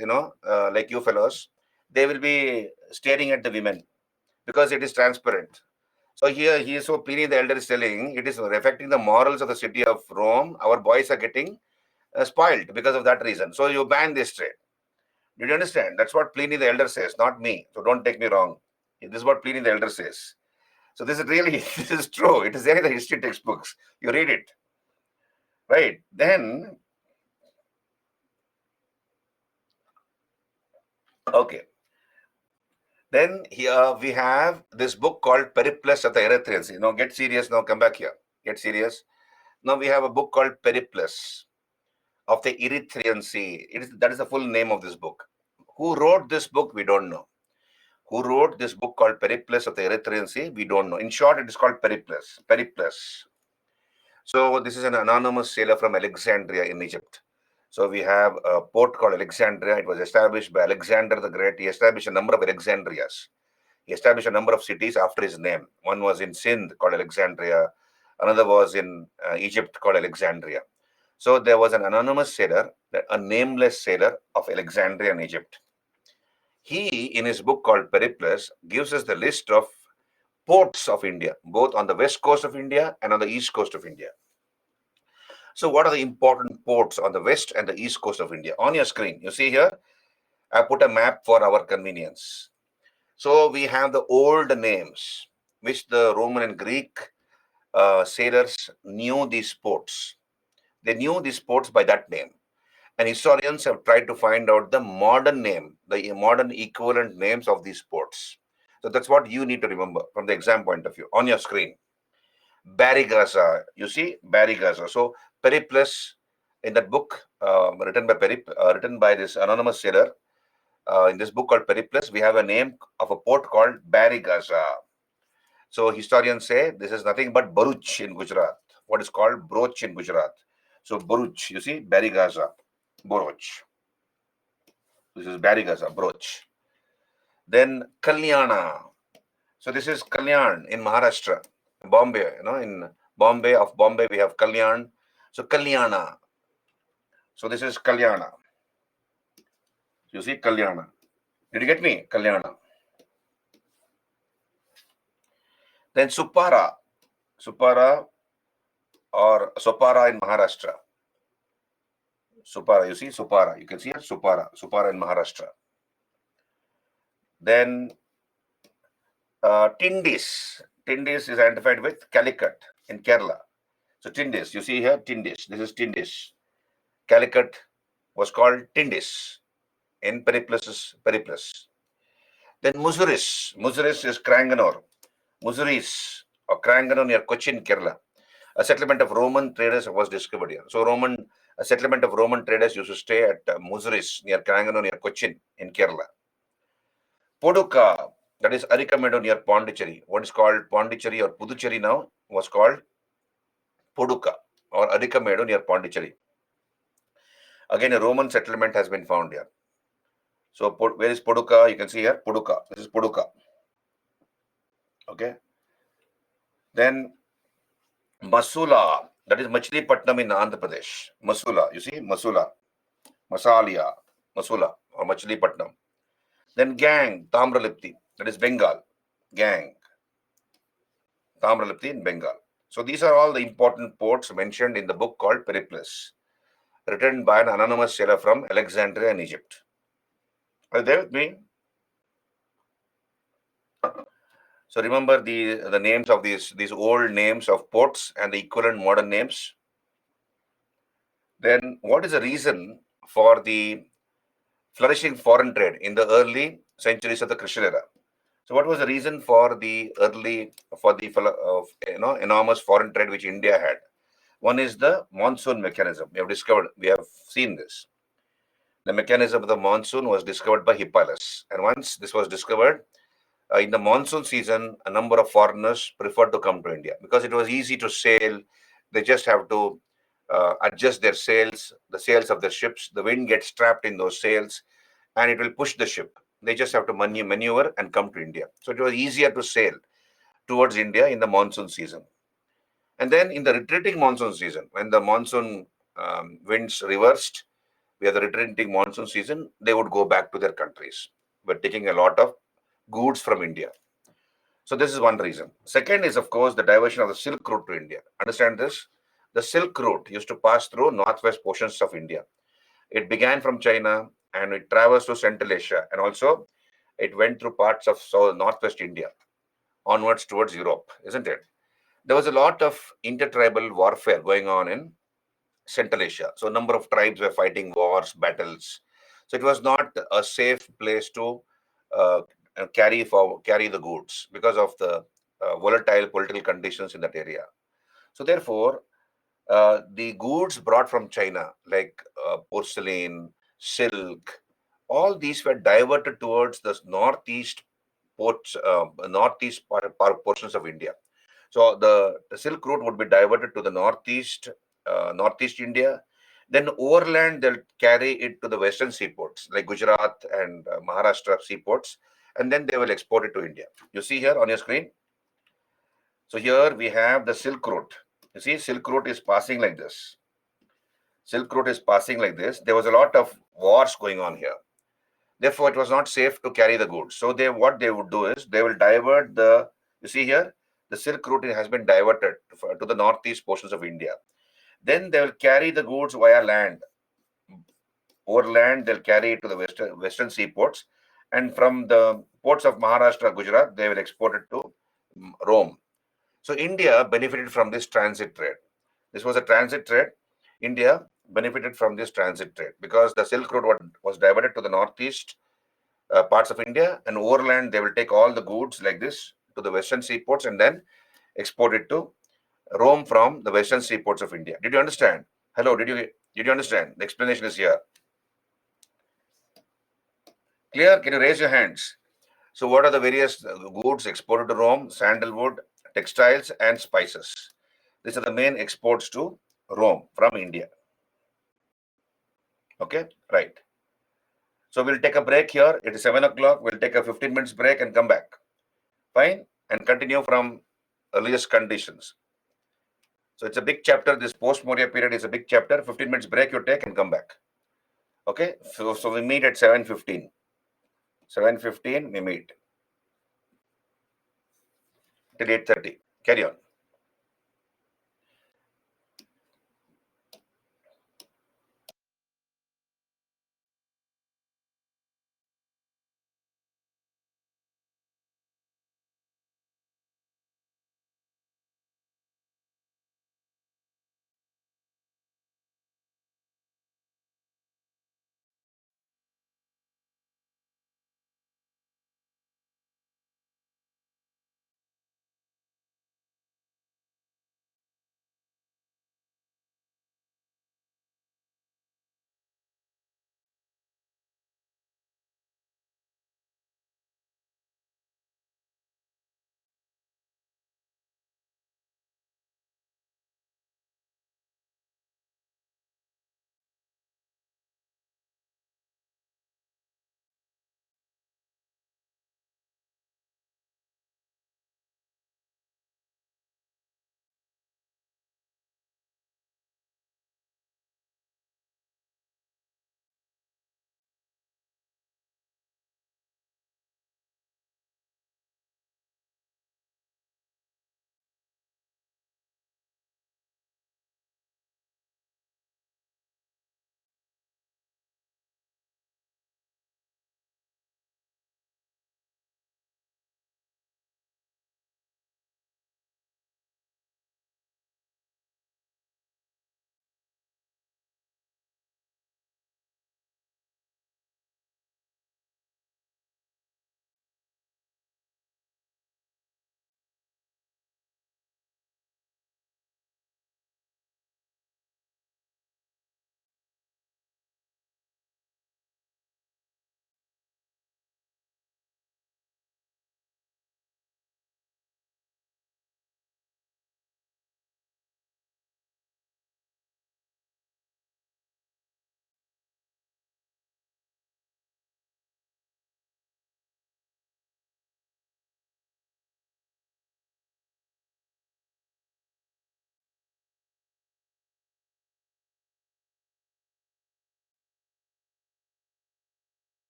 like you fellows, they will be staring at the women because it is transparent. So here, so Pliny the Elder is telling it is affecting the morals of the city of Rome. Our boys are getting spoiled because of that reason. So you ban this trade. Did you understand? That's what Pliny the Elder says, not me. So don't take me wrong. This is what Pliny the Elder says. So this is really, this is true. It is there in the history textbooks. You read it, right? Then, okay. Then here we have this book called Periplus of the Erythraeans. Get serious now. Come back here. Get serious. Now we have a book called Periplus of the Erythraean Sea. That is the full name of this book. Who wrote this book? We don't know. Who wrote this book called Periplus of the Erythraean Sea? We don't know. In short, it is called Periplus. Periplus. So this is an anonymous sailor from Alexandria in Egypt. So we have a port called Alexandria. It was established by Alexander the Great. He established a number of Alexandrias. He established a number of cities after his name. One was in Sindh called Alexandria. Another was in Egypt called Alexandria. So there was an anonymous sailor, a nameless sailor of Alexandria in Egypt. He, in his book called Periplus, gives us the list of ports of India, both on the west coast of India and on the east coast of India. So what are the important ports on the west and the east coast of India? On your screen, you see here, I put a map for our convenience. So we have the old names, which the Roman and Greek sailors knew these ports. They knew these ports by that name. And historians have tried to find out the modern name, the modern equivalent names of these ports. So that's what you need to remember from the exam point of view on your screen. Barigasa. You see, Barigasa. So Periplus in that book written by this anonymous sailor. In this book called Periplus, we have a name of a port called Barigasa. So historians say this is nothing but Bharuch in Gujarat. What is called Broch in Gujarat. So Bharuch, you see, Barigasa, Boroch. This is Barigasa, Broch. Then Kalyana. So this is Kalyan in Maharashtra, Bombay. In Bombay, we have Kalyan. So Kalyana. So this is Kalyana. You see Kalyana. Did you get me? Kalyana. Then Supara. Supara or Sopara in Maharashtra. Supara, you see Supara. You can see it, Supara. Supara in Maharashtra. Then Tindis. Tindis is identified with Calicut in Kerala. So Tindis, you see here Tindis. This is Tindis. Calicut was called Tindis in Periplus. Then Musuris. Musuris is Cranganore. Musuris or Cranganore near Cochin, Kerala. A settlement of Roman traders was discovered here. So a settlement of Roman traders used to stay at Musuris near Cranganore near Cochin in Kerala. Poduka, that is Arikamedu near Pondicherry. What is called Pondicherry or Puducherry now was called Poduka or Arikamedu near Pondicherry. Again, a Roman settlement has been found here. So where is Poduka? You can see here Poduka. This is Poduka. Okay. Then Masula, that is Machilipatnam in Andhra Pradesh. Masula, you see Masula, Masalia, Masula or Machilipatnam. Then Gang, Tamralipti, that is Bengal. Gang, Tamralipti in Bengal. So these are all the important ports mentioned in the book called Periplus, written by an anonymous sailor from Alexandria in Egypt. Are you there with me? So remember the names of these old names of ports and the equivalent modern names. Then what is the reason for the flourishing foreign trade in the early centuries of the Christian era? So what was the reason for the enormous foreign trade which India had? One is the monsoon mechanism. We have seen this. The mechanism of the monsoon was discovered by Hippalus. And once this was discovered, in the monsoon season, a number of foreigners preferred to come to India because it was easy to sail. They just have to adjust their sails, the sails of the ships. The wind gets trapped in those sails and it will push the ship. They just have to maneuver and come to India. So it was easier to sail towards India in the monsoon season. And then in the retreating monsoon season, when the monsoon winds reversed, we have the retreating monsoon season, they would go back to their countries. We're taking a lot of goods from India. So this is one reason. Second is, of course, the diversion of the Silk Route to India. Understand this? The Silk Route used to pass through northwest portions of India. It began from China and it traversed to Central Asia, and also it went through parts of northwest India onwards towards Europe, isn't it? There was a lot of intertribal warfare going on in Central Asia. So a number of tribes were fighting wars, battles. So it was not a safe place to uh, carry the goods because of the volatile political conditions in that area. So therefore, the goods brought from China, like porcelain, silk, all these were diverted towards the northeast portions of India. So the Silk Route would be diverted to the northeast India. Then overland, they'll carry it to the western seaports like Gujarat and Maharashtra seaports, and then they will export it to India. You see here on your screen. So here we have the Silk Route. You see, Silk Route is passing like this. Silk Route is passing like this. There was a lot of wars going on here. Therefore, it was not safe to carry the goods. So what they would do is they will divert you see here, the Silk Route has been diverted to the northeast portions of India. Then they will carry the goods via land. Over land, they'll carry it to the western seaports. And from the ports of Maharashtra, Gujarat, they will export it to Rome. So India benefited from this transit trade. This was a transit trade. India benefited from this transit trade because the Silk Road was diverted to the northeast parts of India, and overland they will take all the goods like this to the western seaports and then export it to Rome from the western seaports of India. Did you understand? Hello, did you understand? The explanation is here. Clear? Can you raise your hands? So, what are the various goods exported to Rome? Sandalwood, textiles, and spices. These are the main exports to Rome from India. Okay, right. So, we'll take a break here. It is 7 o'clock. We'll take a 15 minutes break and come back. Fine? And continue from earliest conditions. So, it's a big chapter. This post-Maurya period is a big chapter. 15 minutes break you take and come back. Okay, so we meet at 7:15. 7:15 we meet till 8:30. Carry on.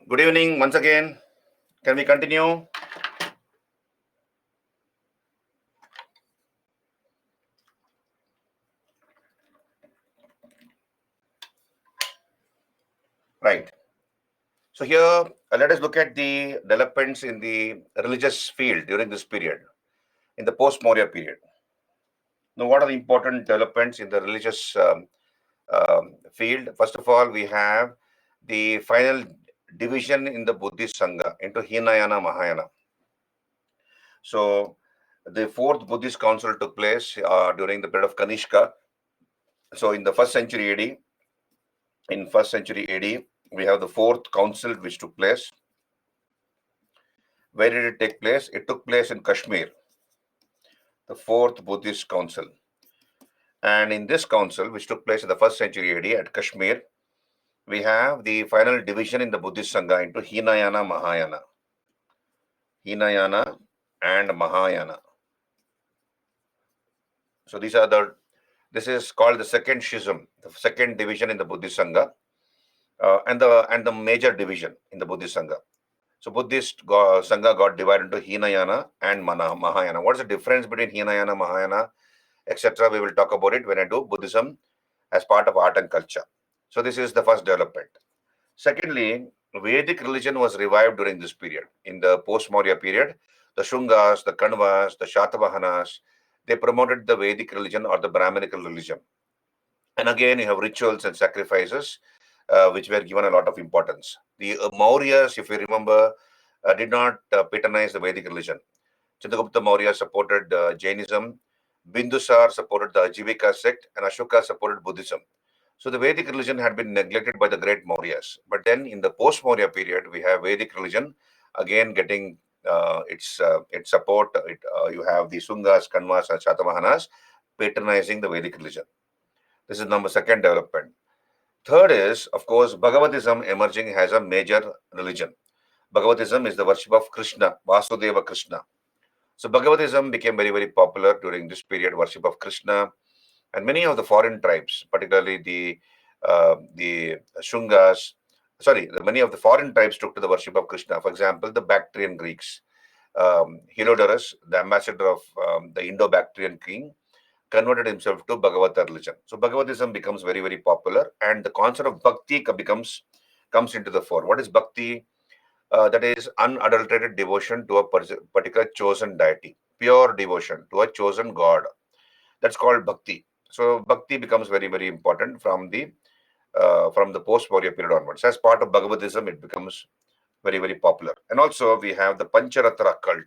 Good evening once again. Can we continue? Right. So here, let us look at the developments in the religious field during this period, in the post-Maurya period. Now, what are the important developments in the religious field? First of all, we have the final division in the Buddhist Sangha into Hinayana, Mahayana. So, the fourth Buddhist council took place during the period of Kanishka. So, in the first century AD, we have the fourth council which took place. Where did it take place? It took place in Kashmir, the fourth Buddhist council. And in this council, which took place in the first century AD at Kashmir, we have the final division in the Buddhist Sangha into Hinayana, Mahayana. Hinayana and Mahayana. So this is called the second schism, the second division in the Buddhist Sangha, and the major division in the Buddhist Sangha. So Buddhist Sangha got divided into Hinayana and Mahayana. What is the difference between Hinayana, Mahayana, etc.? We will talk about it when I do Buddhism as part of art and culture. So this is the first development. Secondly, Vedic religion was revived during this period. In the post-Maurya period, the Shungas, the Kanvas, the Shatavahanas, they promoted the Vedic religion or the Brahminical religion. And again, you have rituals and sacrifices, which were given a lot of importance. The Mauryas, if you remember, did not patronize the Vedic religion. Chandragupta Maurya supported Jainism, Bindusar supported the Ajivika sect, and Ashoka supported Buddhism. So the Vedic religion had been neglected by the great Mauryas. But then in the post-Maurya period, we have Vedic religion again getting its support. You have the Sungas, Kanvas, and Shatavahanas patronizing the Vedic religion. This is number second development. Third is, of course, Bhagavatism emerging as a major religion. Bhagavatism is the worship of Krishna, Vasudeva Krishna. So Bhagavatism became very, very popular during this period, worship of Krishna, and many of the foreign tribes, particularly the Shungas, many of the foreign tribes took to the worship of Krishna. For example, the Bactrian Greeks, Heliodorus, the ambassador of the Indo-Bactrian king, converted himself to Bhagavata religion. So Bhagavatism becomes very, very popular, and the concept of bhakti comes into the fore. What is bhakti? That is unadulterated devotion to a particular chosen deity, pure devotion to a chosen god. That's called bhakti. So bhakti becomes very, very important from the post-Maurya period onwards. As part of Bhagavatism, it becomes very, very popular. And also we have the Pancharatra cult.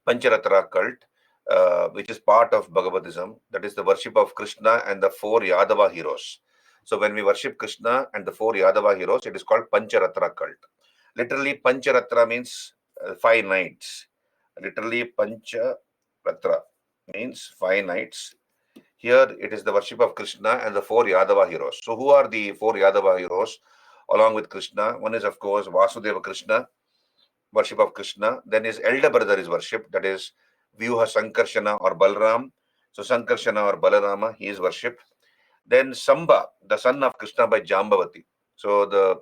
Pancharatra cult, which is part of Bhagavatism, that is the worship of Krishna and the four Yadava heroes. So when we worship Krishna and the four Yadava heroes, it is called Pancharatra cult. Literally, Pancharatra means 5 nights. Literally, Pancharatra means 5 nights. Here, it is the worship of Krishna and the four Yadava heroes. So, who are the four Yadava heroes along with Krishna? One is, of course, Vasudeva Krishna, worship of Krishna. Then his elder brother is worshipped, that is Vyuha Sankarshana or Balram. So, Sankarshana or Balarama, he is worshipped. Then Samba, the son of Krishna by Jambavati. So, the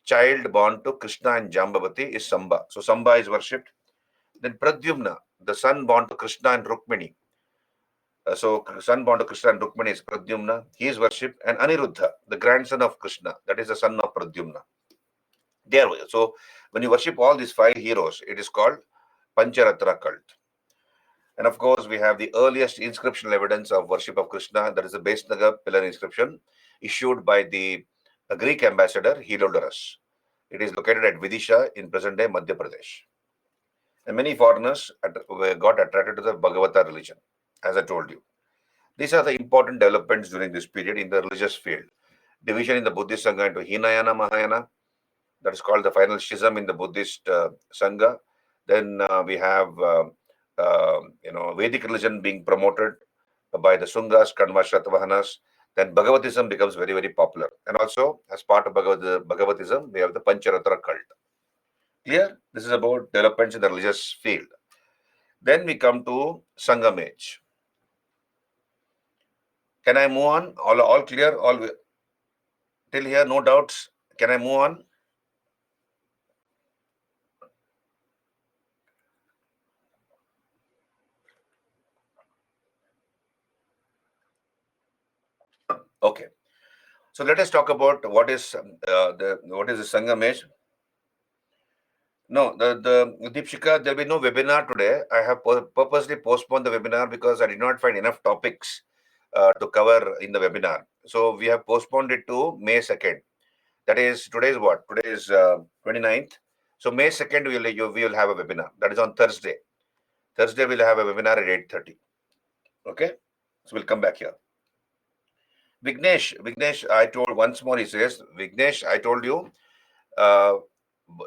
child born to Krishna and Jambavati is Samba. So Samba is worshipped. Then Pradyumna, the son born to Krishna and Rukmini. So son born to Krishna and Rukmini is Pradyumna. He is worshipped. And Aniruddha, the grandson of Krishna, that is the son of Pradyumna. There, so when you worship all these 5 heroes, it is called Pancharatra cult. And of course, we have the earliest inscriptional evidence of worship of Krishna, that is the Besnagar pillar inscription issued by the Greek ambassador Heliodorus. It is located at Vidisha in present-day Madhya Pradesh. And many foreigners got attracted to the Bhagavata religion, as I told you. These are the important developments during this period in the religious field. Division in the Buddhist Sangha into Hinayana, Mahayana, that is called the final schism in the Buddhist Sangha. Then we have, Vedic religion being promoted by the Sungas, Kanvas, Shatavahanas. Then Bhagavatism becomes very, very popular. And also, as part of Bhagavatism, we have the Pancharatra cult. Clear? This is about developments in the religious field. Then we come to Sangam age. Can I move on? All clear? All till here, no doubts. Can I move on? So let us talk about what is the Sangam age. No, the Deepshika, there will be no webinar today. I have purposely postponed the webinar because I did not find enough topics to cover in the webinar. So we have postponed it to May 2nd. That is, today is what? Today is 29th. So May 2nd, we will have a webinar. That is on Thursday. Thursday, we'll have a webinar at 8:30. Okay? So we'll come back here. Vignesh, I told once more, he says, Vignesh, I told you, uh,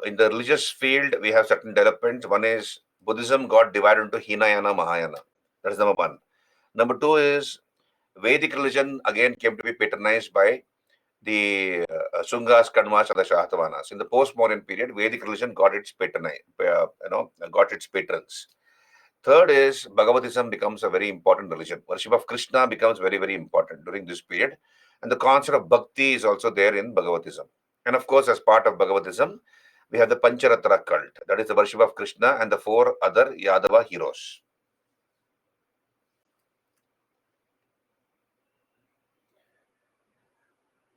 in the religious field, we have certain developments. One is Buddhism got divided into Hinayana, Mahayana. That is number one. Number two is Vedic religion again came to be patronized by the Sungas, Kadmas, and the Shahtavanas. In the post-modern period, Vedic religion got its got its patrons. Third is Bhagavatism becomes a very important religion. Worship of Krishna becomes very, very important during this period. And the concept of bhakti is also there in Bhagavatism. And of course, as part of Bhagavatism, we have the Pancharatra cult. That is the worship of Krishna and the four other Yadava heroes.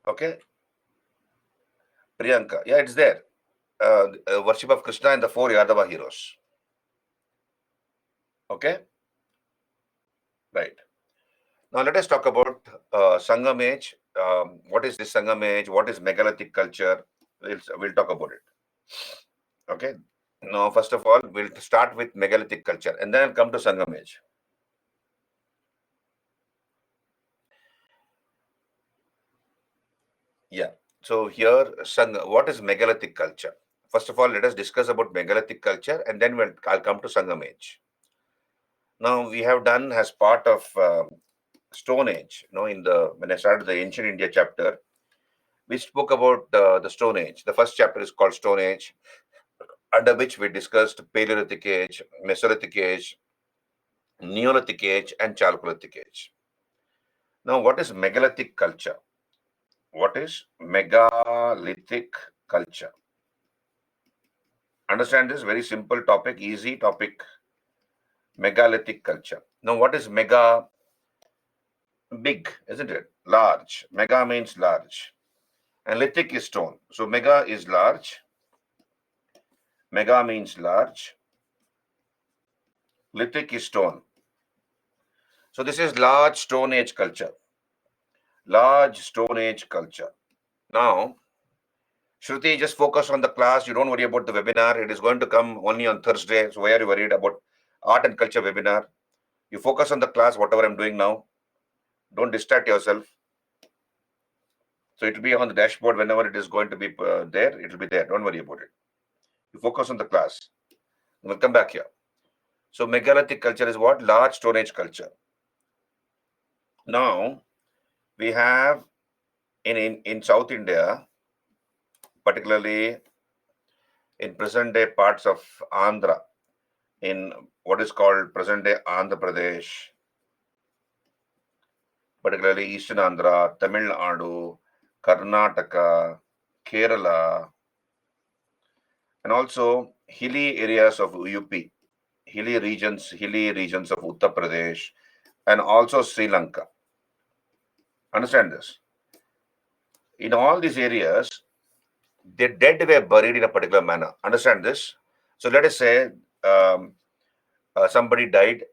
Okay? Priyanka. Yeah, it's there. Worship of Krishna and the four Yadava heroes. Okay? Right. Now let us talk about Sangam age. What is this Sangam age? What is megalithic culture? We'll talk about it. Okay. Now, first of all, we'll start with megalithic culture and then I'll come to Sangam age. Yeah. So here, what is megalithic culture? First of all, let us discuss about megalithic culture and then I'll come to Sangam age. Now, we have done as part of Stone Age, when I started the Ancient India chapter, we spoke about the Stone Age. The first chapter is called Stone Age, under which we discussed Paleolithic Age, Mesolithic Age, Neolithic Age, and Chalcolithic Age. Now, what is megalithic culture? What is megalithic culture? Understand this very simple topic, easy topic. Megalithic culture. Now, what is mega? Big, isn't it? Large. Mega means large. And lithic is stone. So, mega is large. Mega means large. Lithic is stone. So, this is large Stone Age culture. Large Stone Age culture. Now, Shruti, just focus on the class. You don't worry about the webinar. It is going to come only on Thursday. So why are you worried about art and culture webinar? You focus on the class, whatever I'm doing now. Don't distract yourself. So it will be on the dashboard whenever it is going to be there. It will be there. Don't worry about it. You focus on the class. We'll come back here. So megalithic culture is what? Large Stone Age culture. Now, we have in South India, particularly in present day parts of Andhra, in what is called present day Andhra Pradesh, particularly Eastern Andhra, Tamil Nadu, Karnataka, Kerala, and also hilly areas of UP, hilly regions of Uttar Pradesh, and also Sri Lanka. Understand this? In all these areas, the dead were buried in a particular manner. Understand this? So let us say somebody died.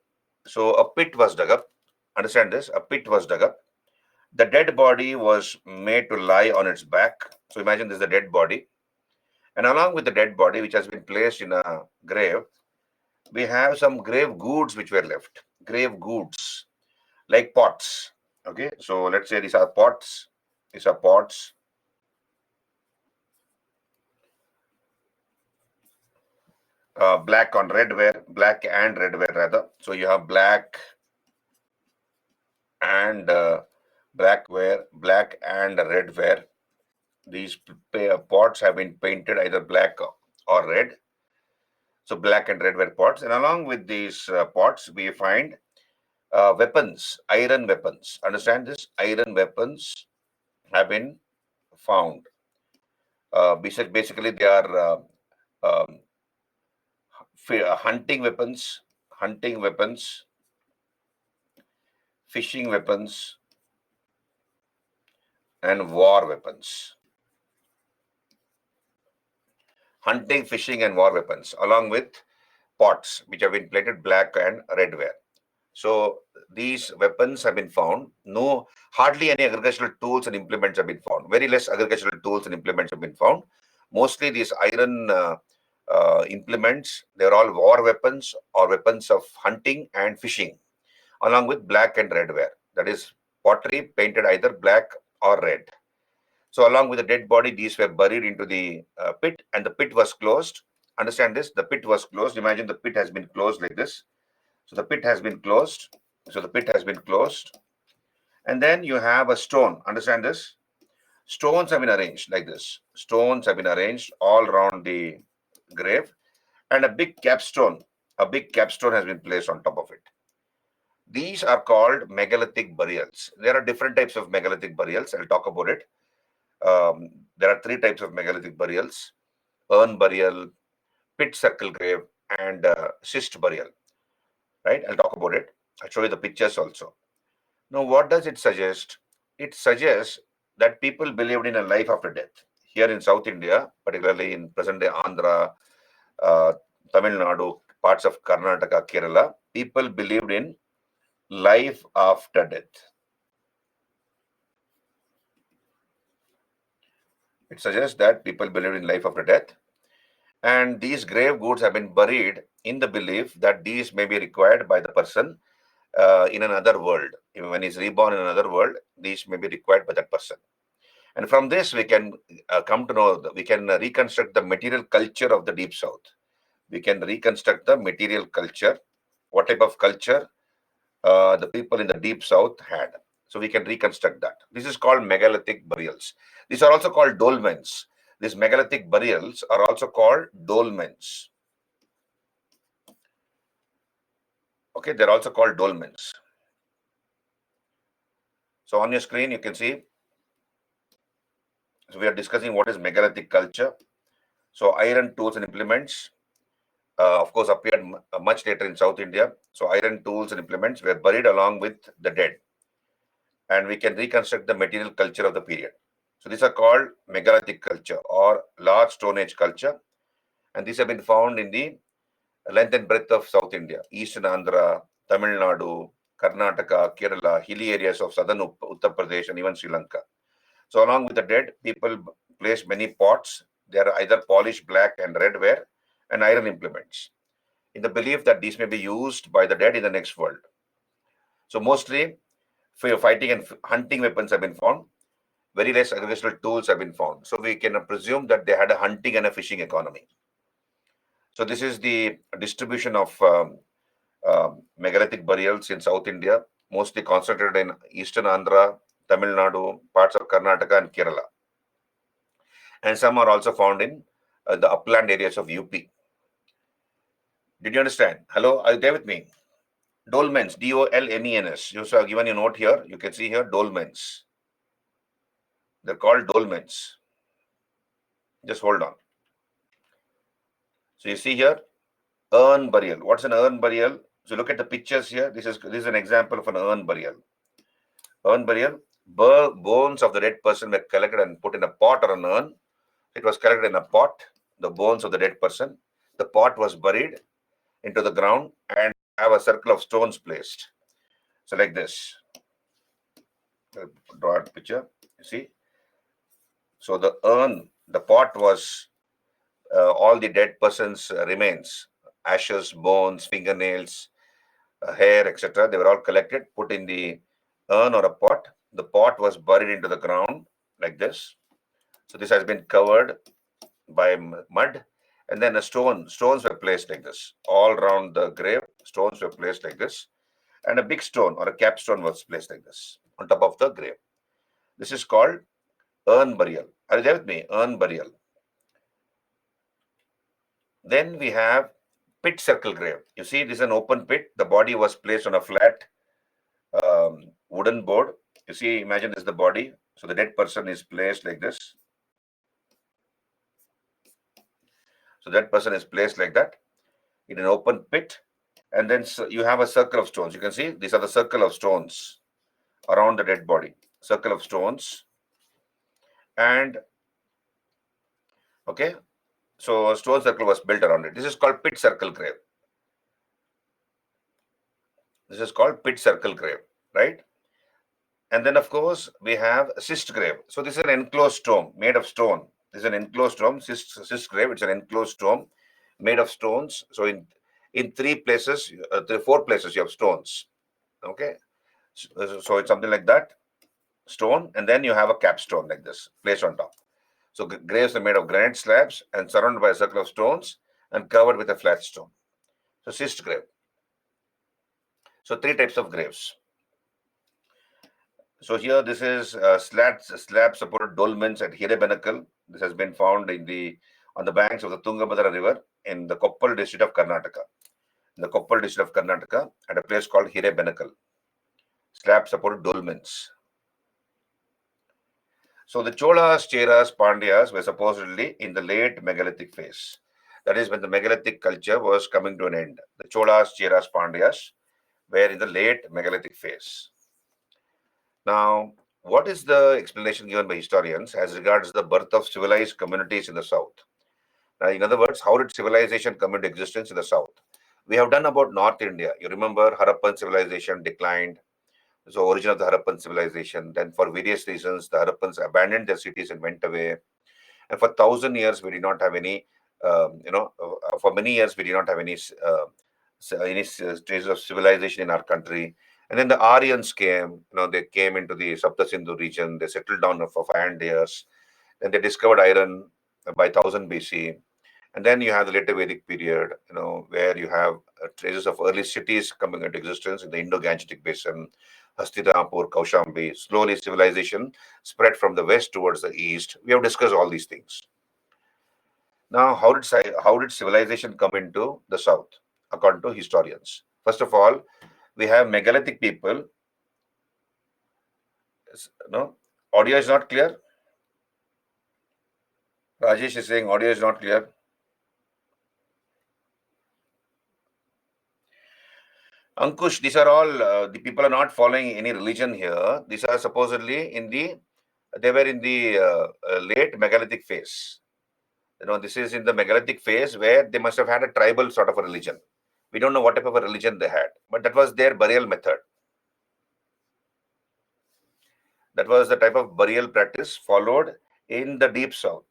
So a pit was dug up. Understand this? A pit was dug up. The dead body was made to lie on its back. So imagine this is the dead body. And along with the dead body, which has been placed in a grave, we have some grave goods which were left. Grave goods, like pots. Okay, so let's say these are pots. These are pots. Black on red ware, black and red ware rather. So you have black and black ware, black and red ware. These pots have been painted either black or red. So black and red were pots. And along with these pots, we find weapons, iron weapons. Understand this? Iron weapons have been found. Basically, they are um, hunting weapons, fishing weapons, and war weapons. Hunting, fishing, and war weapons, along with pots, which have been plated black and red ware. So these weapons have been found. No, hardly any agricultural tools and implements have been found. Very less agricultural tools and implements have been found. Mostly these iron implements, they're all war weapons or weapons of hunting and fishing, along with black and red ware. That is pottery painted either black or red. So along with the dead body, these were buried into the pit, and the pit was closed. Understand this? The pit was closed. Imagine the pit has been closed like this. So the pit has been closed. So the pit has been closed. And then you have a stone. Understand this? Stones have been arranged like this. Stones have been arranged all around the grave. And a big capstone has been placed on top of it. These are called megalithic burials. There are different types of megalithic burials. I'll talk about it. There are three types of megalithic burials: urn burial, pit circle grave, and schist burial. Right? I'll talk about it. I'll show you the pictures also. Now, what does it suggest? It suggests that people believed in a life after death. Here in South India, particularly in present-day Andhra, uh, Tamil Nadu, parts of Karnataka, Kerala, people believed in life after death. It suggests that people believed in life after death. And these grave goods have been buried in the belief that these may be required by the person in another world. Even when he's reborn in another world, these may be required by that person. And from this, we can come to know, we can reconstruct the material culture of the Deep South. We can reconstruct the material culture, what type of culture the people in the Deep South had. So we can reconstruct that. This is called megalithic burials. These are also called dolmens. These megalithic burials are also called dolmens. Okay, they're also called dolmens. So on your screen, you can see, so we are discussing what is megalithic culture. So iron tools and implements, of course, appeared much later in South India. So iron tools and implements were buried along with the dead. And we can reconstruct the material culture of the period. So these are called megalithic culture or large Stone Age culture. And these have been found in the length and breadth of South India, Eastern Andhra, Tamil Nadu, Karnataka, Kerala, hilly areas of southern Uttar Pradesh, and even Sri Lanka. So along with the dead, people placed many pots. They are either polished black and red ware and iron implements, in the belief that these may be used by the dead in the next world. So mostly fighting and hunting weapons have been found. Very less agricultural tools have been found. So we can presume that they had a hunting and a fishing economy. So this is the distribution of megalithic burials in South India, mostly concentrated in Eastern Andhra, Tamil Nadu, parts of Karnataka and Kerala. And some are also found in the upland areas of UP. Did you understand? Hello, are you there with me? Dolmens, D-O-L-M-E-N-S. You have given a note here. You can see here dolmens. They're called dolmens. Just hold on. So you see here, urn burial. What's an urn burial? So look at the pictures here. This is an example of an urn burial. Urn burial, bones of the dead person were collected and put in a pot or an urn. It was collected in a pot, the bones of the dead person. The pot was buried into the ground and have a circle of stones placed. So like this. Draw a picture. You see. So the urn, the pot was all the dead person's remains, ashes, bones, fingernails, hair, etc. They were all collected, put in the urn or a pot. The pot was buried into the ground like this. So this has been covered by mud, and then stones were placed like this. All around the grave, stones were placed like this, and a big stone or a capstone was placed like this on top of the grave. This is called urn burial. Are you there with me? Urn burial. Then we have pit circle grave. You see, this is an open pit. The body was placed on a flat wooden board. You see, imagine this is the body. So the dead person is placed like this. So that person is placed like that in an open pit. And then you have a circle of stones. You can see these are the circle of stones around the dead body. Circle of stones. And okay, so a stone circle was built around it. This is called pit circle grave. This is called pit circle grave, right? And then, of course, we have a cyst grave. So this is an enclosed tomb made of stone. This is an enclosed tomb, cyst grave. It's an enclosed tomb made of stones. So in three places, four places, you have stones. Okay, so it's something like that, stone, and then you have a capstone like this placed on top. So graves are made of granite slabs and surrounded by a circle of stones and covered with a flat stone. So cyst grave. So three types of graves. So here this is slab supported dolmens at Hirebenakal. This has been found on the banks of the Tungabhadra river in the Koppal district of Karnataka. In the Koppal district of Karnataka at a place called Hirebenakal. Slab supported dolmens. So the Cholas, Cheras, Pandyas were supposedly in the late megalithic phase. That is when the megalithic culture was coming to an end. The Cholas, Cheras, Pandyas were in the late megalithic phase. Now, what is the explanation given by historians as regards the birth of civilized communities in the south? In other words, how did civilization come into existence in the south? We have done about North India. You remember Harappan civilization declined. So origin of the Harappan civilization. Then for various reasons, the Harappans abandoned their cities and went away. And for 1,000 years, we did not have any, for many years, we did not have any traces of civilization in our country. And then the Aryans came, they came into the Sapta Sindhu region. They settled down for 500 years. Then they discovered iron by 1000 BC. And then you have the later Vedic period, where you have traces of early cities coming into existence in the Indo-Gangetic basin, Hastinapur, Kaushambi. Slowly, civilization spread from the west towards the east. We have discussed all these things. Now, how did civilization come into the south, according to historians? First of all, we have megalithic people. No, audio is not clear. Rajesh is saying audio is not clear. Ankush, these are all the people are not following any religion here. These are supposedly they were in the late megalithic phase. This is in the megalithic phase where they must have had a tribal sort of a religion. We don't know what type of a religion they had, but that was their burial method. That was the type of burial practice followed in the deep south.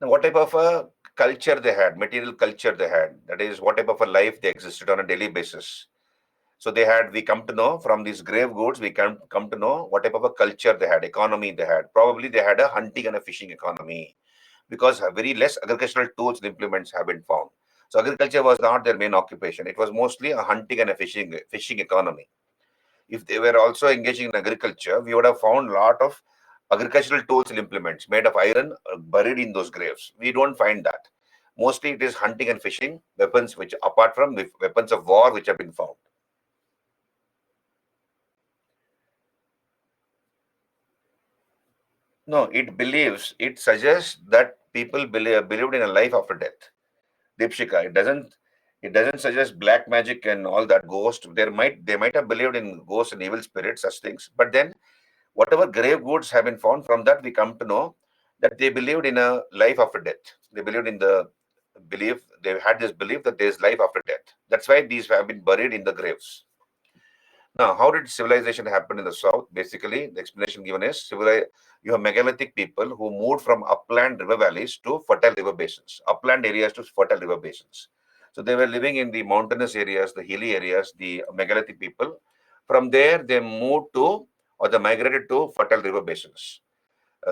Now, what type of a culture they had, material culture they had, that is, what type of a life they existed on a daily basis. So we come to know from these grave goods, we come to know what type of a culture they had, economy they had. Probably they had a hunting and a fishing economy because very less agricultural tools and implements have been found. So agriculture was not their main occupation. It was mostly a hunting and a fishing economy. If they were also engaging in agriculture, we would have found a lot of agricultural tools and implements made of iron buried in those graves. We don't find that. Mostly it is hunting and fishing, weapons which, apart from the weapons of war, which have been found. No, it suggests that people believed in a life after death. Dipshika, it doesn't suggest black magic and all that ghost. They might have believed in ghosts and evil spirits, such things. But then whatever grave goods have been found, from that we come to know that they believed in a life after death. They believed in the belief, they had this belief that there is life after death. That's why these have been buried in the graves. Now, how did civilization happen in the south? Basically, the explanation given is you have megalithic people who moved from upland river valleys to fertile river basins, upland areas to fertile river basins. So they were living in the mountainous areas, the hilly areas, the megalithic people. From there, they moved to or they migrated to fertile river basins.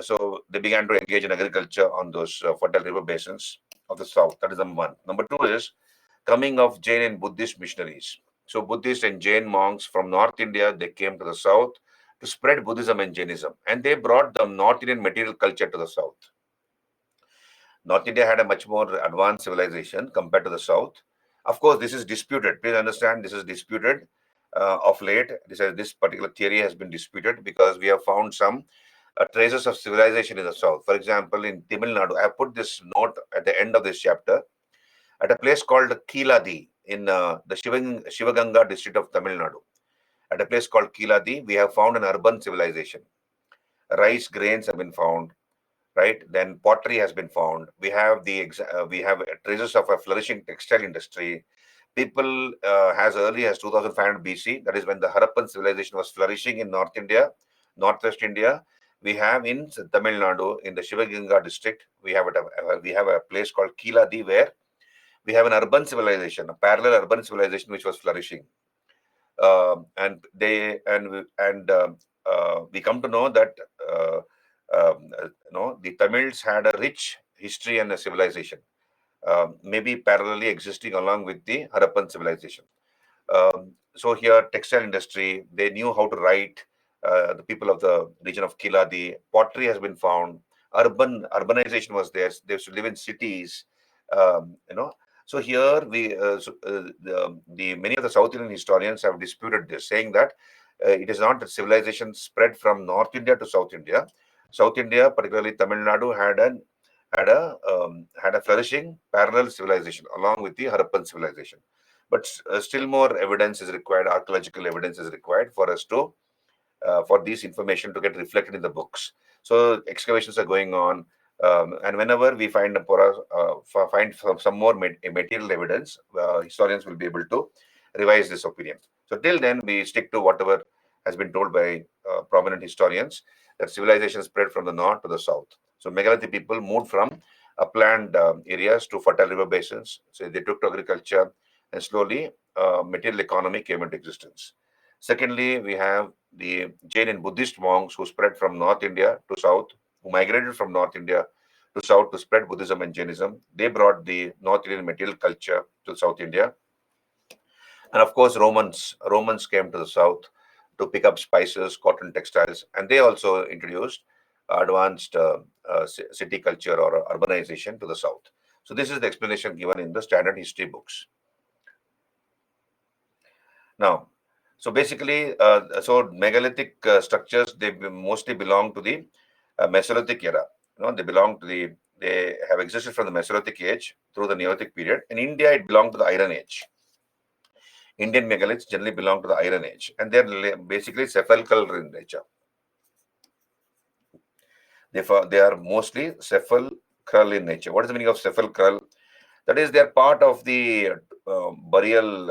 So they began to engage in agriculture on those fertile river basins of the south. That is number one. Number two is coming of Jain and Buddhist missionaries. So Buddhist and Jain monks from North India, they came to the south to spread Buddhism and Jainism. And they brought the North Indian material culture to the south. North India had a much more advanced civilization compared to the south. Of course, this is disputed. Please understand, this is disputed of late. This particular theory has been disputed because we have found some traces of civilization in the south. For example, in Tamil Nadu, I have put this note at the end of this chapter at a place called Kiladi in the Shivaganga district of Tamil Nadu. At a place called Kiladi, we have found an urban civilization. Rice grains have been found, right? Then pottery has been found. We have traces of a flourishing textile industry. People as early as 2500 BC, that is when the Harappan civilization was flourishing in North India, Northwest India. We have in Tamil Nadu, in the Shivaganga district, we have a place called Kiladi where we have an urban civilization, a parallel urban civilization which was flourishing. We come to know that the Tamils had a rich history and a civilization, maybe parallelly existing along with the Harappan civilization. So here, textile industry, they knew how to write. The people of the region of Kiladi, pottery has been found. Urbanization was there. They used to live in cities. You know. So here the many of the South Indian historians have disputed this, saying that it is not that civilization spread from North India to South India. South India, particularly Tamil Nadu, had a flourishing parallel civilization along with the Harappan civilization. But still more evidence is required, archaeological evidence is required for us to, for these information to get reflected in the books. So excavations are going on, and whenever we find some more material evidence, historians will be able to revise this opinion. So till then, we stick to whatever has been told by prominent historians, that civilization spread from the north to the south. So megalithic people moved from upland areas to fertile river basins. So they took to agriculture, and slowly material economy came into existence. Secondly, we have the Jain and Buddhist monks who spread from North India to South, who migrated from North India to South to spread Buddhism and Jainism. They brought the North Indian material culture to South India. And of course, Romans came to the South to pick up spices, cotton, textiles, and they also introduced advanced city culture or urbanization to the South. So this is the explanation given in the standard history books. Now, so basically, so megalithic structures, they mostly belong to the Mesolithic era. They have existed from the Mesolithic age through the Neolithic period. In India, it belonged to the Iron Age. Indian megaliths generally belong to the Iron Age, and they're basically sepulchral in nature. They are mostly sepulchral in nature. What is the meaning of sepulchral? That is, they're part of the burial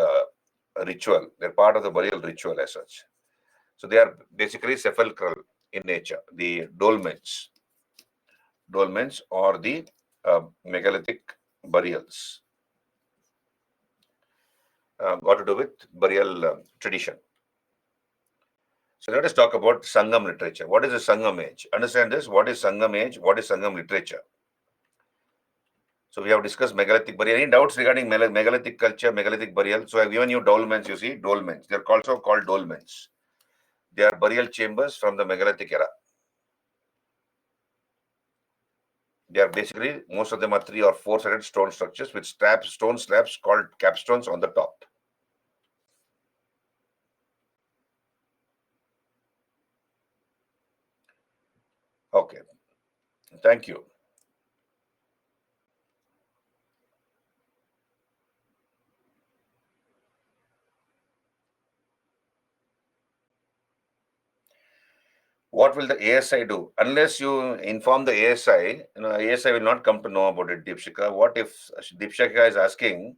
ritual. They're part of the burial ritual as such. So they are basically sepulchral in nature. The dolmens or the megalithic burials, got to do with burial tradition. So let us talk about Sangam literature. What is the Sangam age? Understand this. What is Sangam age? What is Sangam literature? So we have discussed megalithic burial. Any doubts regarding megalithic culture, megalithic burial? So I've given you dolmens, you see, dolmens. They're also called dolmens. They are burial chambers from the megalithic era. They are basically, most of them are 3 or 4-sided stone structures with stone slabs called capstones on the top. Okay, thank you. What will the ASI do? Unless you inform the ASI, ASI will not come to know about it, Deepshika. What if Deepshika is asking,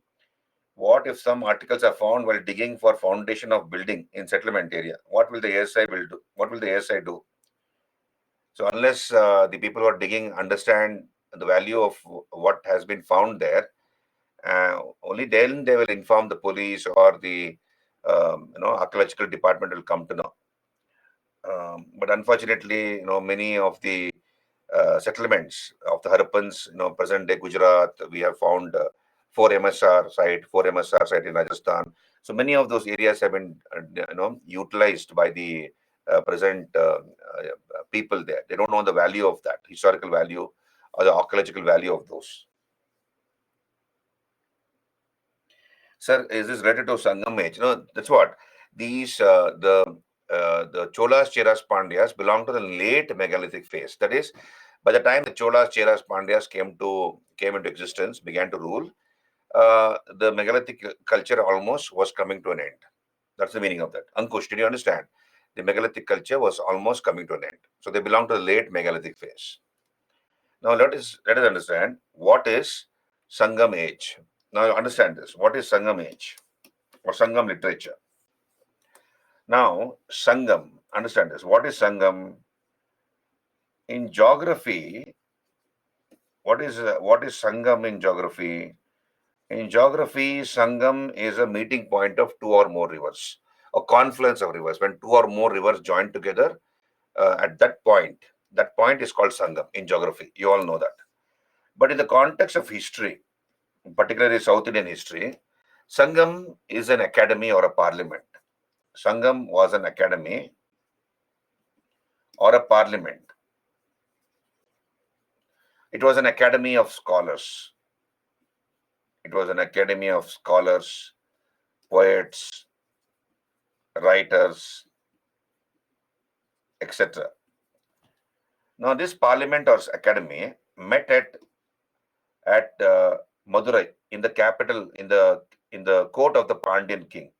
what if some articles are found while digging for foundation of building in settlement area? What will the ASI will do? What will the ASI do? So unless the people who are digging understand the value of what has been found there, only then they will inform the police or the archaeological department will come to know. But unfortunately, many of the settlements of the Harappans, present day Gujarat, we have found 4 MSR site in Rajasthan. So many of those areas have been, utilized by the present people there. They don't know the value of that, historical value or the archaeological value of those. Sir, is this related to Sangam age? That's what these the Cholas, Cheras, Pandyas belong to the late megalithic phase. That is, by the time the Cholas, Cheras, Pandyas came into existence, began to rule, the megalithic culture almost was coming to an end. That's the meaning of that. Ankush, did you understand? The megalithic culture was almost coming to an end. So they belong to the late megalithic phase. Now let us understand what is Sangam age. Now understand this. What is Sangam age or Sangam literature? Now Sangam, understand this. What is Sangam? In geography, what is Sangam in geography? In geography, Sangam is a meeting point of two or more rivers, a confluence of rivers. When two or more rivers join together, at that point is called Sangam in geography. You all know that. But in the context of history, particularly South Indian history, Sangam is an academy or a parliament. Sangam was an academy or a parliament. It was an academy of scholars. It was an academy of scholars, poets, writers, etc. Now, this parliament or academy met at Madurai in the capital in the court of the Pandyan king.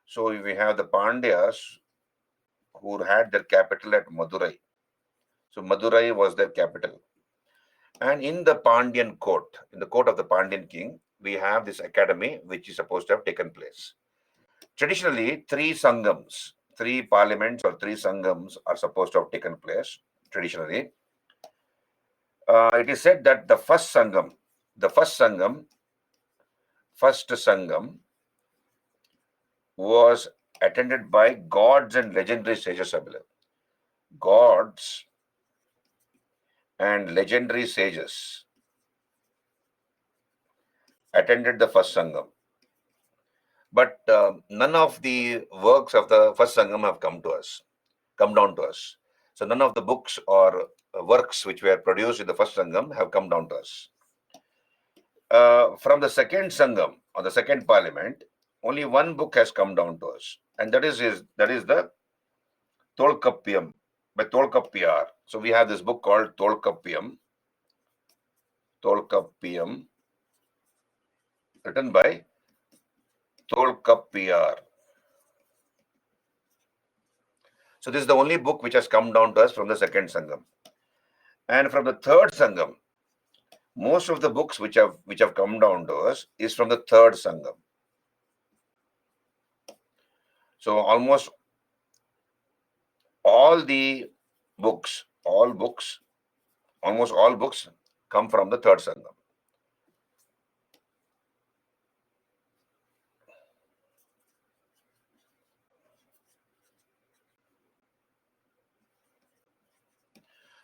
So we have the Pandyas who had their capital at Madurai. So Madurai was their capital. And in the Pandyan court, in the court of the Pandyan king, we have this academy which is supposed to have taken place. Traditionally, three parliaments or three sangams are supposed to have taken place. Traditionally, it is said that the first sangam was attended by gods and legendary sages, I believe. Gods and legendary sages attended the first sangam. But none of the works of the first sangam have come down to us. So none of the books or works which were produced in the first sangam have come down to us. From the second sangam or the second parliament, only one book has come down to us, and that is the Tolkappiyam by Tolkappiyar. So we have this book called Tolkappiyam, written by Tolkappiyar. So this is the only book which has come down to us from the second sangam. And from the third sangam, most of the books which have come down to us is from the third sangam. So almost almost all books come from the third sangam.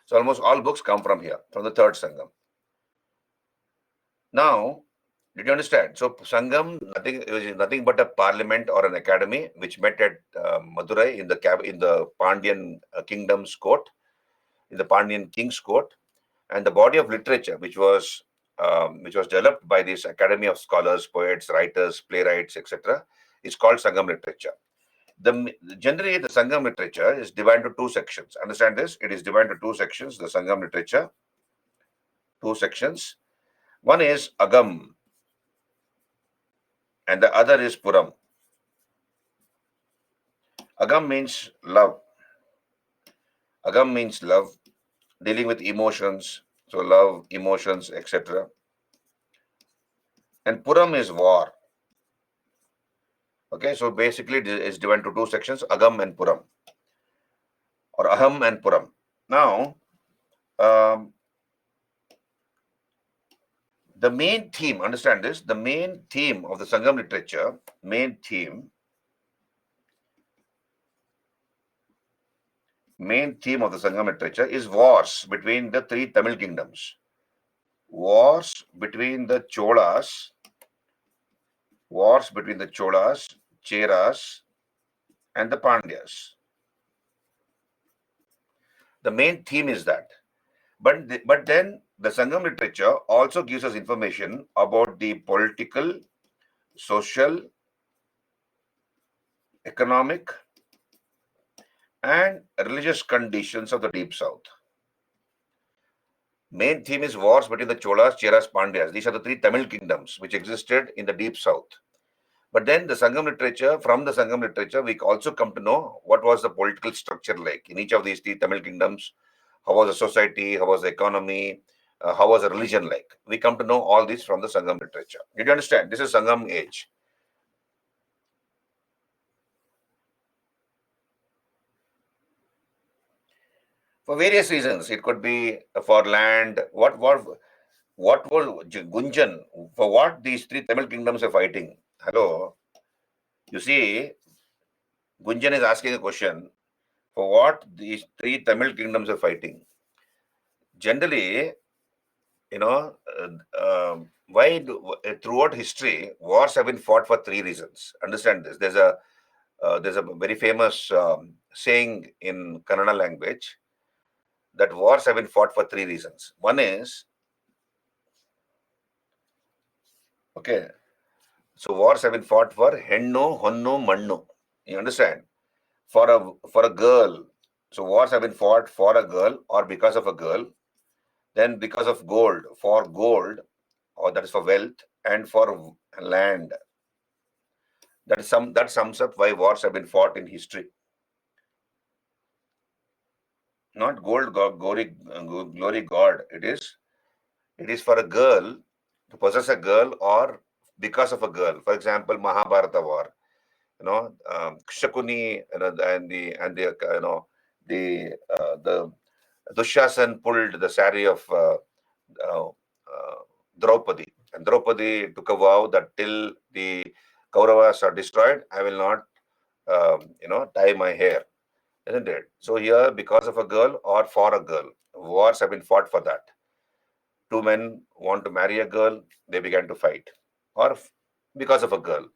So almost all books come from here, from the third sangam. Now, did you understand? So sangam, nothing but a parliament or an academy which met at Madurai in the Pandyan kingdom's court, in the Pandyan king's court, and the body of literature which was developed by this academy of scholars, poets, writers, playwrights, etc., is called sangam literature. Generally, the sangam literature is divided into two sections. Understand this? It is divided into two sections. The sangam literature, two sections. One is agam, and the other is puram. Agam means love. Agam means love, dealing with emotions. So love, emotions, etc. And puram is war. Okay, so basically it is divided into two sections, agam and puram, or aham and puram. Now, the main theme, understand this, the main theme of the sangam literature, main theme of the sangam literature is wars between the three Tamil kingdoms. Wars between the Cholas, Cheras, and the Pandyas. The main theme is that. But then the Sangam literature also gives us information about the political, social, economic, and religious conditions of the Deep South. Main theme is wars between the Cholas, Cheras, Pandyas. These are the three Tamil kingdoms which existed in the Deep South. But then from the Sangam literature, we also come to know what was the political structure like in each of these three Tamil kingdoms. How was the society? How was the economy? How was the religion like? We come to know all this from the Sangam literature. Did you understand? This is Sangam age. For various reasons, it could be for land. What was Gunjan? For what these three Tamil kingdoms are fighting? Hello, you see, Gunjan is asking a question. For what these three Tamil kingdoms are fighting? Generally, you know, throughout history, wars have been fought for three reasons. Understand this. There's a very famous saying in Kannada language that wars have been fought for three reasons. One is, okay, so wars have been fought for hennu, honnu, mannu. You understand? For a girl. So wars have been fought for a girl or because of a girl. Then because of gold, for gold, or that is for wealth, and for land. That sums up why wars have been fought in history. Not gold, glory, God. It is for a girl to possess a girl or because of a girl. For example, Mahabharata war. Shakuni, the Dushasan pulled the saree of uh, Draupadi, and Draupadi took a vow that till the Kauravas are destroyed, I will not, dye my hair, isn't it? So here, because of a girl or for a girl, wars have been fought for that. Two men want to marry a girl, they began to fight, or because of a girl.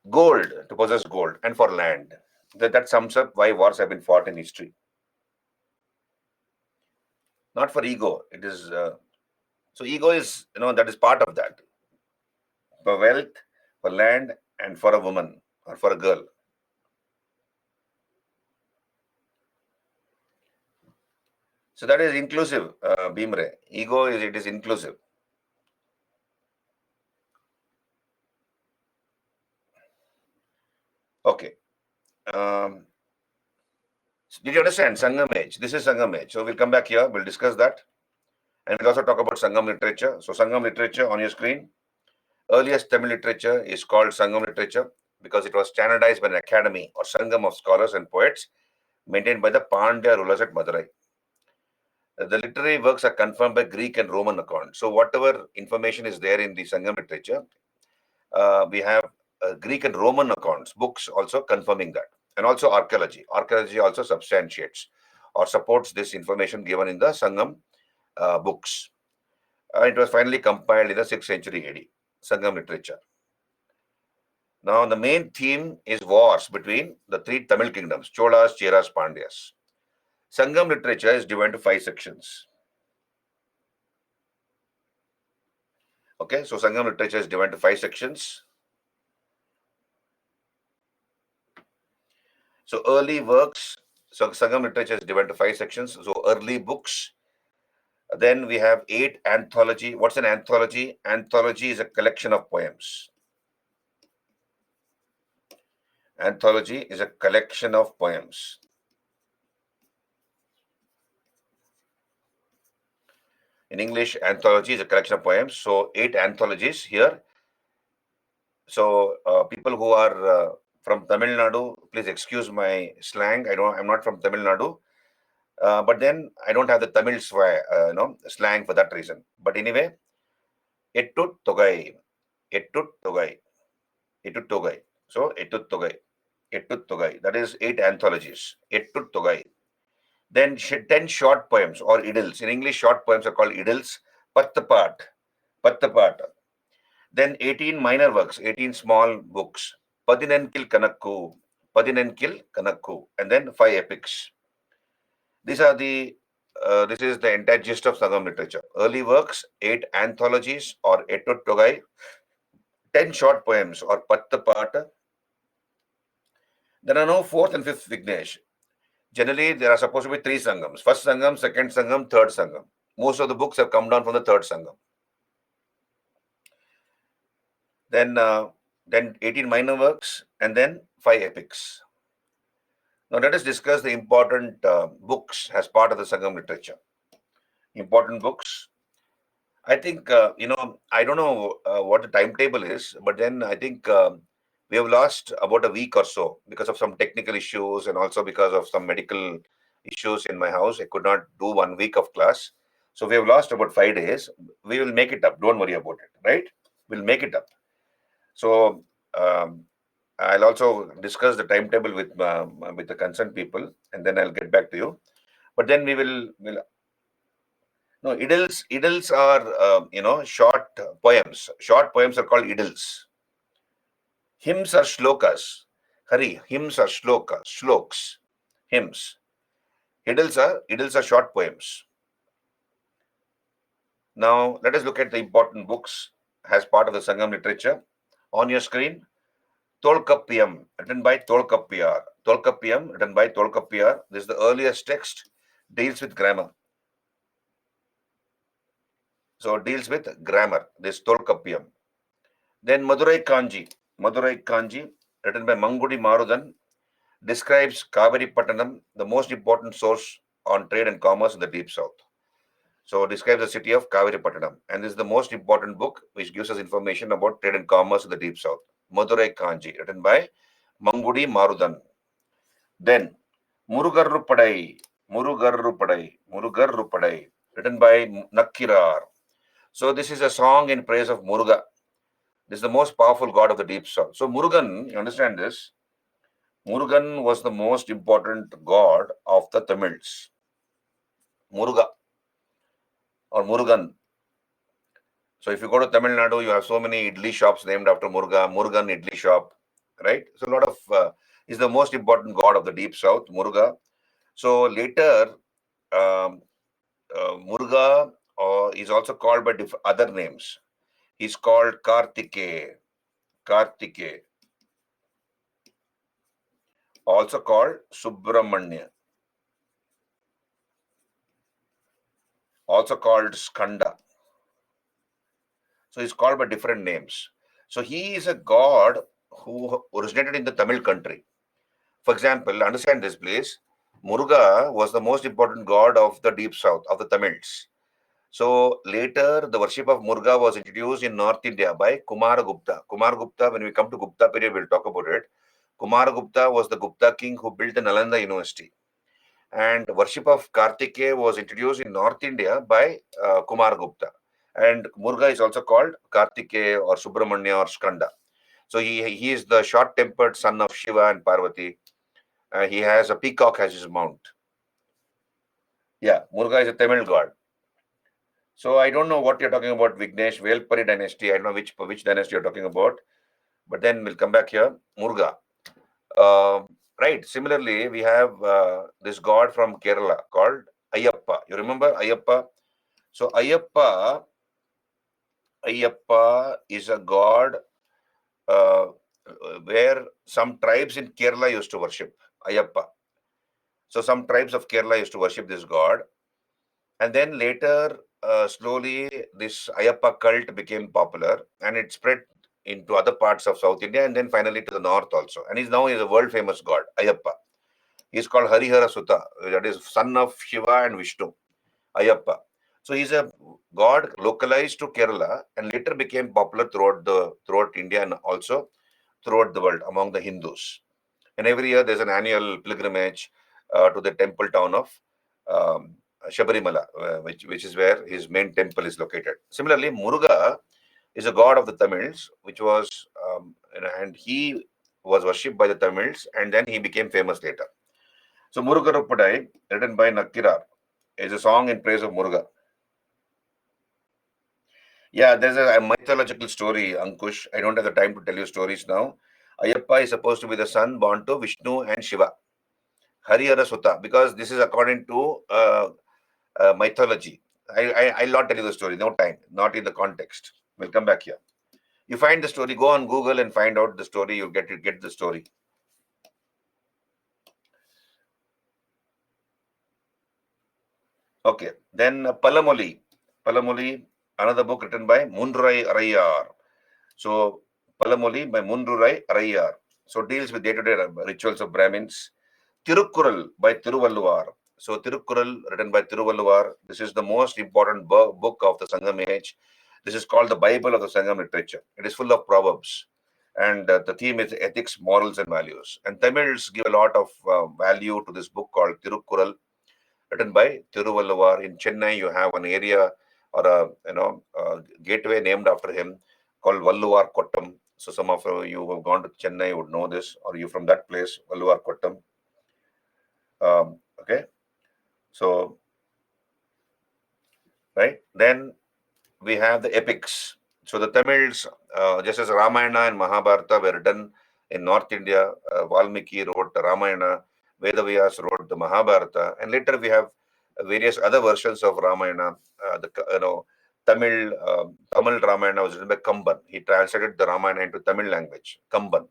Gold, to possess gold, and for land. That sums up why wars have been fought in history. Not for ego. It is so ego is that is part of that. For wealth, for land, and for a woman or for a girl. So that is inclusive, Bhimre. Ego is inclusive. Okay. Did you understand Sangam age? This is Sangam age. So we'll come back here. We'll discuss that. And we'll also talk about Sangam literature. So Sangam literature on your screen. Earliest Tamil literature is called Sangam literature because it was standardized by an academy or Sangam of scholars and poets maintained by the Pandya rulers at Madurai. The literary works are confirmed by Greek and Roman accounts. So whatever information is there in the Sangam literature, we have Greek and Roman accounts, books also confirming that. And also archaeology. Archaeology also substantiates or supports this information given in the Sangam books. It was finally compiled in the 6th century AD, Sangam literature. Now, the main theme is wars between the three Tamil kingdoms, Cholas, Cheras, Pandyas. Sangam literature is divided into 5 sections. Okay, so Sangam literature is divided into 5 sections. So early works, so Sangam literature is divided into 5 sections. So early books. Then we have 8 anthology. What's an anthology? Anthology is a collection of poems. Anthology is a collection of poems. In English, anthology is a collection of poems. So 8 anthologies here. So people who are from Tamil Nadu, please excuse my slang. I'm not from Tamil Nadu. But then I don't have the Tamil slang for that reason. But anyway, Ettut Togai, Ettut Togai, Ettut Togai. So Ettut Togai. That is 8 anthologies. Ettut Togai. Then 10 short poems or idylls. In English, short poems are called idylls. Pattapat. Then 18 minor works, 18 small books. Padinenkil Kanakku, and then 5 epics. This is the entire gist of Sangam literature. Early works, 8 anthologies or Ettut Togai, 10 short poems or Pattapata. There are no fourth and fifth Vignesh. Generally, there are supposed to be 3 Sangams. First Sangam, second Sangam, third Sangam. Most of the books have come down from the third Sangam. Then then 18 minor works, and then 5 epics. Now let us discuss the important books as part of the Sangam literature. Important books. I think, I don't know what the timetable is, but then I think we have lost about a week or so because of some technical issues and also because of some medical issues in my house. I could not do 1 week of class. So we have lost about 5 days. We will make it up. Don't worry about it, right? We'll make it up. So um, I'll also discuss the timetable with the concerned people, and then I'll get back to you. But then will no, idylls are short poems. Short poems are called idylls. Hymns are shlokas. Hari, hymns are shloks. Hymns. Idylls are short poems. Now let us look at the important books as part of the Sangam literature. On your screen, Tolkappiyam, written by Tolkappiyar. Tolkappiyam, written by Tolkappiyar. This is the earliest text, deals with grammar. So deals with grammar, this Tolkappiyam. Then Madurai Kanji, written by Mangudi Marudan, describes Kaveri Pattanam, the most important source on trade and commerce in the deep south. So describes the city of Kaveri Pattanam. And this is the most important book which gives us information about trade and commerce in the deep south. Madurai Kanji, written by Mangudi Marudan. Then Murugarrupadai, written by Nakkirar. So this is a song in praise of Muruga. This is the most powerful god of the deep south. So Murugan, you understand this? Murugan was the most important god of the Tamils. Muruga or Murugan. So if you go to Tamil Nadu, you have so many idli shops named after Muruga, Murugan idli shop, right? So a lot of is the most important god of the deep south, Muruga. So later, Muruga is also called by other names. He's called Kartike, also called Subramanya, also called Skanda. So he's called by different names. So he is a god who originated in the Tamil country. For example, understand this, please. Muruga was the most important god of the deep south, of the Tamils. So later, the worship of Muruga was introduced in North India by Kumaragupta. Kumaragupta, when we come to Gupta period, we'll talk about it. Kumaragupta was the Gupta king who built the Nalanda University. And worship of Kartikeya was introduced in North India by Kumaragupta. And Muruga is also called Kartikeya or Subramanya or Skanda. So he is the short-tempered son of Shiva and Parvati. He has a peacock as his mount. Yeah, Muruga is a Tamil god. So I don't know what you're talking about, Vignesh, Velpari dynasty. I don't know which dynasty you're talking about. But then we'll come back here. Muruga. Right. Similarly, we have this god from Kerala called Ayyappa. You remember Ayyappa? So Ayyappa is a god uh, where some tribes in Kerala used to worship Ayyappa. So some tribes of Kerala used to worship this god. And then later, slowly, this Ayyappa cult became popular and it spread into other parts of South India and then finally to the north also. And he's now a world famous god, Ayyappa. He's called Harihara Sutta, that is son of Shiva and Vishnu, Ayyappa. So he's a god localized to Kerala and later became popular throughout India and also throughout the world among the Hindus. And every year there's an annual pilgrimage to the temple town of um, Shabarimala, which is where his main temple is located. Similarly, Muruga is a god of the Tamils, which was and he was worshipped by the Tamils, and then he became famous later. So Murugarupadai, written by Nakkirar, is a song in praise of Muruga. Yeah, there's a mythological story, Ankush. I don't have the time to tell you stories now. Ayyappa is supposed to be the son born to Vishnu and Shiva. Harihara Sutta, because this is according to mythology. I'll not tell you the story, no time, not in the context. We'll come back here. You find the story, go on Google and find out the story, you'll get the story. Okay, then Palamoli, another book written by Mundurai Araiyar. So Palamoli by Mundurai Arayyar. So deals with day-to-day rituals of Brahmins. Tirukkural by Tiruvalluvar. So Tirukkural written by Tiruvalluvar. This is the most important book of the Sangam age. This is called the Bible of the Sangam literature. It is full of proverbs. And the theme is ethics, morals, and values. And Tamils give a lot of value to this book called Tirukkural, written by Tiruvalluvar. In Chennai, you have an area or a gateway named after him called Valluvar Kottam. So some of you who have gone to Chennai would know this, or you from that place, Valluvar Kottam. Okay, so right then we have the epics. So the Tamils, just as Ramayana and Mahabharata were written in North India, Valmiki wrote the Ramayana, Vedavyas wrote the Mahabharata, and later we have various other versions of Ramayana. Tamil Ramayana was written by Kamban. He translated the Ramayana into Tamil language, Kamban.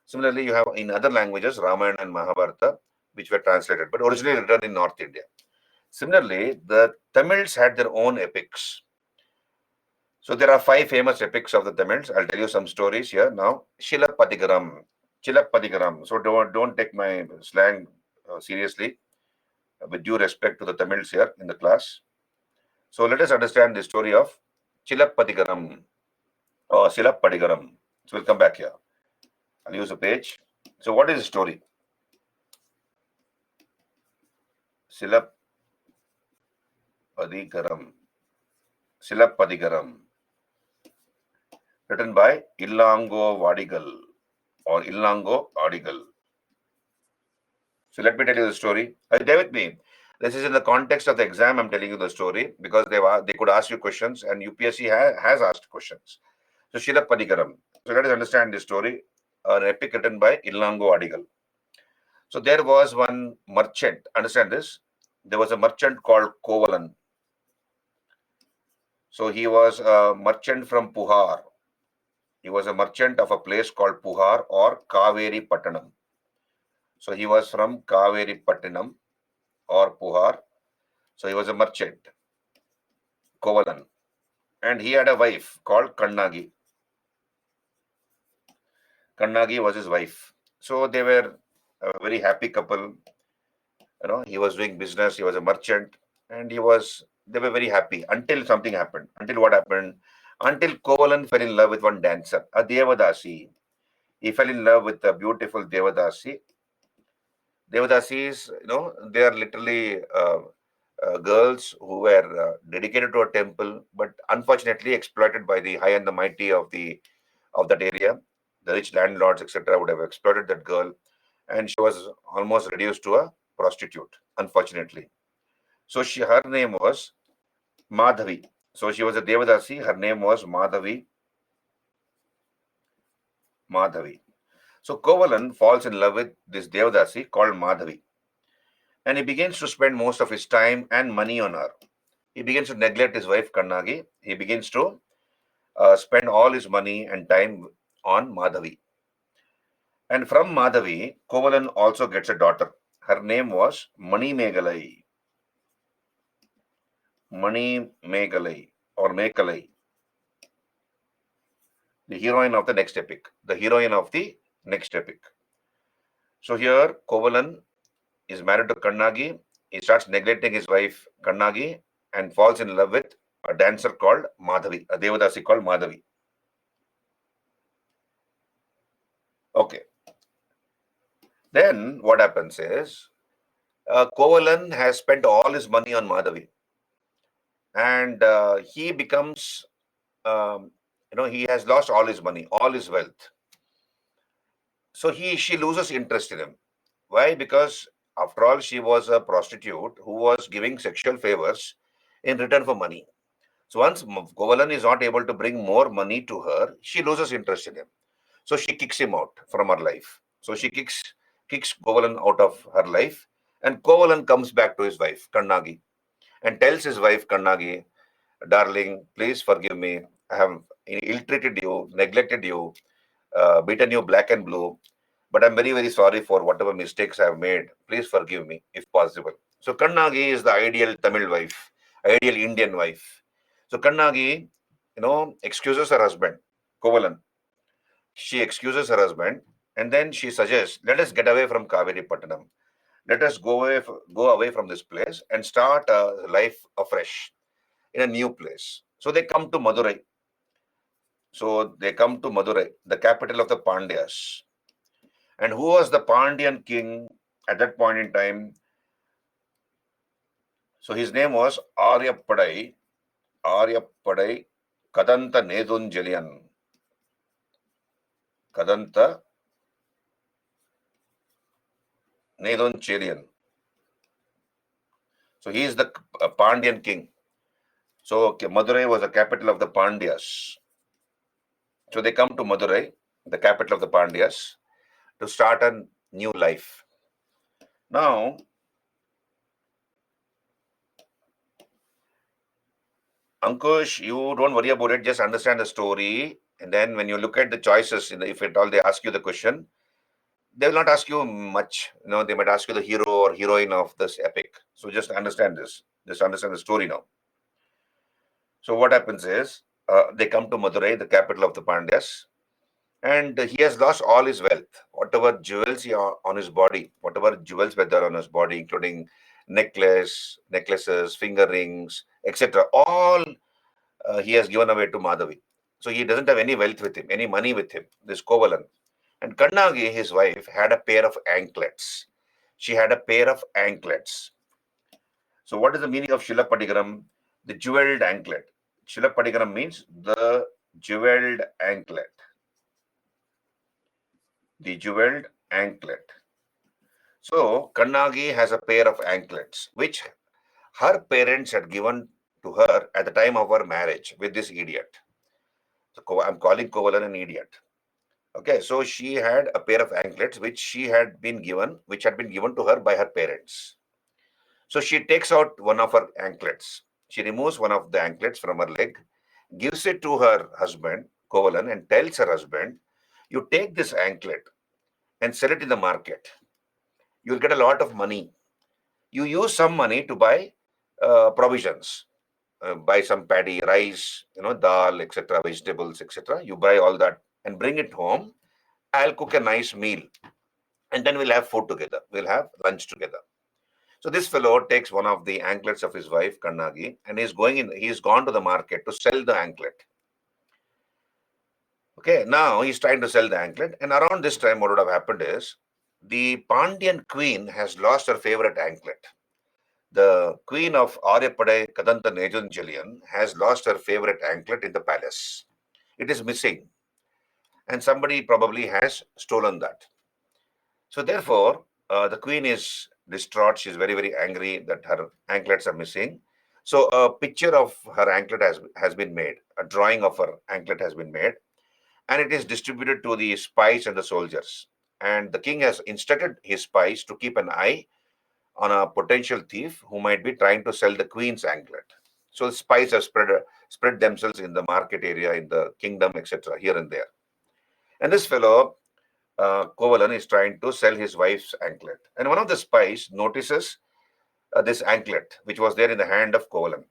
Similarly, you have in other languages Ramayana and Mahabharata, which were translated, but originally written in North India. Similarly, the Tamils had their own epics. So there are 5 famous epics of the Tamils. I'll tell you some stories here now. Shilapadigaram. Chilapadigaram. So don't take my slang seriously. With due respect to the Tamils here in the class. So let us understand the story of Chilapadigaram or Silapadigaram. So we'll come back here. I'll use a page. So what is the story? Silapadigaram. Silapadigaram. Written by Illango Vadigal or Illango Adigal. So let me tell you the story. Stay with me. This is in the context of the exam. I'm telling you the story because they could ask you questions, and UPSC has asked questions. So Shilapadigaram. So let us understand this story. An epic written by Illango Adigal. So there was one merchant. Understand this? There was a merchant called Kovalan. So he was a merchant from Puhar. He was a merchant of a place called Puhar or Kaveri Pattanam. So he was from Kaveri Pattanam or Puhar. So he was a merchant, Kovalan. And he had a wife called Kannagi. Kannagi was his wife. So they were a very happy couple. He was doing business, he was a merchant, and they were very happy until something happened. Until what happened? Until Kovalan fell in love with one dancer, a Devadasi. He fell in love with a beautiful Devadasi. Devadasis, they are literally girls who were dedicated to a temple, but unfortunately exploited by the high and the mighty of that area. The rich landlords, etc., would have exploited that girl, and she was almost reduced to a prostitute, unfortunately. So her name was Madhavi. So she was a Devadasi. Her name was Madhavi. Madhavi. So Kovalan falls in love with this Devadasi called Madhavi, and he begins to spend most of his time and money on her. He begins to neglect his wife Kannagi. He begins to spend all his money and time on Madhavi. And from Madhavi, Kovalan also gets a daughter. Her name was Mani Megalai. Mani Megalai or Mekalai, the heroine of the next epic. The heroine of the next epic. So here, Kovalan is married to Kannagi. He starts neglecting his wife Kannagi and falls in love with a dancer called Madhavi, a Devadasi called Madhavi. Okay. Then what happens is Kovalan has spent all his money on Madhavi, and he becomes, he has lost all his money, all his wealth. So she loses interest in him. Why? Because after all, she was a prostitute who was giving sexual favors in return for money. So once Kovalan is not able to bring more money to her, she loses interest in him. So she kicks him out from her life. So she kicks Kovalan out of her life, and Kovalan comes back to his wife, Kannagi, and tells his wife, Kannagi, darling, please forgive me. I have ill-treated you, neglected you, beaten you black and blue, but I'm very, very sorry for whatever mistakes I have made. Please forgive me, if possible. So Kannagi is the ideal Tamil wife, ideal Indian wife. So Kannagi, excuses her husband, Kovalan. She excuses her husband, and then she suggests, "Let us get away from Kaveri Pattanam. Let us go away from this place and start a life afresh in a new place." So they come to Madurai. The capital of the Pandyas. And who was the Pandyan king at that point in time? So his name was Aryapadai Kadanta Nedunjelian. Kadanta Nedunchelian. So he is the Pandyan king. So Madurai was the capital of the Pandyas. So they come to Madurai, the capital of the Pandyas, to start a new life. Now, Ankush, you don't worry about it. Just understand the story, and then when you look at the choices, if at all they ask you the question, they will not ask you much. They might ask you the hero or heroine of this epic. So just understand this. Just understand the story now. So what happens is they come to Madurai, the capital of the Pandyas, and he has lost all his wealth. Whatever jewels he on his body, whatever jewels were there on his body, including necklaces, finger rings, etc. All he has given away to Madhavi. So he doesn't have any wealth with him, any money with him, this Kovalan. And Kannagi, his wife, had a pair of anklets. She had a pair of anklets. So what is the meaning of Shilapadigaram? The jeweled anklet. Shilapadigaram means the jeweled anklet. The jeweled anklet. So Kannagi has a pair of anklets, which her parents had given to her at the time of her marriage with this idiot. So I'm calling Kovalan an idiot. Okay, so she had a pair of anklets which had been given to her by her parents. So she takes out one of her anklets. She removes one of the anklets from her leg, gives it to her husband, Kovalan, and tells her husband, "You take this anklet and sell it in the market. You'll get a lot of money. You use some money to buy provisions, buy some paddy, rice, dal, etc., vegetables, etc. You buy all that and bring it home. I'll cook a nice meal, and then we'll have food together. We'll have lunch together." So this fellow takes one of the anklets of his wife, Kannagi, and he's gone to the market to sell the anklet. Okay, now he's trying to sell the anklet, and around this time, what would have happened is the Pandyan queen has lost her favorite anklet. The queen of Aryapadai Kadanta Nejunjalian has lost her favorite anklet in the palace. It is missing, and somebody probably has stolen that. So therefore, the queen is distraught. She's very, very angry that her anklets are missing. So a picture of her anklet has been made. A drawing of her anklet has been made, and it is distributed to the spies and the soldiers. And the king has instructed his spies to keep an eye on a potential thief who might be trying to sell the queen's anklet. So the spies have spread themselves in the market area, in the kingdom, etc., here and there. And this fellow, Kovalan, is trying to sell his wife's anklet. And one of the spies notices this anklet, which was there in the hand of Kovalan.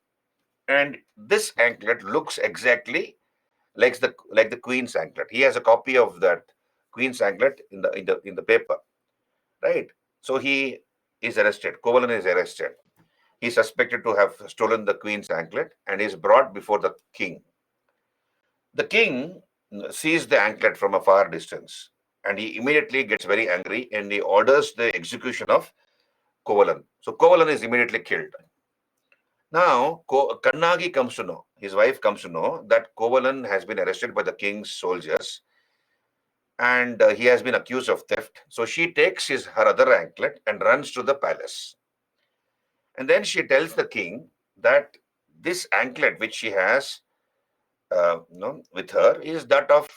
And this anklet looks exactly like the queen's anklet. He has a copy of that queen's anklet in the paper, right? So he is arrested. Kovalan is arrested. He is suspected to have stolen the queen's anklet and is brought before the king. The king sees the anklet from a far distance, and he immediately gets very angry and he orders the execution of Kovalan. So Kovalan is immediately killed. Now, Kannagi comes to know, his wife comes to know that Kovalan has been arrested by the king's soldiers and he has been accused of theft. So she takes her other anklet and runs to the palace. And then she tells the king that this anklet which she has with her is that of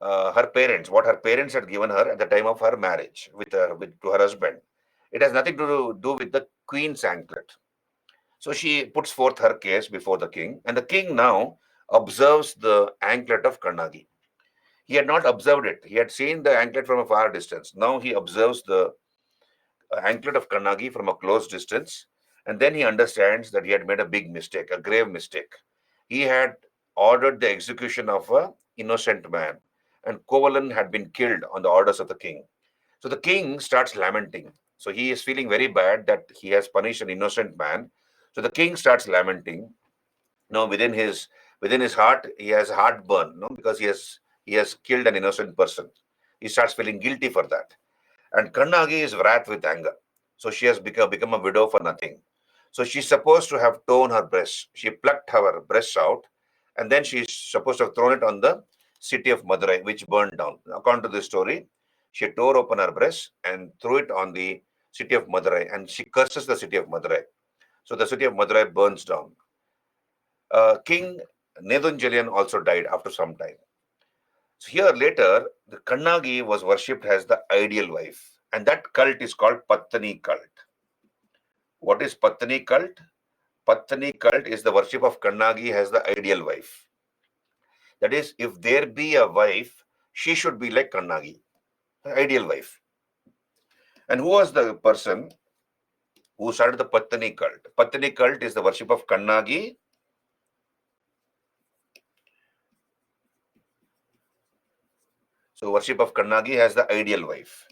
her parents, what her parents had given her at the time of her marriage to her husband. It has nothing to do with the queen's anklet. So she puts forth her case before the king, and the king now observes the anklet of Kannagi. He had not observed it. He had seen the anklet from a far distance. Now he observes the anklet of Kannagi from a close distance, and then he understands that he had made a big mistake, a grave mistake. He had ordered the execution of an innocent man, and Kovalan had been killed on the orders of the king. So the king starts lamenting. So he is feeling very bad that he has punished an innocent man. So the king starts lamenting. No, within his heart, he has heartburn, no, because he has killed an innocent person. He starts feeling guilty for that. And Kannagi is wrath with anger. So she has become a widow for nothing. So she's supposed to have torn her breast. She plucked her breasts out, and then she's supposed to have thrown it on the city of Madurai, which burned down. According to this story, she tore open her breast and threw it on the city of Madurai, and she curses the city of Madurai. So the city of Madurai burns down. King Nedunjalian also died after some time. So here later, the Kannagi was worshipped as the ideal wife, and that cult is called Pattani cult. What is Pattani cult? Pattani cult is the worship of Kannagi as the ideal wife. That is, if there be a wife, she should be like Kannagi, the ideal wife. And who was the person who started the Pattani cult? Pattani cult is the worship of Kannagi. So worship of Kannagi as the ideal wife.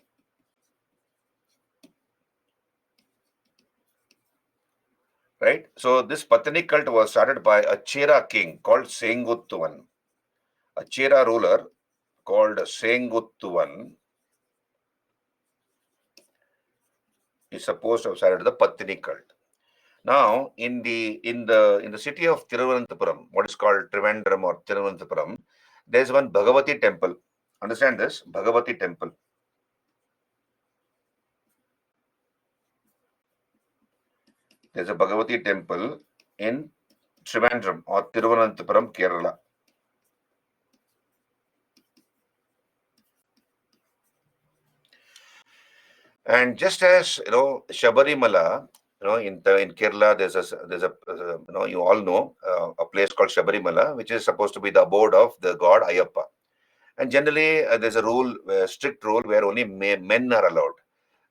Right? So this Pattani cult was started by a Chera king called Senguttuvan. A Chera ruler called Senguttuvan is supposed to have started the Pattani cult. Now, in the city of Thiruvananthapuram, what is called Trivandrum or Thiruvananthapuram, there is one Bhagavati temple. Understand this? Bhagavati temple. There's a Bhagavati temple in Trivandrum or Thiruvananthapuram, Kerala. And just as Shabarimala, in Kerala, there's a you all know a place called Shabarimala, which is supposed to be the abode of the god Ayappa. And generally, there's a rule, a strict rule, where only men are allowed.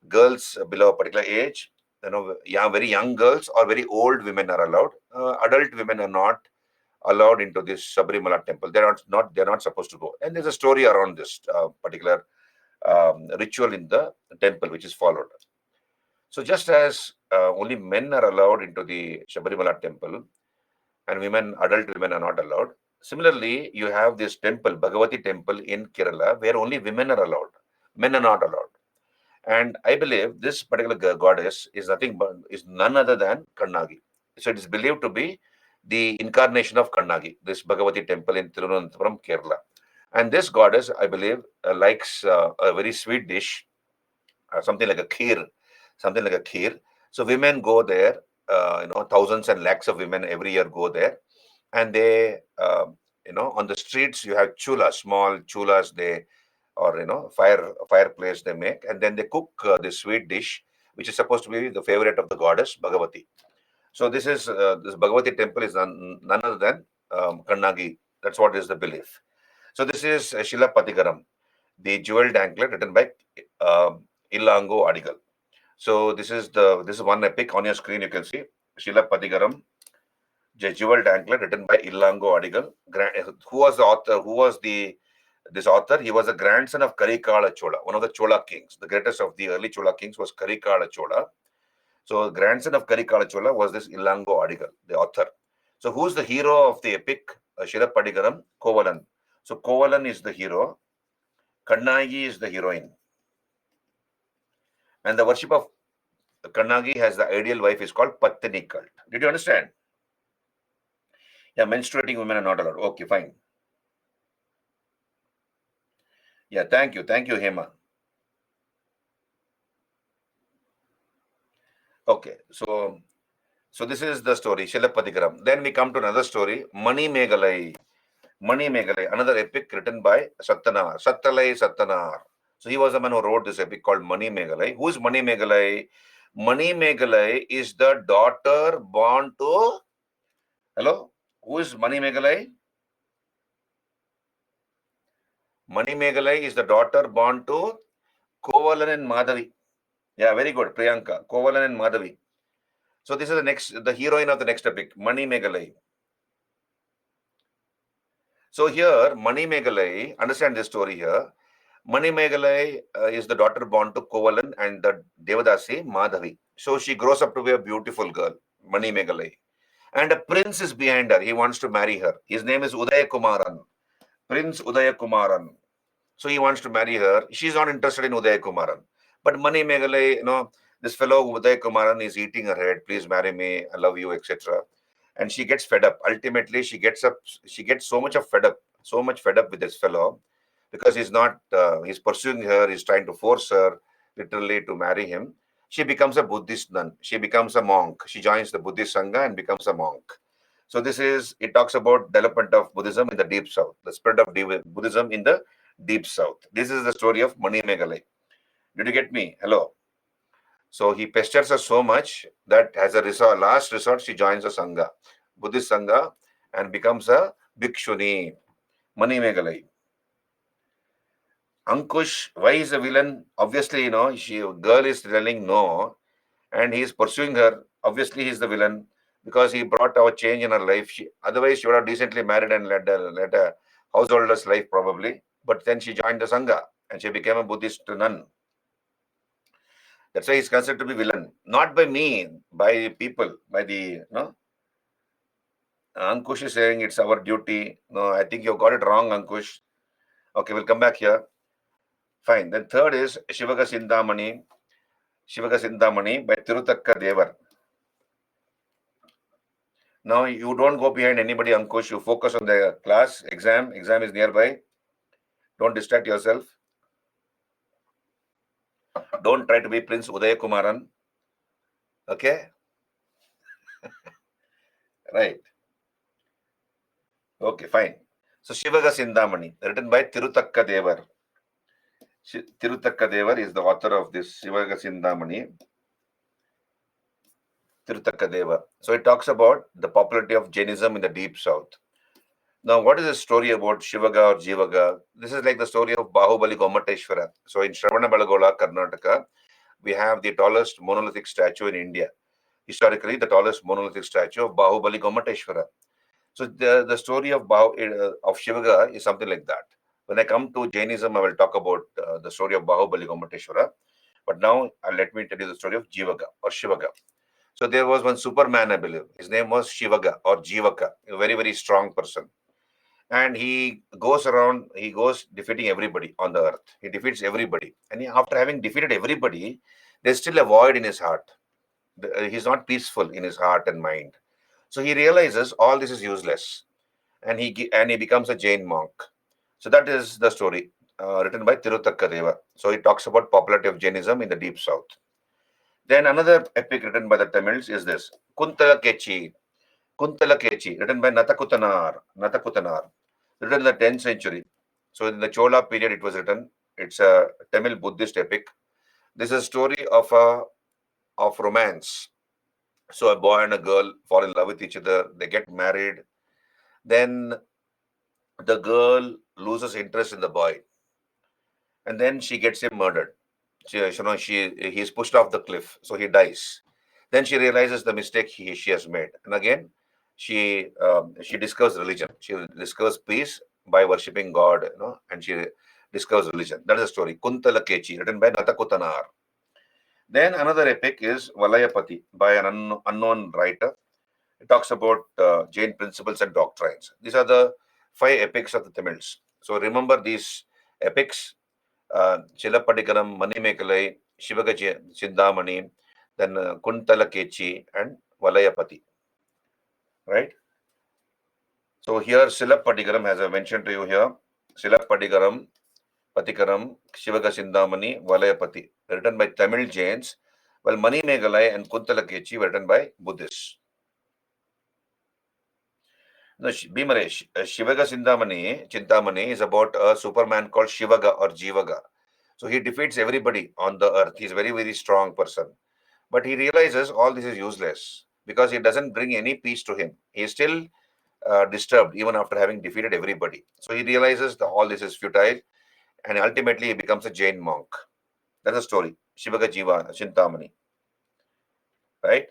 Girls below a particular age, very young girls or very old women are allowed. Adult women are not allowed into this Shabarimala temple. They're not supposed to go. And there's a story around this particular ritual in the temple, which is followed. So just as only men are allowed into the Shabarimala temple and adult women are not allowed, similarly, you have this temple, Bhagavati temple in Kerala, where only women are allowed. Men are not allowed. And I believe this particular goddess is none other than Kannagi. So it is believed to be the incarnation of Kannagi, this Bhagavati temple in Tirunelveli, Kerala. And this goddess, I believe, likes a very sweet dish, something like a kheer, something like a kheer. So women go there, thousands and lakhs of women every year go there, and they, on the streets you have chulas, small chulas, or fireplace they make, and then they cook this sweet dish, which is supposed to be the favorite of the goddess Bhagavati. So this Bhagavati temple is none other than Kannagi. That's what is the belief. So this is Shilapatigaram, the jeweled anklet written by Illango Adigal. So this is one epic on your screen. You can see Shilapatigaram, the jeweled anklet written by Illango Adigal. Who was the author? Who was this author? He was a grandson of Karikala Chola, one of the Chola kings. The greatest of the early Chola kings was Karikala Chola. So grandson of Karikala Chola was this Illango Adigal, the author. So who's the hero of the epic Shilapatigaram? Kovalan. So Kovalan is the hero. Kannagi is the heroine. And the worship of Kannagi as the ideal wife is called Pattani cult. Did you understand? Yeah, menstruating women are not allowed. Okay, fine. Yeah, thank you. Thank you, Hema. Okay, so this is the story, Shilapatigaram. Then we come to another story, Mani Megalai. Mani Megalai, another epic written by Sattanar, Sattalai Sattanar. So he was the man who wrote this epic called Mani Megalai. Who is Mani Megalai? Mani Megalai is the daughter born to. Hello? Who is Mani Megalai? Mani Megalai is the daughter born to Kovalan and Madhavi. Yeah, very good, Priyanka. Kovalan and Madhavi. So this is the heroine of the next epic, Mani Megalai. So here, Mani Megalai, understand this story here. Mani Megalai is the daughter born to Kovalan and the Devadasi Madhavi. So she grows up to be a beautiful girl, Mani Megalai. And a prince is behind her. He wants to marry her. His name is Udaya Kumaran. Prince Udaya Kumaran. So he wants to marry her. She's not interested in Udaya Kumaran. But Mani Megalai, this fellow Udaya Kumaran is eating her head. Please marry me. I love you, etc. And she gets fed up. Ultimately, she gets up. She gets so much fed up with this fellow because he's not. He's pursuing her. He's trying to force her, literally, to marry him. She becomes a Buddhist nun. She becomes a monk. She joins the Buddhist Sangha and becomes a monk. So this is, it talks about development of Buddhism in the deep south, the spread of Buddhism in the deep south. This is the story of Mani Megalai. Did you get me? Hello. So he pesters her so much that as a last resort, she joins a Sangha, Buddhist Sangha, and becomes a Bhikshuni. Mani Megalai. Ankush, why is a villain? Obviously, she girl is telling no, and he is pursuing her. Obviously, he's the villain because he brought a change in her life. Otherwise, she would have decently married and led a householder's life probably. But then she joined the Sangha and she became a Buddhist nun. That's why he's considered to be villain. Not by me, by people, by the, Ankush is saying it's our duty. No, I think you got it wrong, Ankush. Okay, we'll come back here. Fine. Then third is Shivaga Sindhamani by Tirutakka Devar. Now you don't go behind anybody, Ankush. You focus on the class, exam. Exam is nearby. Don't distract yourself. Don't try to be Prince Udaya Kumaran. Okay? Right. Okay, fine. So Shivaga Sindhamani, written by Tirutakka Devar. Tirutakka Devar is the author of this Shivaga Sindhamani. Tirutakka Deva. So it talks about the popularity of Jainism in the deep south. Now, what is the story about Shivaga or Jivaga? This is like the story of Bahubali Gomateshwara. So in Shravanabalagola, Karnataka, we have the tallest monolithic statue in India. Historically, the tallest monolithic statue of Bahubali Gomateshwara. So the story of Shivaga is something like that. When I come to Jainism, I will talk about the story of Bahubali Gomateshwara. But now, let me tell you the story of Jivaga or Shivaga. So there was one Superman, I believe. His name was Shivaga or Jivaka, a very, very strong person. And he goes around, he goes defeating everybody on the earth. He defeats everybody. And after having defeated everybody, there's still a void in his heart. He's not peaceful in his heart and mind. So he realizes all this is useless. And he becomes a Jain monk. So that is the story written by Tirutakka Deva. So he talks about popularity of Jainism in the deep south. Then another epic written by the Tamils is this, Kuntala Kechi. Kuntala Kechi, written by Natakutanar, written in the 10th century. So in the Chola period it was written. It's a Tamil Buddhist epic. This is a story of romance. So a boy and a girl fall in love with each other. They get married. Then the girl loses interest in the boy, and then she gets him murdered. He's pushed off the cliff, so he dies. Then she realizes the mistake she has made, and again she discovers religion. She discovers peace by worshipping God, and she discovers religion. That is the story. Kuntala Kechi, written by Natakutanar. Then another epic is Valayapati by an unknown writer. It talks about Jain principles and doctrines. These are the 5 epics of the Tamils. So remember these epics: Chilapadikaram, Manimekalai, Shivaga Chindamani, then Kuntala Kechi, and Valayapati. Right? So here Silapadikaram, as I mentioned to you here, Silapadikaram, Patikaram, Shivaga Chindamani, Valayapati, written by Tamil Jains, while Manimekalai and Kuntala Kechi were written by Buddhists. No, Bhimaresh, Shivaga Chintamani is about a Superman called Shivaga or Jivaga. So he defeats everybody on the earth. He's a very, very strong person. But he realizes all this is useless because it doesn't bring any peace to him. He is still disturbed even after having defeated everybody. So he realizes that all this is futile and ultimately he becomes a Jain monk. That's the story. Shivaga Jiva Chintamani. Right?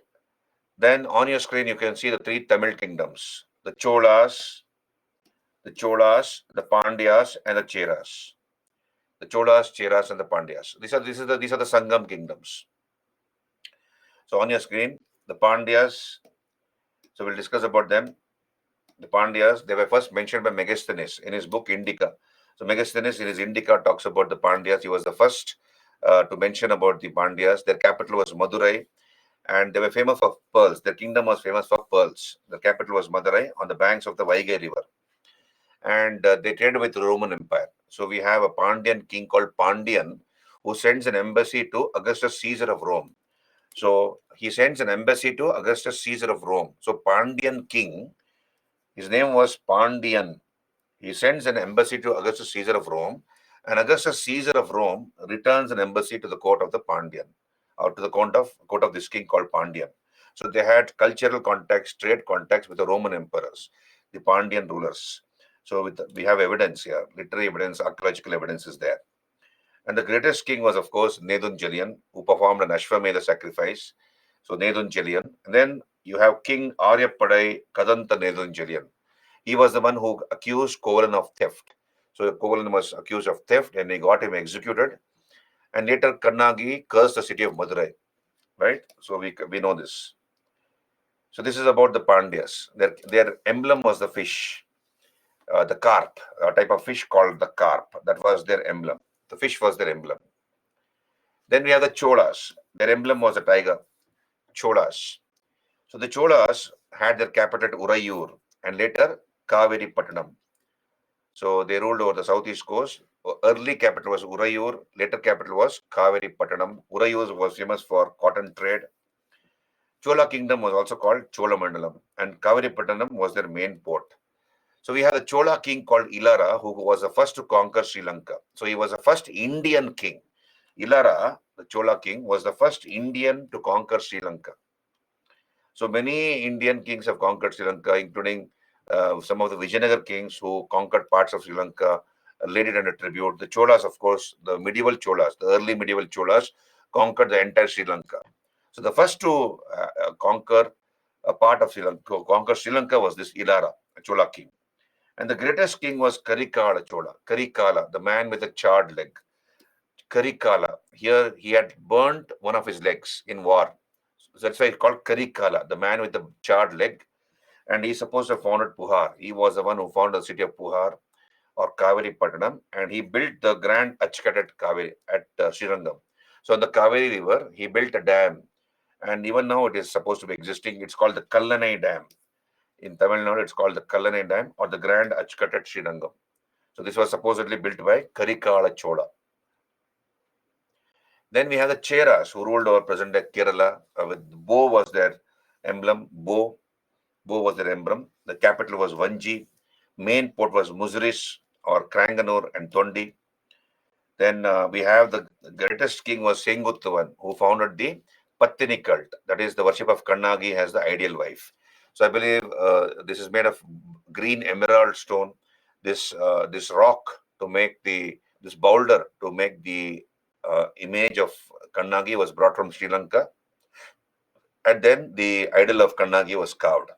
Then on your screen you can see the 3 Tamil kingdoms. The Cholas, the Cholas, the Pandyas, and the Cheras. The Cholas, Cheras, and the Pandyas. These are the Sangam kingdoms. So on your screen, the Pandyas. So we'll discuss about them. The Pandyas, they were first mentioned by Megasthenes in his book Indica. So Megasthenes in his Indica talks about the Pandyas. He was the first to mention about the Pandyas. Their capital was Madurai, and they were famous for pearls. Their kingdom was famous for pearls. The capital was Madurai on the banks of the Vaigai River, and they traded with the Roman Empire. So we have a Pandyan king called Pandyan who sends an embassy to Augustus Caesar of Rome. So he sends an embassy to Augustus Caesar of Rome. So Pandyan king, his name was Pandyan. He sends an embassy to Augustus Caesar of Rome, and Augustus Caesar of Rome returns an embassy to the court of the Pandyan, or to the court of this king called Pandyan. So they had cultural contacts, trade contacts with the Roman emperors, the Pandyan rulers. So we have evidence here, literary evidence, archaeological evidence is there. And the greatest king was, of course, Nedunjelian, who performed an Ashwamedha sacrifice. So Nedunjelian. And then you have King Aryapadai Kadanta Nedunjelian. He was the one who accused Kovalan of theft. So Kovalan was accused of theft and he got him executed. And later Kannagi cursed the city of Madurai. Right? So we know this. So this is about the Pandyas. Their emblem was the fish, the carp, a type of fish called the carp. That was their emblem. The fish was their emblem. Then we have the Cholas. Their emblem was a tiger. Cholas. So the Cholas had their capital at Urayur and later Kaveri Pattanam. So they ruled over the southeast coast. Early capital was Urayur, later capital was Kaveri Pattanam. Urayur was famous for cotton trade. Chola kingdom was also called Chola Mandalam, and Kaveri Pattanam was their main port. So we have a Chola king called Ilara, who was the first to conquer Sri Lanka. So he was the first Indian king. Ilara, the Chola king, was the first Indian to conquer Sri Lanka. So many Indian kings have conquered Sri Lanka, including some of the Vijayanagar kings who conquered parts of Sri Lanka, laid it under tribute. The Cholas, of course, the medieval Cholas, the early medieval Cholas, conquered the entire Sri Lanka. So the first to conquer a part of Sri Lanka was this Ilara, a Chola king. And the greatest king was Karikala Chola, Karikala, the man with a charred leg. Karikala, here he had burnt one of his legs in war. So that's why it's called Karikala, the man with the charred leg. And he's supposed to have founded Puhar. He was the one who founded the city of Puhar or Kaveri Pattanam, and he built the Grand Achkat at Kaveri at Srirangam. So on the Kaveri River, he built a dam, and even now it is supposed to be existing. It's called the Kallanai Dam. In Tamil Nadu, it's called the Kallanai Dam or the Grand Achkat at Srirangam. So this was supposedly built by Karikala Chola. Then we have the Cheras who ruled over present-day Kerala. With bow was their emblem. Bow was their emblem. The capital was Vanji. Main port was Muziris or Kranganur and Tondi. Then we have the greatest king was Senguttuvan, who founded the Pattini cult. That is the worship of Kannagi as the ideal wife. So I believe this is made of green emerald stone. This rock to make this boulder to make the image of Kannagi was brought from Sri Lanka, and then the idol of Kannagi was carved.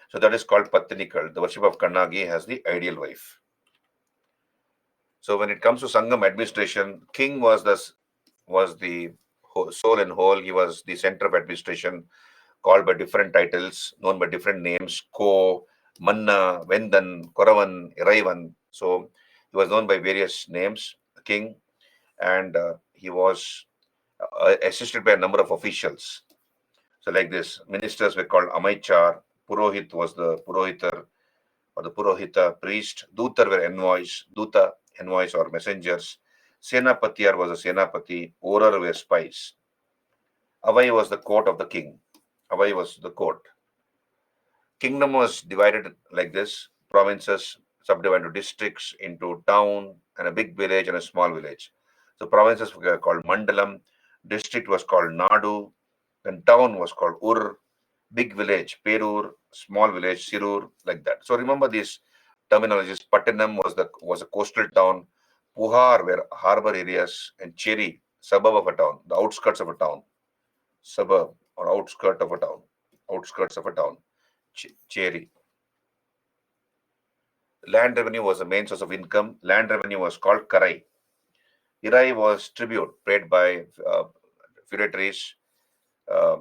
So that is called Pattini cult. The worship of Kannagi has the ideal wife. So when it comes to Sangam administration, king was the soul and whole. He was the center of administration, called by different titles, known by different names: Ko, Manna, Vendan, Koravan, Iraivan. So he was known by various names, king, and he was assisted by a number of officials. So like this, ministers were called Amaichar, Purohit was the Purohitar or the Purohita priest, Dutar were envoys or messengers, Senapatiyar was a Senapati, Orar were spies. Avai was the court of the king. Avai was the court. Kingdom was divided like this, provinces subdivided into districts, into town, and a big village and a small village. So provinces were called Mandalam, district was called Nadu, then town was called Ur, big village, Perur, small village, Sirur, like that. So remember these terminologies. Pattanam was a coastal town, Puhar were harbor areas, and Cheri, suburb of a town, the outskirts of a town, suburb or outskirts of a town, Cheri. Land revenue was the main source of income. Land revenue was called karai. Irai was tribute paid by feudatories. Uh,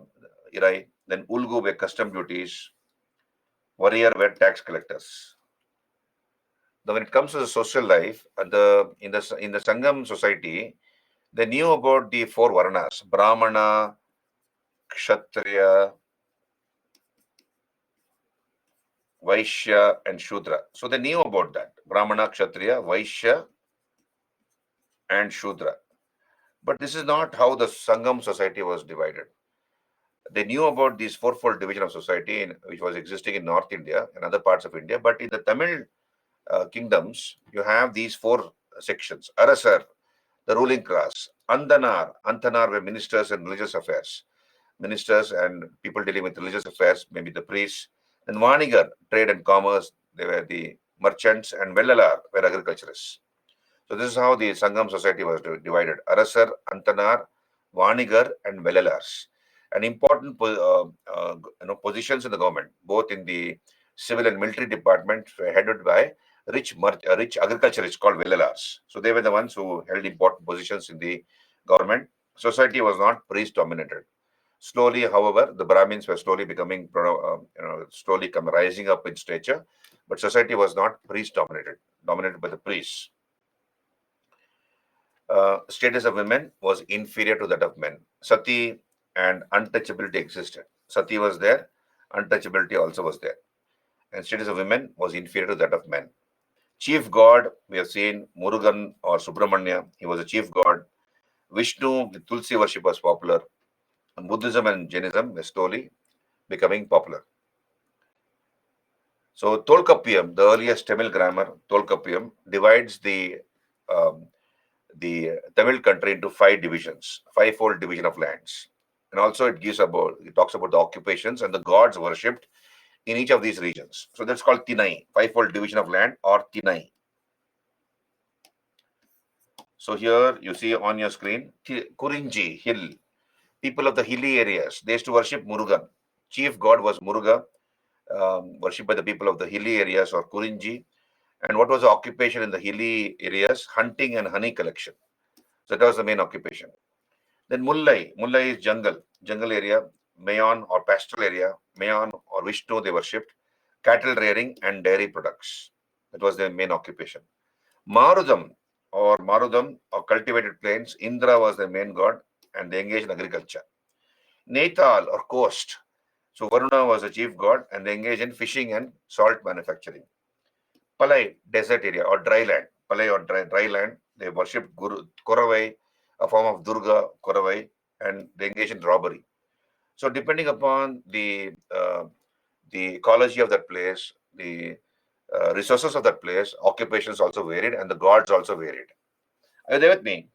Irai. Then ulgu were custom duties. Warrior were tax collectors. Now, when it comes to the social life, in the Sangam society, they knew about the four Varnas: Brahmana, Kshatriya, Vaishya, and Shudra. So they knew about that: Brahmana, Kshatriya, Vaishya, and Shudra. But this is not how the Sangam society was divided. They knew about this fourfold division of society, which was existing in North India and other parts of India. But in the Tamil kingdoms, you have these four sections: Arasar, the ruling class; Antanar were ministers and religious affairs, ministers and people dealing with religious affairs, maybe the priests; and Vanigar, trade and commerce, they were the merchants; and Vellalar were agriculturists. So this is how the Sangam society was divided: Arasar, Antanar, Vanigar, and Vellalars. And important positions in the government, both in the civil and military department, were headed by rich agriculturists called Vellalars. So they were the ones who held important positions in the government. Society was not priest dominated. Slowly, however, the Brahmins were slowly becoming, slowly rising up in stature, but society was not priest dominated by the priests. Status of women was inferior to that of men. Sati and untouchability existed. Sati was there, untouchability also was there. And status of women was inferior to that of men. Chief god, we have seen Murugan or Subramanya, he was a chief god. Vishnu, the Tulsi worship was popular. And Buddhism and Jainism were slowly becoming popular. So Tolkappiyam, the earliest Tamil grammar, Tolkappiyam, divides um, the Tamil country into five divisions, five-fold division of lands. And also it talks about the occupations and the gods worshipped in each of these regions. So that's called Tinai, five-fold division of land, or Tinai. So here you see on your screen, Kurinji, hill. People of the hilly areas, they used to worship Murugan. Chief god was Muruga, worshipped by the people of the hilly areas or Kurinji. And what was the occupation in the hilly areas? Hunting and honey collection. So that was the main occupation. Then Mullai is jungle area, Mayon or pastoral area, Mayon or Vishnu they worshipped, cattle rearing and dairy products. That was their main occupation. Marudam or cultivated plains, Indra was their main god and they engaged in agriculture. Natal or coast, so Varuna was the chief god and they engaged in fishing and salt manufacturing. Palai, desert area or dry land. Palai or dry land, they worshipped Guru Koravai, a form of Durga Koravai, and they engaged in robbery. So depending upon the ecology of that place, the resources of that place, occupations also varied, and the gods also varied. Are you there with me?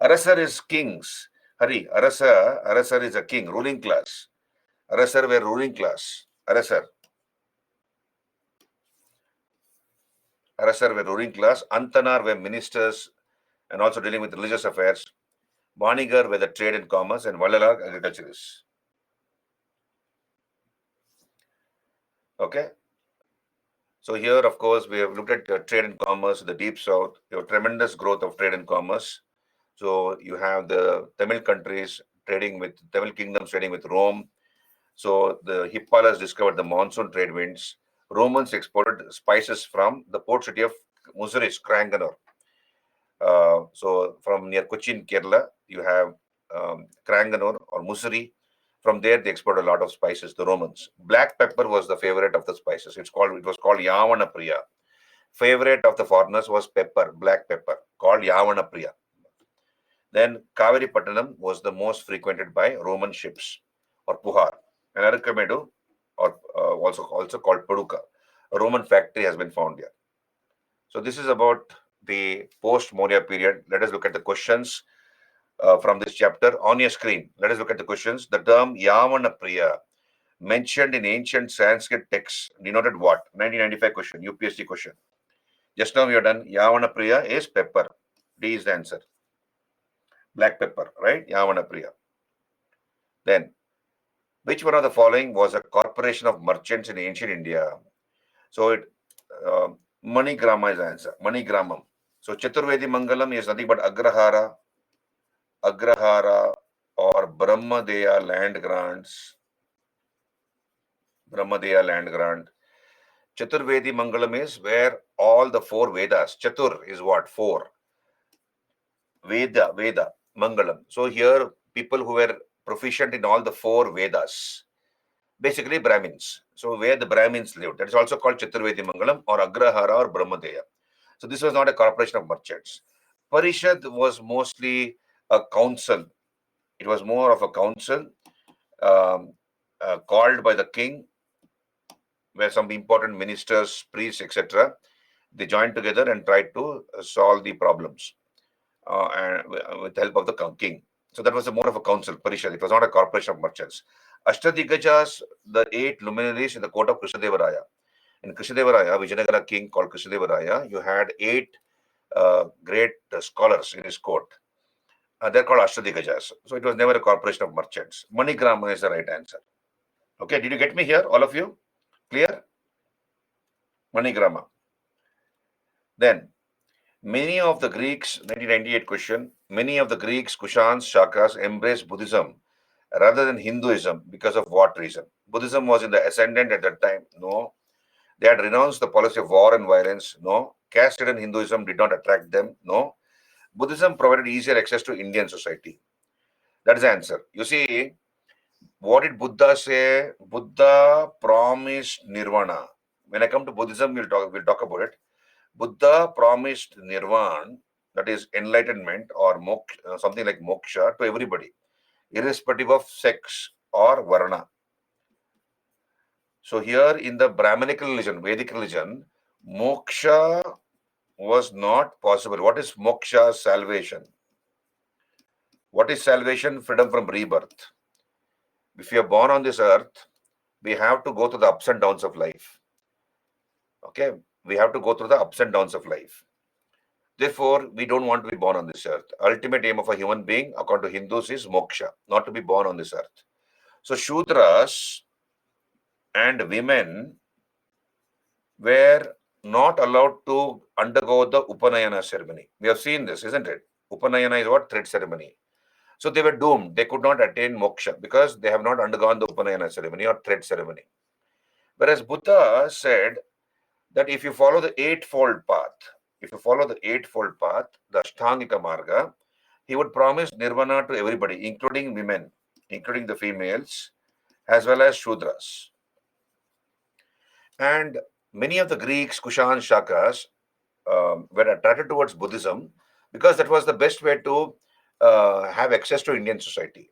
Arasar is kings. Hari, Arasar is a king, ruling class. Arasar were ruling class. Arasar were ruling class. Antanar were ministers and also dealing with religious affairs. Vanigar were the trade and commerce, and Vallalar agriculturists. Okay. So here, of course, we have looked at trade and commerce in the deep south. You have tremendous growth of trade and commerce. So you have the Tamil countries trading with Tamil kingdoms trading with Rome. So the Hippolytus discovered the monsoon trade winds. Romans exported spices from the port city of Muziris, Cranganore. So from near Cochin, Kerala, you have Cranganore or Musiri. From there, they exported a lot of spices, the Romans. Black pepper was the favorite of the spices. It was called Yavana Priya. Favorite of the foreigners was pepper, black pepper, called Yavana Priya. Then Kaveri Pattanam was the most frequented by Roman ships, or Puhar. And Arakamedu, or also called Paduka, a Roman factory has been found here. So this is about the post-Maurya period. Let us look at the questions from this chapter on your screen. Let us look at the questions. The term Yavana Priya mentioned in ancient Sanskrit texts denoted what? 1995 question, UPSC question. Just now we have done Yavana Priya is pepper. D is the answer. Black pepper, right? Yavana Priya. Then, which one of the following was a corporation of merchants in ancient India? So Manigrama is the answer. Manigramam. So Chaturvedi Mangalam is nothing but Agrahara or Brahmadeya land grants. Brahmadeya land grant. Chaturvedi Mangalam is where all the four Vedas. Chatur is what? Four. Veda, Mangalam. So here people who were proficient in all the four Vedas, basically Brahmins. So where the Brahmins lived, that is also called Chaturvedi Mangalam or Agrahara or Brahmadeya. So this was not a corporation of merchants. Parishad was mostly a council. It was more of a council um, called by the king, where some important ministers, priests, etc., they joined together and tried to solve the problems and with the help of the king. So that was more of a council, Parishad. It was not a corporation of merchants. Ashtadigajas, the 8 luminaries in the court of Krishnadevaraya. In Krishnadevaraya, Vijayanagara king called Krishnadevaraya, you had 8 great scholars in his court. They're called Ashtadigajas. So it was never a corporation of merchants. Manigrama is the right answer. Okay, did you get me here, all of you? Clear? Manigrama. Then, many of the Greeks, 1998 question, many of the Greeks, Kushans, Shakas embraced Buddhism rather than Hinduism because of what reason? Buddhism was in the ascendant at that time? No. They had renounced the policy of war and violence? No. Caste-ridden Hinduism did not attract them? No. Buddhism provided easier access to Indian society. That is the answer. You see, what did Buddha say? Buddha promised nirvana. When I come to Buddhism, we'll talk about it. Buddha promised nirvana, that is enlightenment or something like moksha, to everybody, irrespective of sex or varna. So here in the Brahminical religion, Vedic religion, moksha was not possible. What is moksha? Salvation. What is salvation? Freedom from rebirth. If you are born on this earth, we have to go through the ups and downs of life. Okay, we have to go through the ups and downs of life. Therefore, we don't want to be born on this earth. Ultimate aim of a human being, according to Hindus, is moksha, not to be born on this earth. So Shudras and women were not allowed to undergo the Upanayana ceremony. We have seen this, isn't it? Upanayana is what? Thread ceremony. So they were doomed. They could not attain moksha because they have not undergone the Upanayana ceremony or thread ceremony. Whereas Buddha said that if you follow the eightfold path, the Ashtangika Marga, he would promise nirvana to everybody, including women, including the females, as well as Shudras. And many of the Greeks, Kushans, Shakas, were attracted towards Buddhism because that was the best way to have access to Indian society.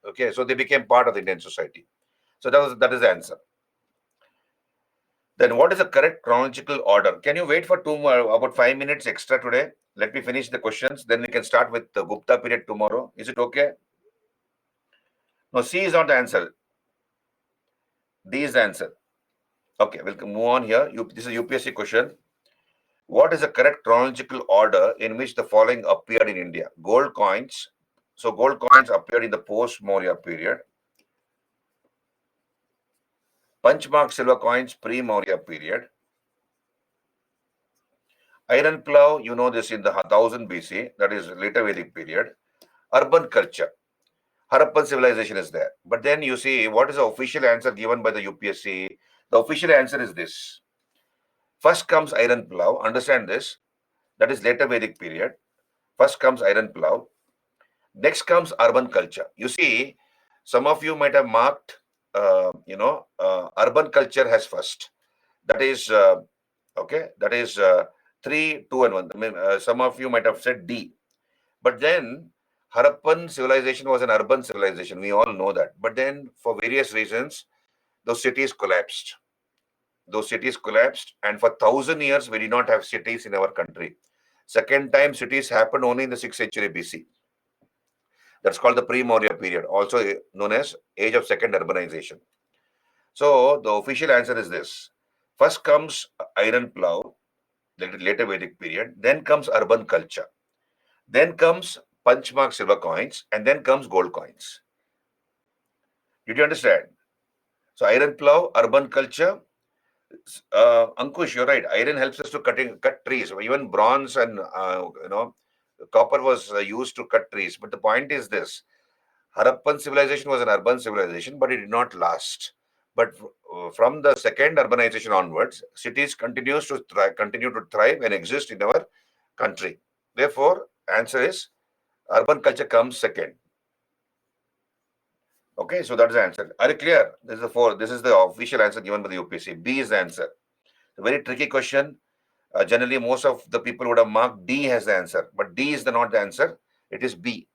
Okay, so they became part of the Indian society. So that is the answer. Then what is the correct chronological order? Can you wait for about 5 minutes extra today? Let me finish the questions. Then we can start with the Gupta period tomorrow. Is it okay? No, C is not the answer. D is the answer. Okay, we'll move on here. This is a UPSC question. What is the correct chronological order in which the following appeared in India? Gold coins. So gold coins appeared in the post-Maurya period. Punchmark silver coins pre-Maurya period. Iron plow, you know this in the 1000 BC, that is later Vedic period. Urban culture. Harappan civilization is there. But then you see, what is the official answer given by the UPSC? The official answer is this. First comes iron plow. Understand this. That is later Vedic period. First comes iron plow. Next comes urban culture. You see, some of you might have marked, urban culture has first. That is, okay, that is 3, 2, and 1. I mean, some of you might have said D. But then Harappan civilization was an urban civilization. We all know that. But then for various reasons, those cities collapsed. And for 1,000 years, we did not have cities in our country. Second time cities happened only in the 6th century BC. That's called the pre-Maurya period, also known as age of second urbanization. So the official answer is this. First comes iron plow, later Vedic period. Then comes urban culture. Then comes punchmark silver coins, and then comes gold coins. Did you understand? So iron plow, urban culture, Ankush, you're right. Iron helps us to cut trees. Even bronze and copper was used to cut trees. But the point is this: Harappan civilization was an urban civilization, but it did not last. But from the second urbanization onwards, cities continue to thrive and exist in our country. Therefore, answer is urban culture comes second. Okay, so that's the answer. Are you clear? This is the four. This is the official answer given by the UPSC. B is the answer. A very tricky question. Generally, most of the people would have marked D as the answer, but D is not the answer. It is B.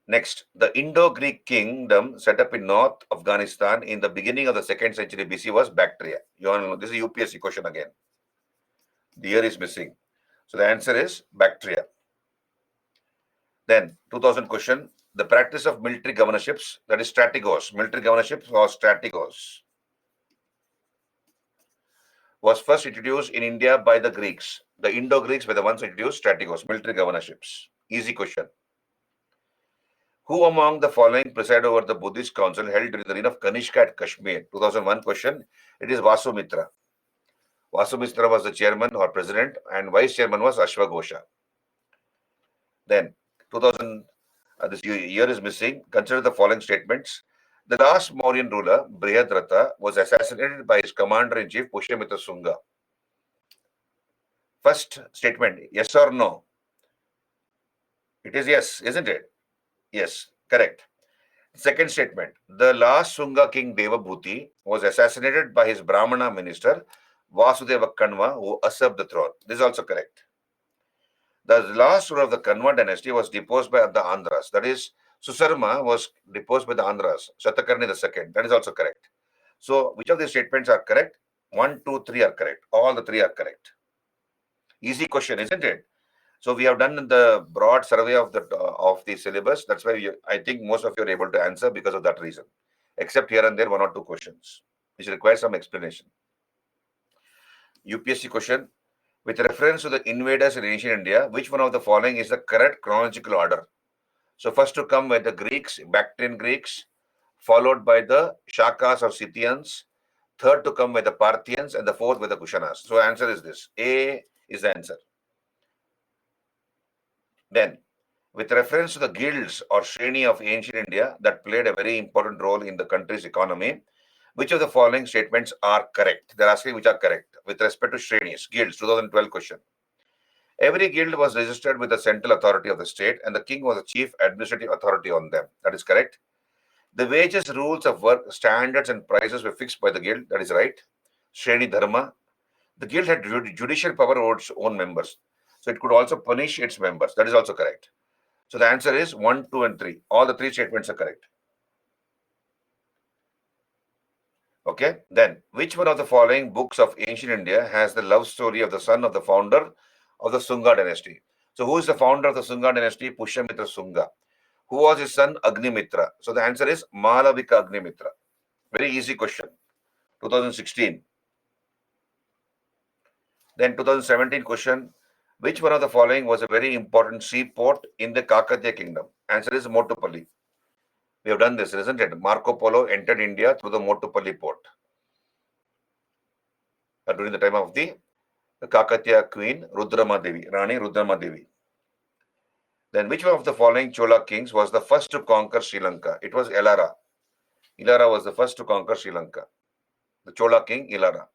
Next, the Indo-Greek kingdom set up in North Afghanistan in the beginning of the 2nd century BC was Bactria. You all know this is a UPSC question again. The year is missing. So the answer is Bactria. Then 2000 question. The practice of military governorships, that is strategos. Military governorships or strategos was first introduced in India by the Greeks. The Indo-Greeks were the ones who introduced strategos, military governorships. Easy question. Who among the following presided over the Buddhist council held during the reign of Kanishka at Kashmir? 2001 question. It is Vasumitra. Vasumitra was the chairman or president, and vice chairman was Ashwagosha. Then 2000, this year is missing. Consider the following statements. The last Mauryan ruler, Brihadratha, was assassinated by his commander-in-chief, Pushyamitra Sunga. First statement, yes or no? It is yes, isn't it? Yes, correct. Second statement, the last Sunga king Devabhuti was assassinated by his Brahmana minister, Vasudeva Kanva, who usurped the throne. This is also correct. The last ruler of the Kanva dynasty was deposed by the Andhras. That is, Susarma was deposed by the Andhras, Shatakarni II. That is also correct. So, which of these statements are correct? 1, 2, 3 are correct. All the three are correct. Easy question, isn't it? So we have done the broad survey of the syllabus. That's why I think most of you are able to answer because of that reason, except here and there 1 or 2 questions which require some explanation. UPSC question: with reference to the invaders in ancient India, which one of the following is the correct chronological order? So first to come were the Greeks, Bactrian Greeks, followed by the Shakas or Scythians. Third to come were the Parthians, and the fourth were the Kushanas. So answer is this. A is the answer. Then, with reference to the guilds or shreni of ancient India that played a very important role in the country's economy, which of the following statements are correct? They're asking which are correct with respect to shrenis, guilds, 2012 question. Every guild was registered with the central authority of the state, and the king was the chief administrative authority on them. That is correct. The wages, rules of work, standards, and prices were fixed by the guild. That is right. Shreni Dharma. The guild had judicial power over its own members, so it could also punish its members. That is also correct. So the answer is 1, 2, and 3. All the 3 statements are correct. Okay. Then, which one of the following books of ancient India has the love story of the son of the founder of the Sunga dynasty? So, who is the founder of the Sunga dynasty? Pushyamitra Sunga. Who was his son? Agnimitra. So, the answer is Malavika Agnimitra. Very easy question. 2016. Then 2017 question. Which one of the following was a very important seaport in the Kakatiya kingdom? Answer is Motupalli. We have done this, isn't it? Marco Polo entered India through the Motupalli port during the time of the Kakatiya queen Rudrama Devi, Rani Rudrama Devi. Then which one of the following Chola kings was the first to conquer Sri Lanka? It was Elara. Elara was the first to conquer Sri Lanka. The Chola king Elara.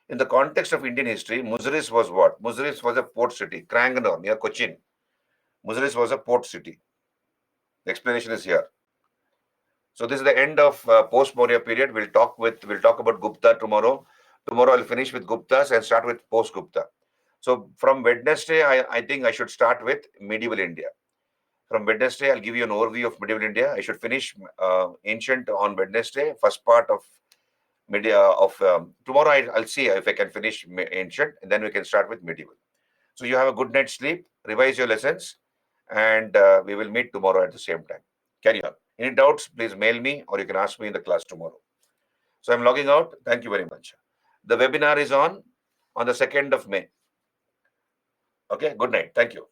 In the context of Indian history, Muziris was what? Muziris was a port city, Cranganore near Cochin. Muziris was a port city. The explanation is here. So this is the end of post-Maurya period. We'll talk about Gupta tomorrow. Tomorrow I'll finish with Guptas and start with post-Gupta. So from Wednesday, I think I should start with medieval India. From Wednesday, I'll give you an overview of medieval India. I should finish ancient on Wednesday, first part of tomorrow. I'll see if I can finish ancient, and then we can start with medieval. So you have a good night's sleep, revise your lessons, and we will meet tomorrow at the same time. Carry on. Any doubts, please mail me or you can ask me in the class tomorrow. So I'm logging out. Thank you very much. The webinar is on the 2nd of May. Okay, good night. Thank you.